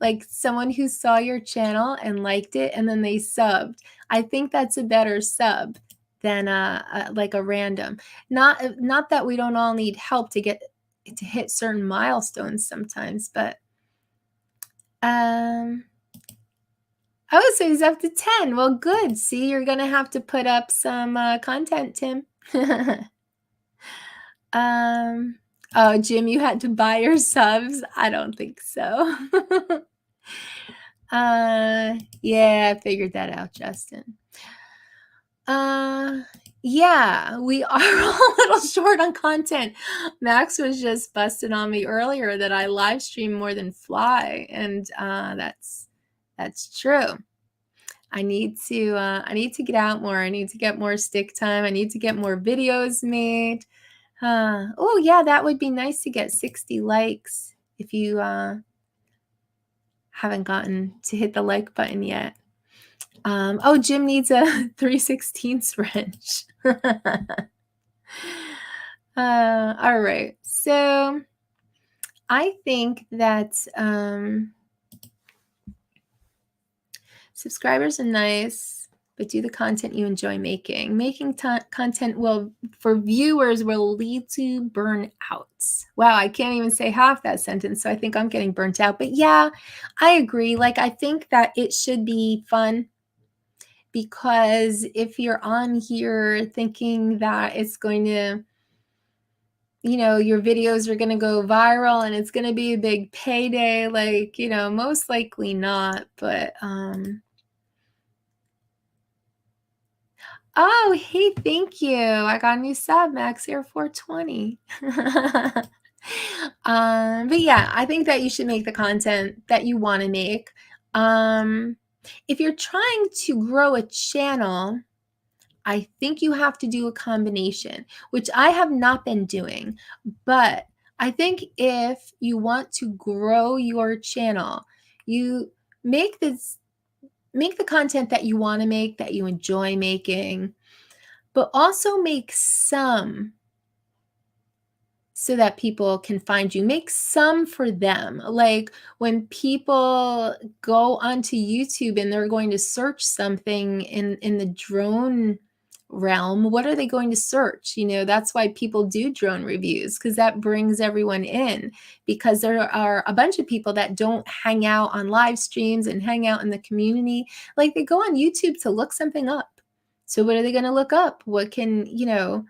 Like someone who saw your channel and liked it and then they subbed. I think that's a better sub than like a random. Not that we don't all need help to hit certain milestones sometimes, but oh, so he's up to 10. Well, good. See, you're gonna have to put up some content, Tim. Oh, Jim, you had to buy your subs? I don't think so. Yeah, I figured that out, Justin. Yeah, we are a little short on content. Max was just busting on me earlier that I live stream more than fly, and that's true. I need to get out more. I need to get more stick time. I need to get more videos made. Oh yeah, that would be nice to get 60 likes if you haven't gotten to hit the like button yet. Oh, Jim needs a 3/16 wrench. All right. So I think that subscribers are nice. but do the content you enjoy making. Making content for viewers will lead to burnouts. Wow, I can't even say half that sentence, so I think I'm getting burnt out. But yeah, I agree. Like, I think that it should be fun, because if you're on here thinking that it's going to, your videos are going to go viral and it's going to be a big payday, like, most likely not. But oh, hey, thank you. I got a new sub, Max Air 420. But yeah, I think that you should make the content that you want to make. If you're trying to grow a channel, I think you have to do a combination, which I have not been doing. But I think if you want to grow your channel, you make the content that you want to make, that you enjoy making, but also make some so that people can find you. Make some for them. Like, when people go onto YouTube and they're going to search something in the drone realm, what are they going to search? That's why people do drone reviews, because that brings everyone in, because there are a bunch of people that don't hang out on live streams and hang out in the community. Like, they go on YouTube to look something up. So what are they going to look up? What can you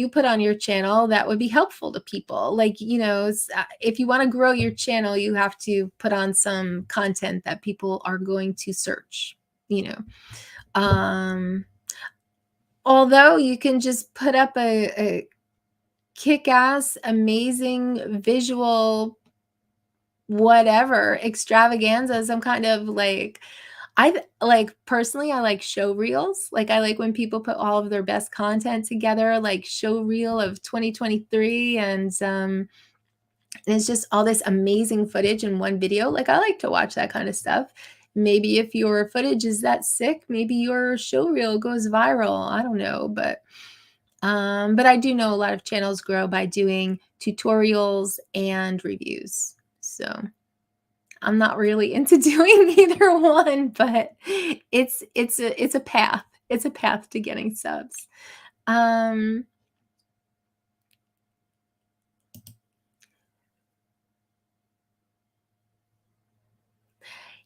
put on your channel that would be helpful to people? Like, if you want to grow your channel, you have to put on some content that people are going to search, although you can just put up a kick-ass, amazing visual, whatever, extravaganza, some kind of personally, I like show reels. Like, I like when people put all of their best content together, like show reel of 2023, and it's just all this amazing footage in one video. Like, I like to watch that kind of stuff. Maybe if your footage is that sick, maybe your show reel goes viral. I don't know, but I do know a lot of channels grow by doing tutorials and reviews. So I'm not really into doing either one, but it's a path. It's a path to getting subs.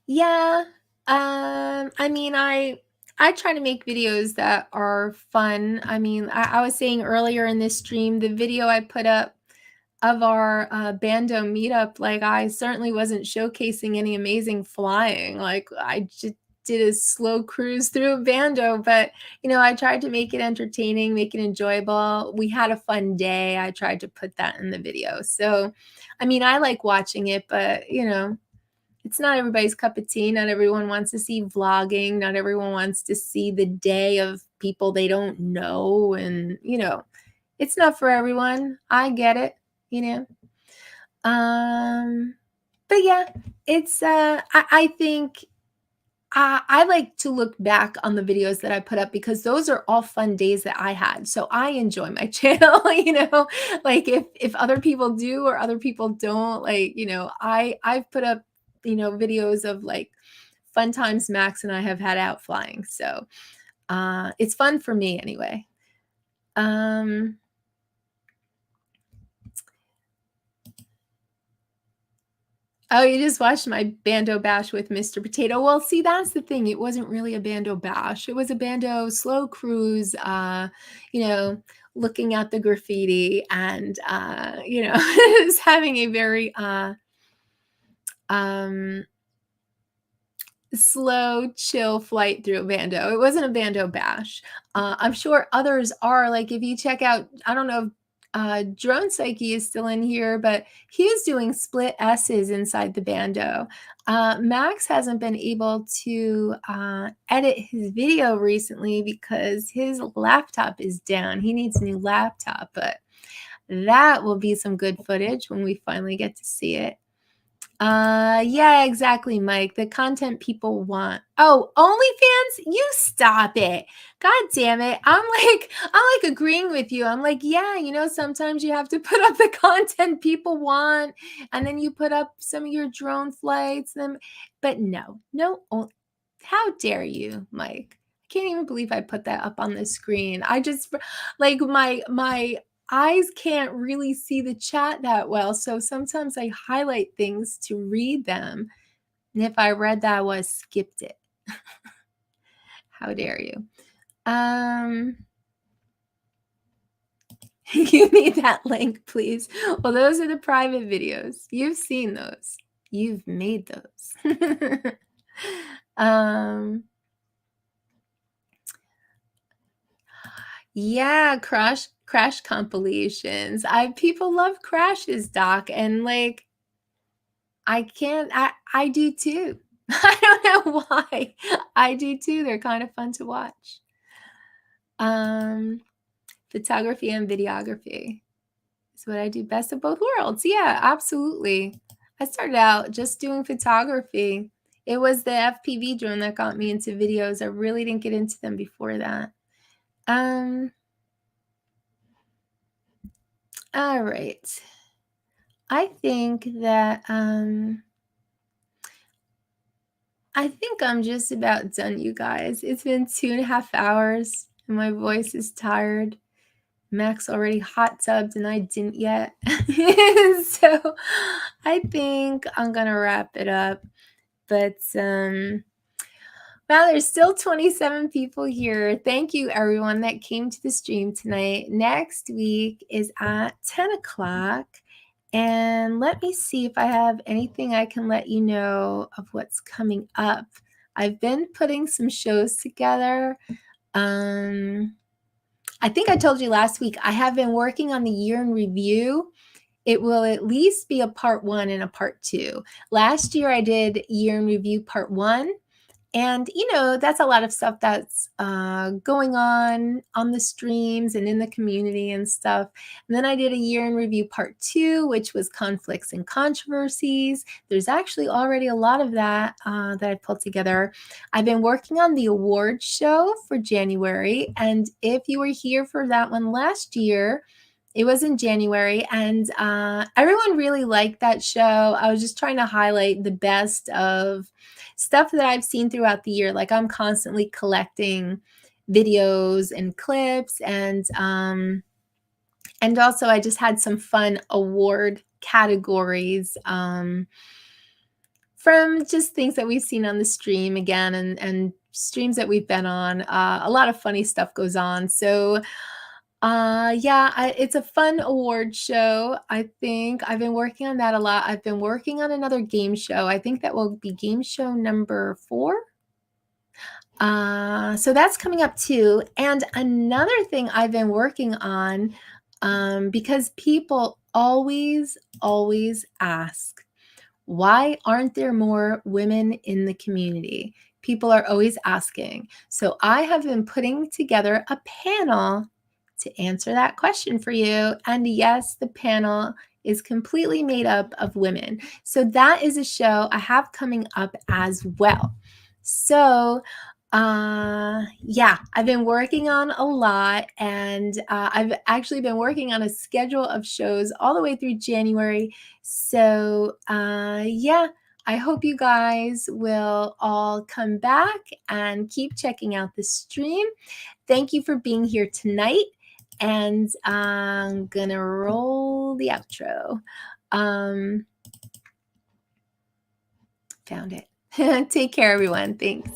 Yeah. I mean, I try to make videos that are fun. I mean, I was saying earlier in this stream, the video I put up of our bando meetup, like, I certainly wasn't showcasing any amazing flying. Like, I just did a slow cruise through a bando, but I tried to make it entertaining, make it enjoyable. We had a fun day. I tried to put that in the video. So, I mean, I like watching it, but it's not everybody's cup of tea. Not everyone wants to see vlogging. Not everyone wants to see the day of people they don't know. And, it's not for everyone. I get it, you know. But yeah, it's I think I like to look back on the videos that I put up, because those are all fun days that I had. So I enjoy my channel, like, if other people do or other people don't, like, I've put up, videos of like fun times Max and I have had out flying. So it's fun for me anyway. Oh, you just watched my bando bash with Mr. Potato. Well, see, that's the thing. It wasn't really a bando bash. It was a bando slow cruise, looking at the graffiti and, just having a very slow, chill flight through a bando. It wasn't a bando bash. I'm sure others are. Like, if you check out, I don't know if Drone Psyche is still in here, but he is doing split S's inside the bando. Max hasn't been able to edit his video recently because his laptop is down. He needs a new laptop, but that will be some good footage when we finally get to see it. Yeah, exactly, Mike. The content people want. Oh, OnlyFans? You stop it. God damn it. I'm like agreeing with you. I'm like, yeah, sometimes you have to put up the content people want, and then you put up some of your drone flights. But no, How dare you, Mike? I can't even believe I put that up on the screen. I just, like, my eyes can't really see the chat that well, so sometimes I highlight things to read them. And if I read that, I would have skipped it. How dare you? You need that link, please. Well, those are the private videos. You've seen those. You've made those. Yeah, crash compilations. People love crashes, Doc, and like I do too. I don't know why. I do too. They're kind of fun to watch. Photography and videography is what I do best of both worlds. Yeah, absolutely. I started out just doing photography. It was the FPV drone that got me into videos. I really didn't get into them before that. All right. I think that I think I'm just about done, you guys. It's been 2.5 hours and my voice is tired. Max already hot tubbed and I didn't yet. So I think I'm gonna wrap it up. But wow, there's still 27 people here. Thank you, everyone that came to the stream tonight. Next week is at 10 o'clock. And let me see if I have anything I can let you know of what's coming up. I've been putting some shows together. I think I told you last week, I have been working on the year in review. It will at least be a part 1 and a part 2. Last year I did year in review part 1. And, that's a lot of stuff that's going on the streams and in the community and stuff. And then I did a year in review part 2, which was conflicts and controversies. There's actually already a lot of that that I pulled together. I've been working on the awards show for January. And if you were here for that one last year, it was in January, and everyone really liked that show. I was just trying to highlight the best of stuff that I've seen throughout the year. Like, I'm constantly collecting videos and clips, and also I just had some fun award categories from just things that we've seen on the stream again, and streams that we've been on. A lot of funny stuff goes on. So it's a fun award show. I think I've been working on that a lot. I've been working on another game show. I think that will be game show number 4. So that's coming up too. And another thing I've been working on, because people always ask, why aren't there more women in the community? People are always asking. So I have been putting together a panel to answer that question for you. And yes, the panel is completely made up of women. So that is a show I have coming up as well. So I've been working on a lot, and I've actually been working on a schedule of shows all the way through January. So I hope you guys will all come back and keep checking out the stream. Thank you for being here tonight, and I'm gonna roll the outro. Found it. Take care, everyone. Thanks.